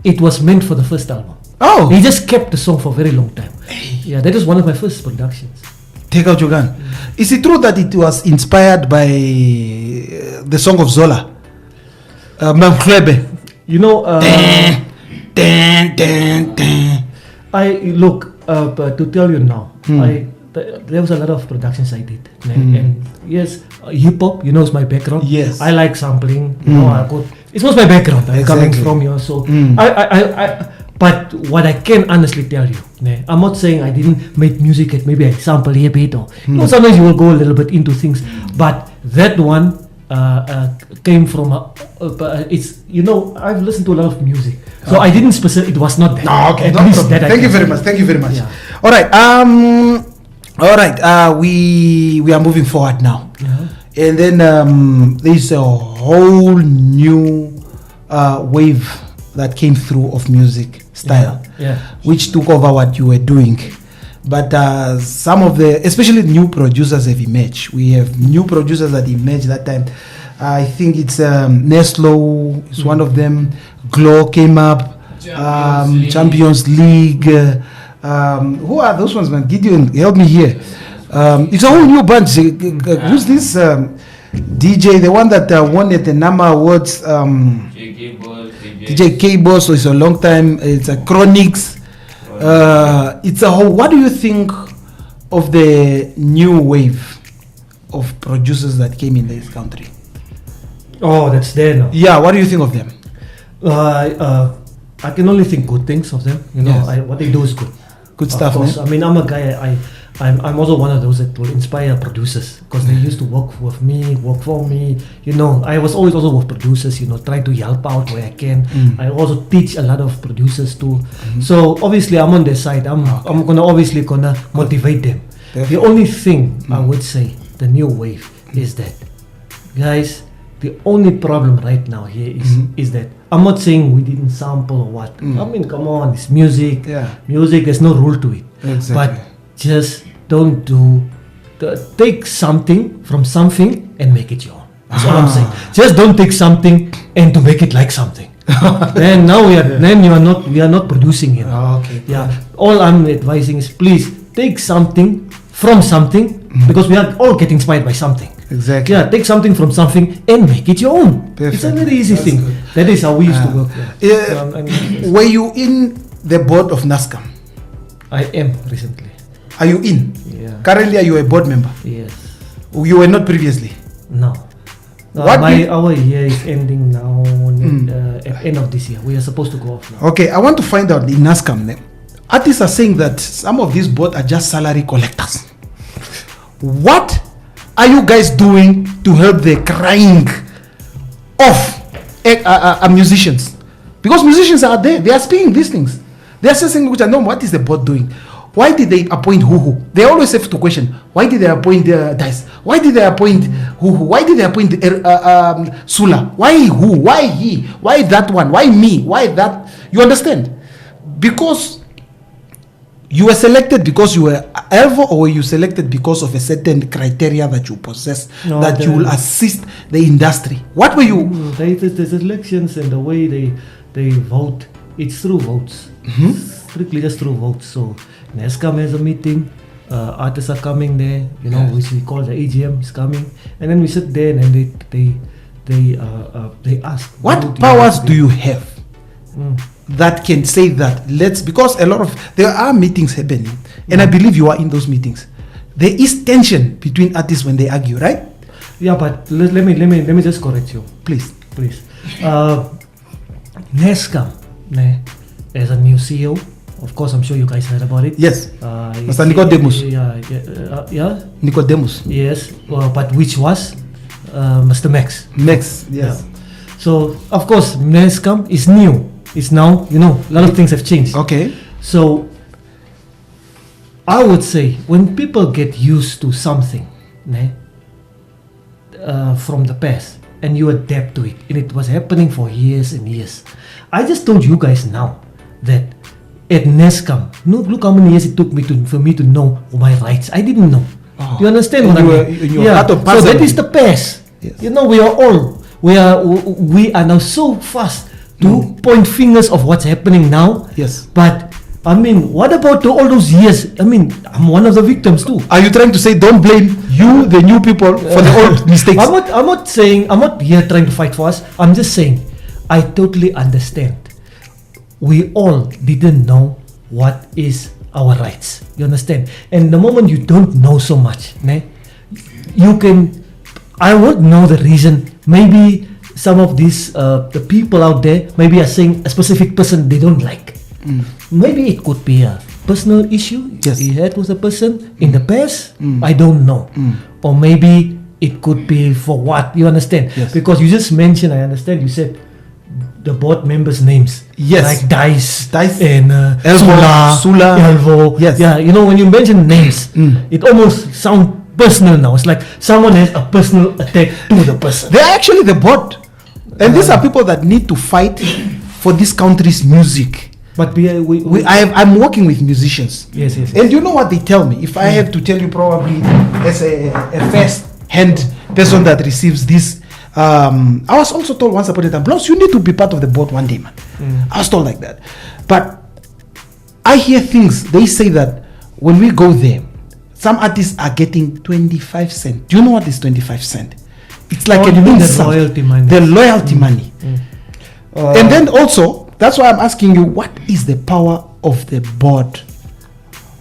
It was meant for the first album. Oh. He just kept the song for a very long time. Yeah, that was one of my first productions. Take Out Your Gun. Is it true that it was inspired by the song of Zola? Mamklebe. You know, Dan, dan, dan. I look but to tell you now. There was a lot of productions I did, and yes, hip hop. You know, is my background. Yes, I like sampling. You know, it was my background. I'm coming from you, so I. But what I can honestly tell you, I'm not saying I didn't make music at maybe I sample here bit or you know, sometimes you will go a little bit into things, but that one came from it's, you know, I've listened to a lot of music, so I didn't specify. It was not that. No, okay, at no least problem. that Thank you very much. Thank you very much. Yeah. All right. We are moving forward now, and then there's a whole new wave that came through of music style, which took over what you were doing. But some of the, especially new producers have emerged. We have new producers that emerged that time. I think it's Neslo is one of them. Glow came up. Champions League. Who are those ones, man? Gideon, help me here. It's a whole new bunch. Who's this DJ? The one that won at the NAMA Awards. DJ K-Boss. So it's a long time. It's a Chronics. It's a whole. What do you think of the new wave of producers that came in this country? Oh, that's there now. Yeah. What do you think of them? I can only think good things of them. You know, Yes. what they do is good. Good stuff, Of course. man. I mean, I'm a guy. I'm also one of those that will inspire producers because they used to work with me, work for me. You know, I was always also with producers. You know, trying to help out where I can. I also teach a lot of producers too. So obviously, I'm on their side. I'm gonna motivate them. Definitely. The only thing I would say, the new wave, is that, guys, the only problem right now here is that I'm not saying we didn't sample or what. I mean, come on, it's music. Yeah. Music, there's no rule to it. Exactly. But just don't take something from something and make it your own. That's all I'm saying. Just don't take something and to make it like something. Then we are not producing it. Okay. Yeah. All I'm advising is please take something from something because we are all getting inspired by something. Exactly. Yeah, take something from something and make it your own. Perfect. It's a very easy thing. good. That is how we used to work. Were you in the board of NASCAM? I am recently. Are you in? Yeah. Currently, are you a board member? Yes. You were not previously. No. Our year is ending now at end of this year. We are supposed to go off now. Okay, I want to find out in NASCAM. Artists are saying that some of these boards are just salary collectors. What are you guys doing to help the crying of musicians? Because musicians are there, they are speaking these things. They are saying, which I know, what is the board doing? Why did they appoint Huhu? They always have to question, why did they appoint Dice? Why did they appoint Huhu? Why did they appoint Sula? Why who? Why he? Why that one? Why me? Why that? You understand? Because you were selected because you were Elvo, or were you selected because of a certain criteria that you possess, No, that you will assist the industry? What were you? The elections and the way they vote, it's through votes. Strictly just through votes. So NASCAM has a meeting, artists are coming there, you know, which we call the AGM is coming, and then we sit there and they ask. What powers do you have that can say that? Because a lot of there are meetings happening, and I believe you are in those meetings. There is tension between artists when they argue, right? Yeah, but let me just correct you, Please. NASCAM as a new CEO. Of course, I'm sure you guys heard about it. Yes. Mr. Nicodemus. Yeah. Nicodemus. Yes. But which was Mr. Max. Max. Yes. Yeah. So of course, NASCAM is new. It's now, you know, a lot of things have changed. Okay. So I would say when people get used to something, from the past, and you adapt to it, and it was happening for years and years. I just told you guys now that at NASCAM, look how many years it took me for me to know my rights. I didn't know. Oh. You understand And what I you mean? were- and you were part of So that puzzle. is the past. Yes. You know, we are now so fast to point fingers of what's happening now. Yes. But I mean, what about all those years? I mean, I'm one of the victims too. Are you trying to say don't blame you, the new people, for the old mistakes? I'm not here trying to fight for us. I'm just saying, I totally understand. We all didn't know what is our rights. You understand? And the moment you don't know so much, I would know the reason. Maybe some of these the people out there maybe are saying a specific person they don't like. Maybe it could be a personal issue he had with a person in the past. I don't know. Or maybe it could be for what, you understand? Yes. Because you just mentioned, I understand, you said the board members' names. Yes. Like Dice and Elvo, Sula. Elvo. Yes. Yeah, you know, when you mention names, it almost sounds personal now. It's like someone has a personal attack to the person. They're actually the board. And these are people that need to fight for this country's music. But I'm working with musicians. Yes. And you know what they tell me? If I have to tell you, probably as a first-hand person that receives this, I was also told once upon a time, Bloss, you need to be part of the board one day, man. I was told like that. But I hear things. They say that when we go there, some artists are getting 25 cents. Do you know what is 25 cents? It's like an insult. The loyalty money. The loyalty money. And then also, that's why I'm asking you, what is the power of the board?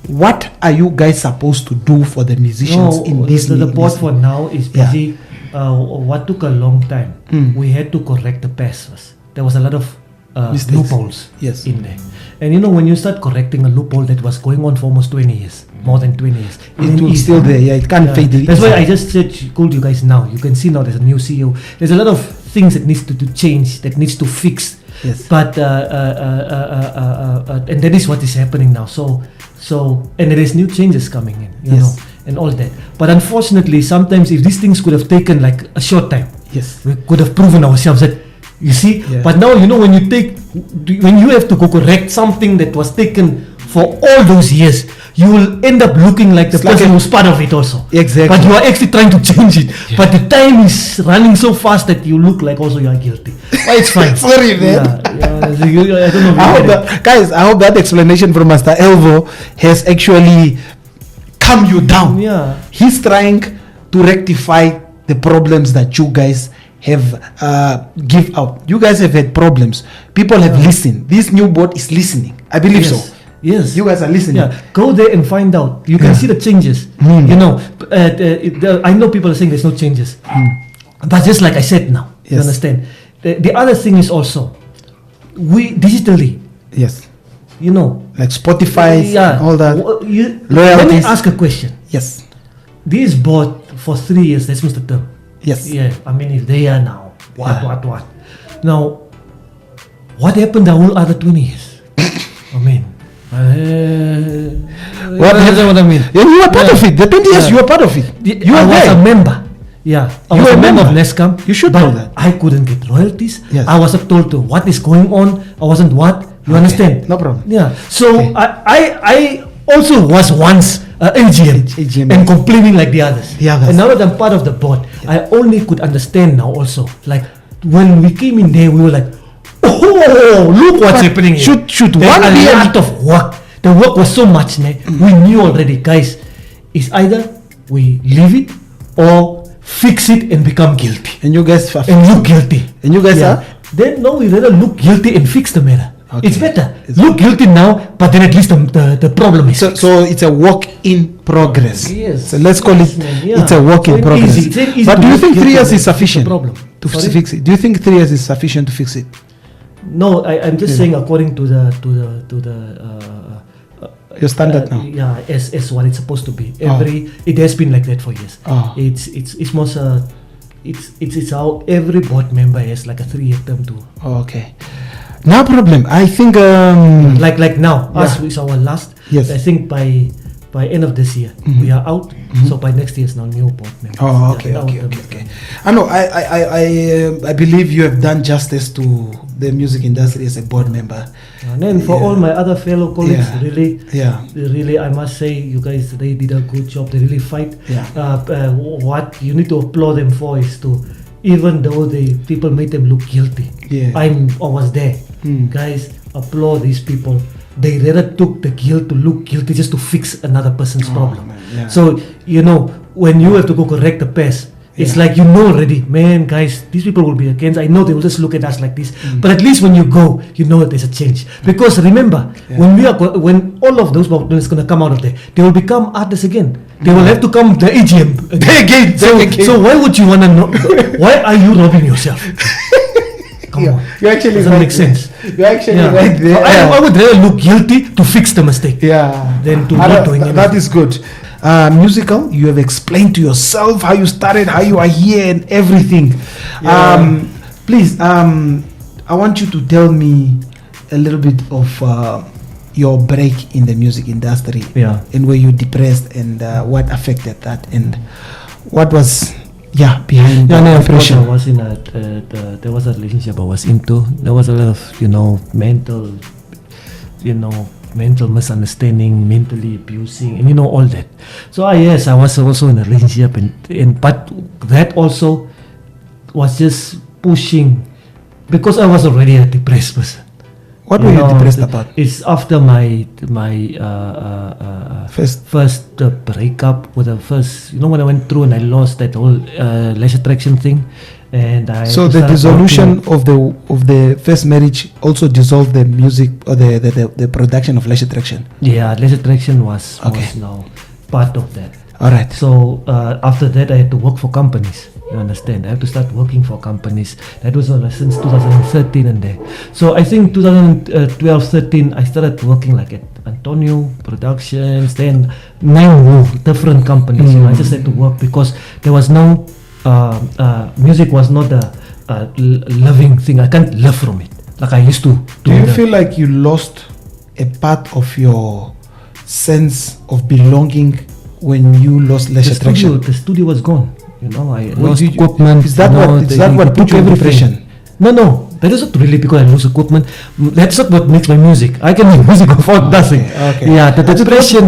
What are you guys supposed to do for the musicians in this? The board for now is busy. What took a long time, we had to correct the past first. There was a lot of loopholes in there. And you know, when you start correcting a loophole that was going on for almost 20 years, more than 20 years, it will still there. Yeah, it can't fade. That's why I just called you guys now. You can see now there's a new CEO. There's a lot of things that needs to change, that needs to fix. Yes. But and that is what is happening now. So and there is new changes coming in, you know, and all that. But unfortunately, sometimes if these things could have taken like a short time, we could have proven ourselves that, you see. But now, you know, when you have to go correct something that was taken for all those years, you will end up looking like the person who's part of it also. Exactly. But you are actually trying to change it. But the time is running so fast that you look like also you are guilty. But it's fine. Sorry, man. I don't know. I hope that explanation from Master Elvo has actually calmed you down. Yeah. He's trying to rectify the problems that you guys have give out. You guys have had problems. People have listened. This new board is listening. I believe so. Yes, you guys are listening. Yeah, go there and find out. You can see the changes. You know, I know people are saying there's no changes, but just like I said now, you understand. The other thing is also, we digitally. Yes. You know, like Spotify, all that. Let me ask a question. Yes. This board for 3 years. That's Mr. Term. Yes. Yeah. I mean, if they are now, what? Now, what happened the whole other 20 years? I mean. What I mean? Yeah, you were part of it. The 20 years you were part of it. You were a member. Yeah, I was a member of NESCAM. You should know that. I couldn't get royalties. Yes. I wasn't told to what is going on. I wasn't what. You understand? No problem. Yeah. So I also was once AGM and complaining like the others. And now that I'm part of the board, I only could understand now also. Like when we came in there, we were like, oh, look what's happening here. Should There's one be a lot of work. The work was so much, we knew already, guys. It's either we leave it or fix it and become guilty. And you guys and look guilty. And you guys are? Then no, we rather look guilty and fix the matter. Okay. It's better. Look guilty now, but then at least the problem is so it's a work in progress. Yes. So let's call it. It's a work in progress. Easy but do you think 3 years is sufficient to fix it? Do you think 3 years is sufficient to fix it? No, I'm just saying according to the your standard now. Yeah, as what it's supposed to be. It has been like that for years. It's most it's how every board member has like a 3-year term too. Okay. No problem. I think like now us is our last. Yes. I think by by end of this year we are out. So by next year it's now new board members. Oh, okay. I know. I believe you have done justice to the music industry as a board member. And then for all my other fellow colleagues, Yeah. really, I must say, you guys, they did a good job. They really fight. Yeah. What you need to applaud them for is to, even though the people made them look guilty, I was there. Guys, applaud these people. They rather took the guilt to look guilty just to fix another person's problem. So, when you have to go correct the past, it's like you know already, man, guys, these people will be against. I know they will just look at us like this, but at least when you go, you know that there's a change. Because remember, when all of those problems gonna come out of there, they will become artists again. They will have to come to the AGM again. So why would you wanna know? Why are you robbing yourself? Come on, you actually doesn't make sense. You're actually right there. So I would rather look guilty to fix the mistake. Than to not doing anything. That is good. Musical, you have explained to yourself how you started, how you are here, and everything. Please, I want you to tell me a little bit of your break in the music industry, and where you depressed, and what affected that, and what was behind the depression. I was in there was a relationship I was into. There was a lot of mental misunderstanding, mentally abusing, and all that. So I was also in a relationship, and but that also was just pushing, because I was already a depressed person. What were you depressed about? It's after my first breakup with the first, when I went through and I lost that whole lash attraction thing, and so the dissolution of the first marriage also dissolved the music or the production of lash attraction. Lash attraction was now part of that. All right. So after that, I had to work for companies. You understand? I have to start working for companies. That was since 2013 and there. So I think 2012-13, I started working like at Antonio Productions, then 9 different companies. I just had to work because there was no music was not a living thing. I can't live from it like I used to. Do you feel like you lost a part of your sense of belonging when you lost lash attraction? The studio was gone. I lost equipment. Is that what put you in depression? No, that is not really because I lose equipment. That's not what makes my music. I can make music without nothing. The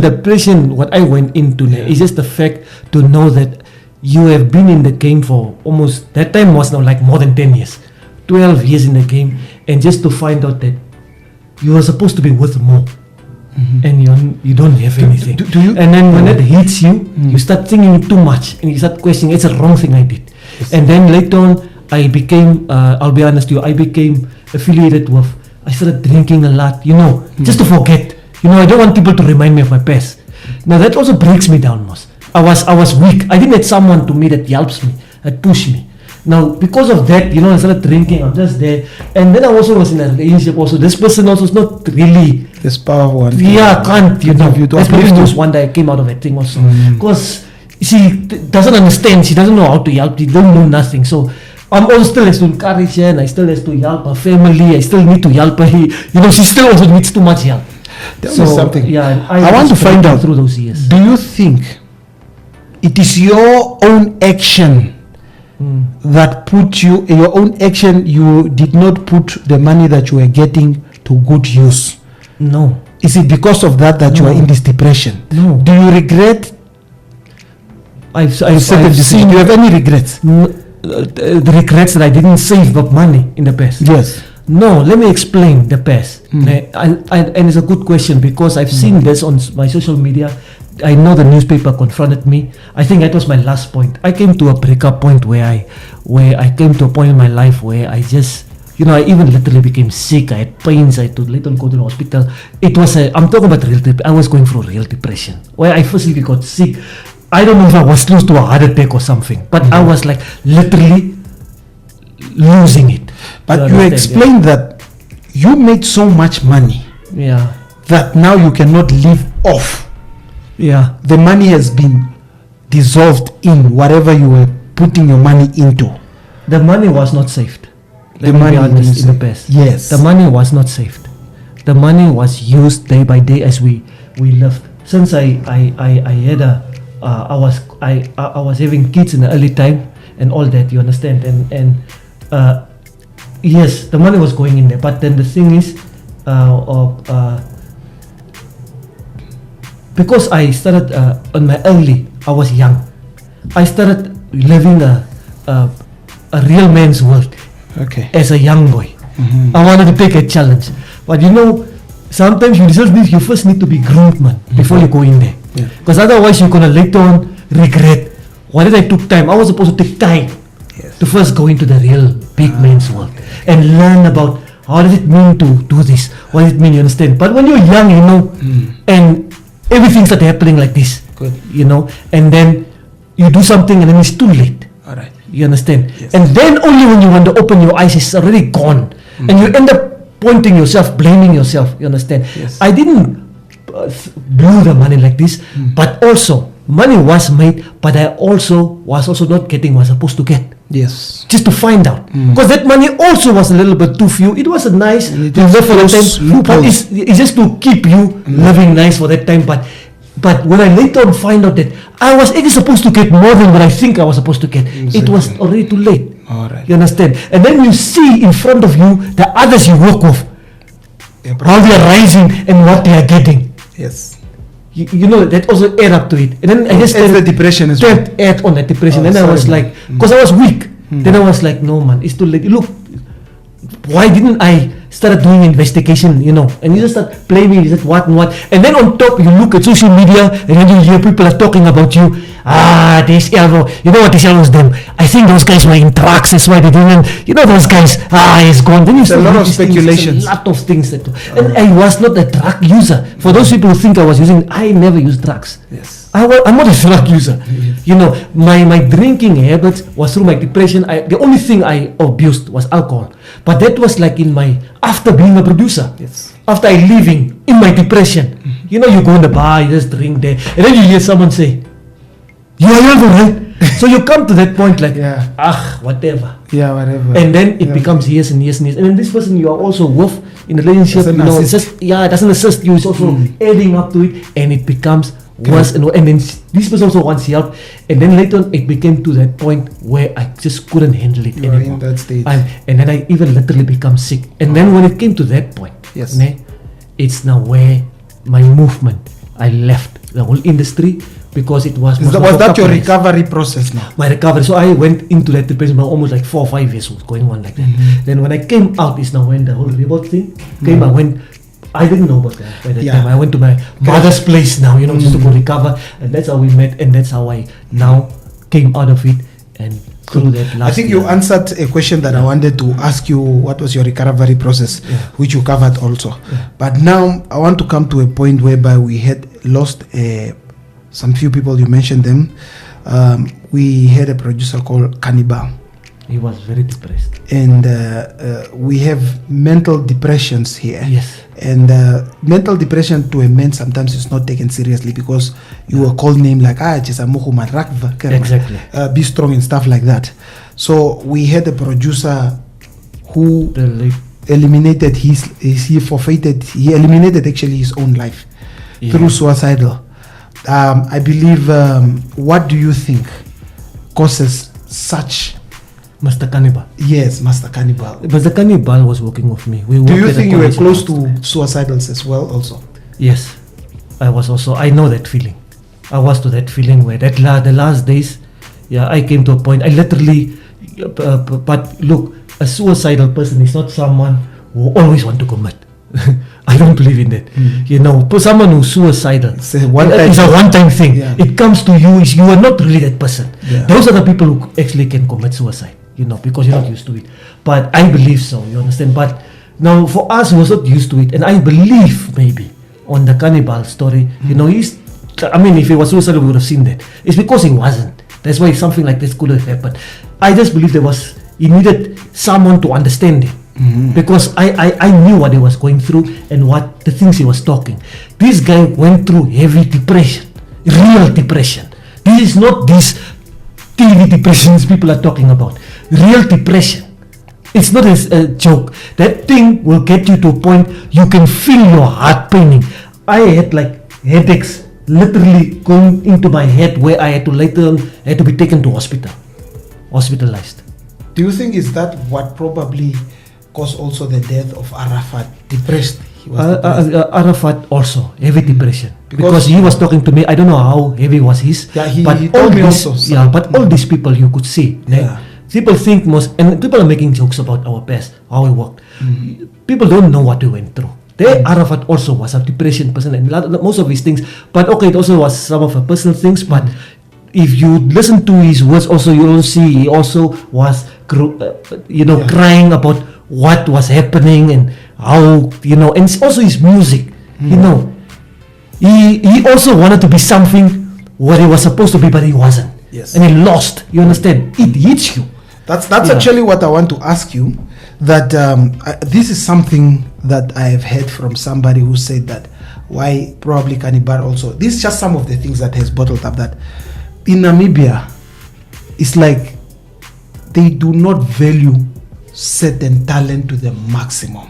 depression, what I went into is just the fact to know that you have been in the game for almost, that time was now like more than 10 years, 12 years in the game, and just to find out that you are supposed to be worth more. And you don't have anything. And then when it hits you, you start thinking too much, and you start questioning, it's a wrong thing I did. And then later on, I became, I'll be honest with you, I became affiliated with, I started drinking a lot, just to forget. I don't want people to remind me of my past. Now that also breaks me down, Moss. I was weak. I didn't have someone to me that helps me, that push me. Now, because of that, I started drinking. I'm just there. And then I also was in a relationship also. This person also is not really this powerful one. Can't, That's probably was one that I came out of that thing also. Because she doesn't understand. She doesn't know how to help. She don't know nothing. So I'm also still has to encourage her, and I still has to help her family. I still need to help her. She still also needs too much help. Tell me something. I want to find out through those years. Do you think it is your own action that put you, your own action, you did not put the money that you were getting to good use? No. Is it because of that you are in this depression? No. Do you regret? I've do you have any regrets? The regrets that I didn't save up money in the past. Yes. No, let me explain the past. And it's a good question because I've seen this on my social media. I know the newspaper confronted me. I think that was my last point. I came to a breakup point where I came to a point in my life where I just, I even literally became sick. I had pains. I had to later go to the hospital. It was I'm talking about I was going through real depression where I physically got sick. I don't know if I was close to a heart attack or something, but I was like literally losing it. But you explained that you made so much money that now you cannot live off. The money has been dissolved in whatever you were putting your money into. The money was not saved. Let me be honest, in the past. Yes. The money was not saved. The money was used day by day as we lived. since I had I was having kids in the early time and all that, you understand, and yes, the money was going in there, but then the thing is, because I started on my early, I was young, I started living a real man's world. Okay. As a young boy, I wanted to take a challenge, but sometimes you first need to be groomed, man, before you go in there. Because otherwise you're gonna later on regret. Why did I took time? I was supposed to take time to first go into the real big man's world and learn about how does it mean to do this. What does it mean? You understand? But when you're young, and everything started happening like this. Good. And then you do something and then it's too late. All right. You understand? Yes. And then only when you want to open your eyes, it's already gone, and you end up pointing yourself, blaming yourself. You understand? Yes. I didn't blew the money like this, but also money was made, but I was also not getting what I was supposed to get. Yes. Just to find out, because that money also was a little bit too few. It was a nice to live for the time, but it's just to keep you living nice for that time. But when I later on find out that I was actually supposed to get more than what I think I was supposed to get, it was already too late. All right. You understand? And then you see in front of you the others you work with, how they are rising and what they are getting. Yes. You know, that also add up to it. And then I just the depression as well. add on that depression. Oh, then I was sorry, like, because I was weak. Then I was like, no man, it's too late. Look, why didn't I start doing investigation, and you just start blaming, is it what and what, and then on top you look at social media and then you hear people are talking about you. This Elvo, you know what this Elvo's them? I think those guys were in drugs, that's why they didn't, those guys, he's gone. Then you a lot of speculations. A lot of things and I was not a drug user. For those people who think I was using, I never used drugs. Yes. I'm not a drug user. My drinking habits was through my depression. The only thing I abused was alcohol. But that was like after being a producer. Yes. After I living in my depression. You go in the bar, you just drink there. And then you hear someone say, you are Elvo, right? So you come to that point like, whatever. Yeah, whatever. And then it becomes years and years and years. And then this person you are also with in a relationship, it doesn't assist you. It's also adding up to it, and it becomes worse and then this person also wants help, and then later on it became to that point where I just couldn't handle it anymore. In that stage. And then I even literally become sick. And then when it came to that point, yes, it's now where my movement, I left the whole industry because it was. Was that your recovery process now? My recovery. So I went into that depression for almost like 4 or 5 years was going on like that. Then when I came out is now when the whole revolt thing came. I didn't know about that by that time. I went to my mother's place now, just to go recover, and that's how we met, and that's how I now came out of it and through that last. I think you answered a question that I wanted to ask you. What was your recovery process, which you covered also? But now I want to come to a point whereby we had lost some few people. You mentioned them. We had a producer called Cannibal. He was very depressed. And we have mental depressions here. Yes. And mental depression to a man sometimes is not taken seriously because you were called name like exactly. Be strong and stuff like that. So we had a producer who eliminated he eliminated actually his own life through suicidal. I believe, what do you think causes such? Master Cannibal. Yes, Master Cannibal. Master Cannibal was working with me. Do you think you were close to suicidals as well also? Yes, I was also. I know that feeling. I was to that feeling where the last days, I came to a point. I literally, but look, a suicidal person is not someone who always want to commit. I don't believe in that. For someone who's suicidal, it's a one-time thing. Yeah. It comes to you, you are not really that person. Yeah. Those are the people who actually can commit suicide, because you're not used to it. But I believe so, you understand? But now for us who was not used to it, and I believe maybe on the Cannibal story, if he was suicidal, we would have seen that. It's because he wasn't. That's why something like this could have happened. I just believe he needed someone to understand him. Because I knew what he was going through and what the things he was talking. This guy went through heavy depression, real depression. This is not these TV depressions people are talking about. Real depression. It's not a joke. That thing will get you to a point you can feel your heart paining. I had like headaches literally going into my head where I had to be taken to hospitalized. Do you think is that what probably caused also the death of Arafat? Depressed. He was depressed. Arafat also heavy depression Because- because he was talking to me. I don't know how heavy was his. Yeah, he but told all me these, also. yeah, but all these people you could see. Yeah. People think and people are making jokes about our past, how we worked. People don't know what we went through. Arafat also was a depression person and most of his things. But okay, it also was some of her personal things. But if you listen to his words, also you will see he also was, crying about what was happening and how and also his music. He also wanted to be something what he was supposed to be, but he wasn't. Yes. And he lost. You understand? It hits you. That's actually what I want to ask you. That this is something that I have heard from somebody who said that why probably Cannibal also. This is just some of the things that has bottled up. That in Namibia, it's like they do not value certain talent to the maximum.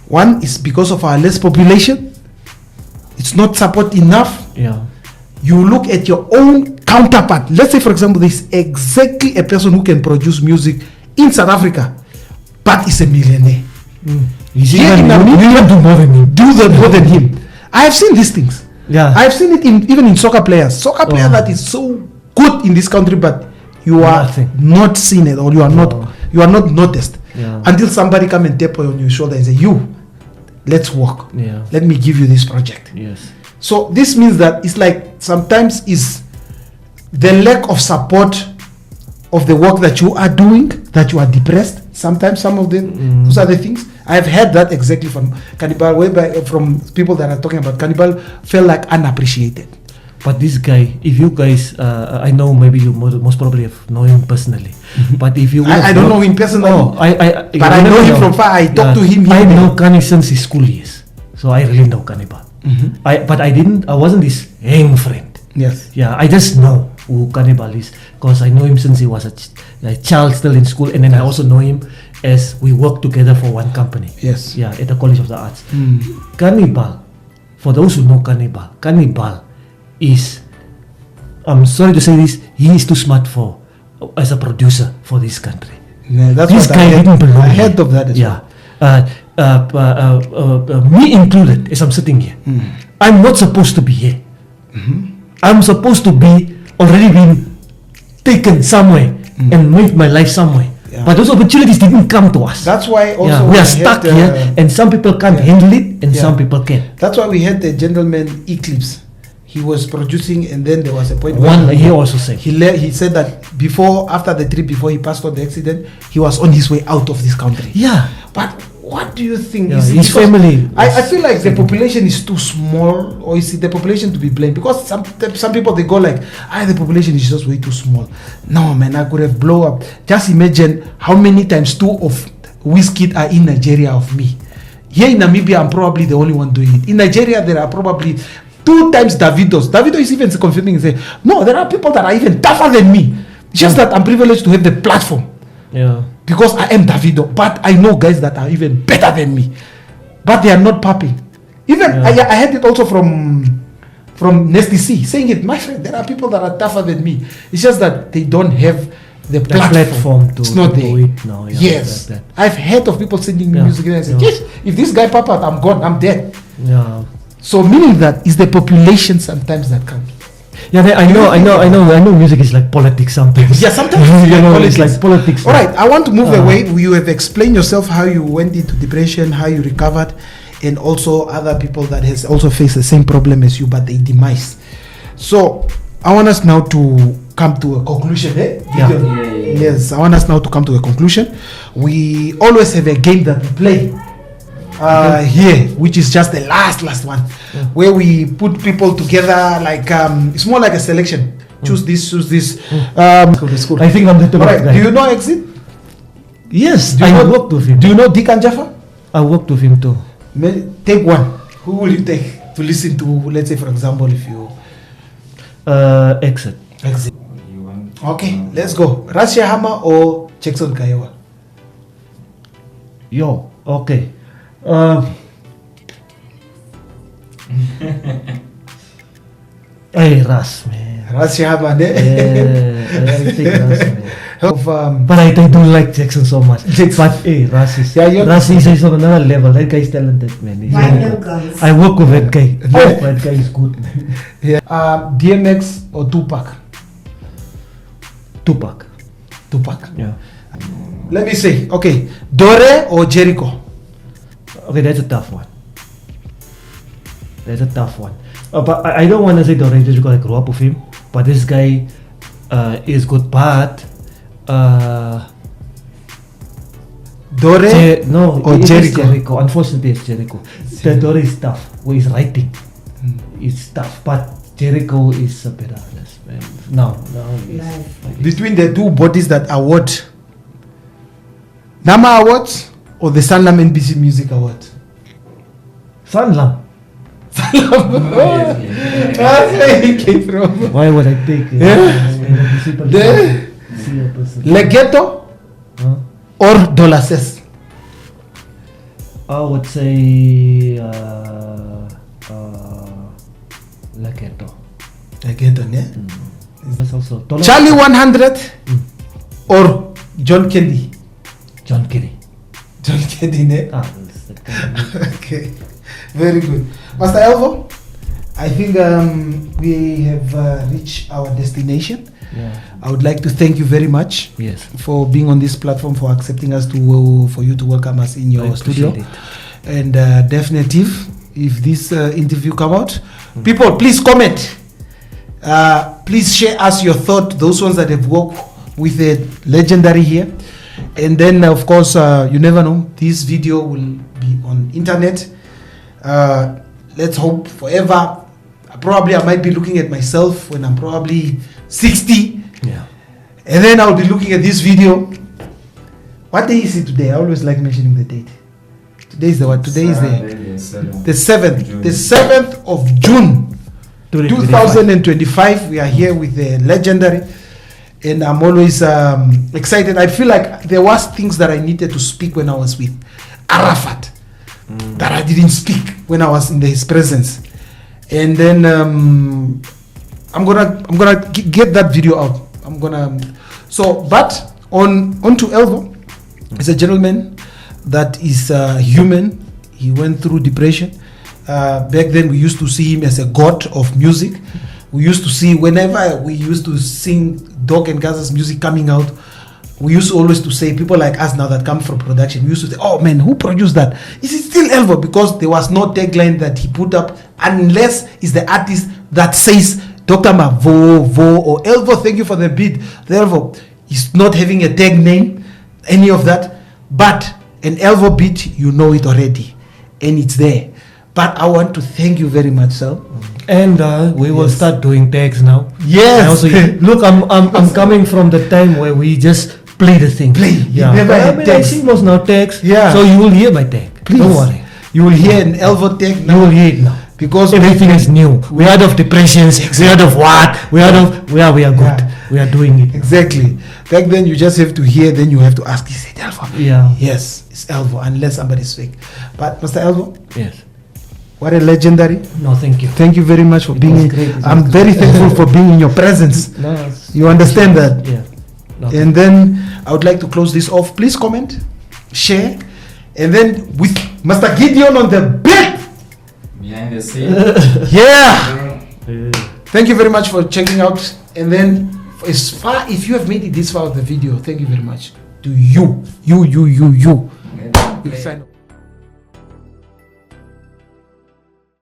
One is because of our less population. It's not support enough. Yeah. You look at your own counterpart. Let's say, for example, there's exactly a person who can produce music in South Africa, but is a millionaire. He's Here in Namibia, do more than him. more than him. I have seen these things. Yeah. I've seen it even in soccer players. Soccer player that is so good in this country, but you are Nothing. not seen it, or you are not noticed Yeah. until somebody come and tap on your shoulder and say, "You, let's work. Yeah. Let me give you this project." Yes. So this means that it's like sometimes is the lack of support of the work that you are doing, that you are depressed. Sometimes some of them, those are the things. I've heard that exactly from Cannibal, from people that are talking about Cannibal, felt like unappreciated. But this guy, if you guys, I know maybe you most probably have known him personally. But if you, I don't know him personally, but I know him from far. I talk to him. I know Kani since his school years, so I really know Cannibal. But I wasn't his hang friend. Yes. Yeah, I just know who Cannibal is because I know him since he was a child still in school, and then I also know him as we worked together for one company. Yes. Yeah, at the College of the Arts. Cannibal, for those who know Cannibal is, I'm sorry to say this, he is too smart as a producer for this country. Yeah, that's This what guy didn't belong I here. heard of that as well. Me included, as I'm sitting here, I'm not supposed to be here. I'm supposed to be already been taken somewhere and make my life somewhere. Yeah. But those opportunities didn't come to us. That's why also we are had, stuck here, and some people can't handle it, and some people can. That's why we had the gentleman Eclipse. He was producing, and then there was a point He also said he said that after the trip, before he passed on the accident, he was on his way out of this country. Yeah. But what do you think? Yeah, Is it his because- family I feel like the population is too small, or is it the population to be blamed? Because some people they go like, the population is just way too small. No man, I could have blown up. Just imagine how many times 2 of Wizkid are in Nigeria of me. Here in Namibia, I'm probably the only one doing it. In Nigeria, there are probably 2 times Davidos. Davido is even confirming and say, no, there are people that are even tougher than me. Just that I'm privileged to have the platform. Yeah. Because I am Davido, but I know guys that are even better than me, but they are not popping. Even I had it also from Nesty C saying it, my friend. There are people that are tougher than me. It's just that they don't have the platform to it's not do there. it now. Yeah, Yes, like that. I've heard of people sending me Yeah, music and I say, yeah. yes, if this guy pop out, I'm gone, I'm dead. Yeah. So meaning that is the population sometimes that comes. Yeah, I know. Music is like politics sometimes. Yeah, sometimes it's it's like politics. All right, I want to move away. You have explained yourself how you went into depression, how you recovered, and also other people that has also faced the same problem as you, but they demise. So I want us now to come to a conclusion. Yeah. Yes, I want us now to come to a conclusion. We always have a game that we play here, which is just the last one, where we put people together like it's more like a selection. Choose this. School. I think I'm the All right. guy. Do you know Exit? Yes, Do you I know- worked with him. Do you know Dick and Jaffa? I worked with him too. Take one. Who will you take to listen to? Let's say, for example, if you Exit. Exit. You want? Okay, let's go. Rasha Hama or Jackson Kayewa? Yo, okay. Hey, Ras, man. Russia, man. Yeah, I think Ras, man. Of, But I do like Jackson so much. Jackson. But hey, Ras is on another level. That guy is talented, man. He's Why really no good. guns? I work with that guy. Oh, that guy is good, man. yeah. DMX or Tupac? Tupac. Tupac. Yeah. Let me say, okay, Dore or Jericho? Okay, that's a tough one. That's a tough one. But I don't want to say Dore just because I grew up with him. But this guy is good. But Dore no, or it is Jericho? Jericho. Unfortunately, it's Jericho. The Dore is tough. Where he's writing, it's tough. But Jericho is a better artist, man. No, Live. Between the two bodies that award Nama Awards or the Sanlam NBC Music Award? Sanlam. That's where he came from. Why would I take it? The Legato Huh? or Dolaces? I would say Legato. Legato, yeah. That's also Charlie 100 or John Candy? John Kerry. John Candy, ne? That's the kind of Okay, very good. Master Elvo, I think we have reached our destination. yeah. I would like to thank you very much Yes. for being on this platform, for accepting us for you to welcome us in your I studio. appreciate it. And definitely, if this interview come out, people, please comment. Please share us your thought, those ones that have worked with the legendary here. And then, of course, you never know, this video will be on internet. Let's hope forever. Probably I might be looking at myself when I'm probably 60. Yeah. And then I'll be looking at this video. What day is it today? I always like mentioning the date. Today is the what? Today is the 7th. The 7th of June 2025. We are here with the legendary. And I'm always excited. I feel like there was things that I needed to speak when I was with Arafat that I didn't speak when I was in his presence. And then I'm gonna get that video out. But on to Elvo. He's a gentleman that is human. He went through depression. Back then we used to see him as a god of music. We used to see whenever we used to sing Dog and Gaza's music coming out, we used always to say, people like us now that come from production, we used to say, oh man, who produced that? Is it still Elvo? Because there was no tagline that he put up unless it's the artist that says Dr. Mavo or Elvo, thank you for the beat. The Elvo is not having a tag name, any of that, but an Elvo beat, you know it already, and it's there. But I want to thank you very much, sir. And we will start doing tags now. Yes. And also, look, I'm coming from the time where we just play the thing. Yeah. Never had I tags. see most now tags. Yeah. So you will hear my tag. Please. Don't worry. You will hear an Elvo tag You now will hear it now. because Everything is new. We are out of depressions. We are out of what? We are out of. We are good. Yeah. We are doing it. Exactly. Back then you just have to hear, then you have to ask, is it Elvo? Yeah. Yes, it's Elvo, unless somebody's fake. But Mr. Elvo, Yes. what a legendary. No, thank you. Thank you very much for being was in. great. It I'm was very thankful for being in your presence. No, it's- You understand that? Yeah. No, And then I would like to close this off. Please comment, share, and then with Mr. Gideon on the beat. Behind the scene. Yeah. yeah. Thank you very much for checking out. And then if you have made it this far of the video, thank you very much to you. You. Maybe You sign up.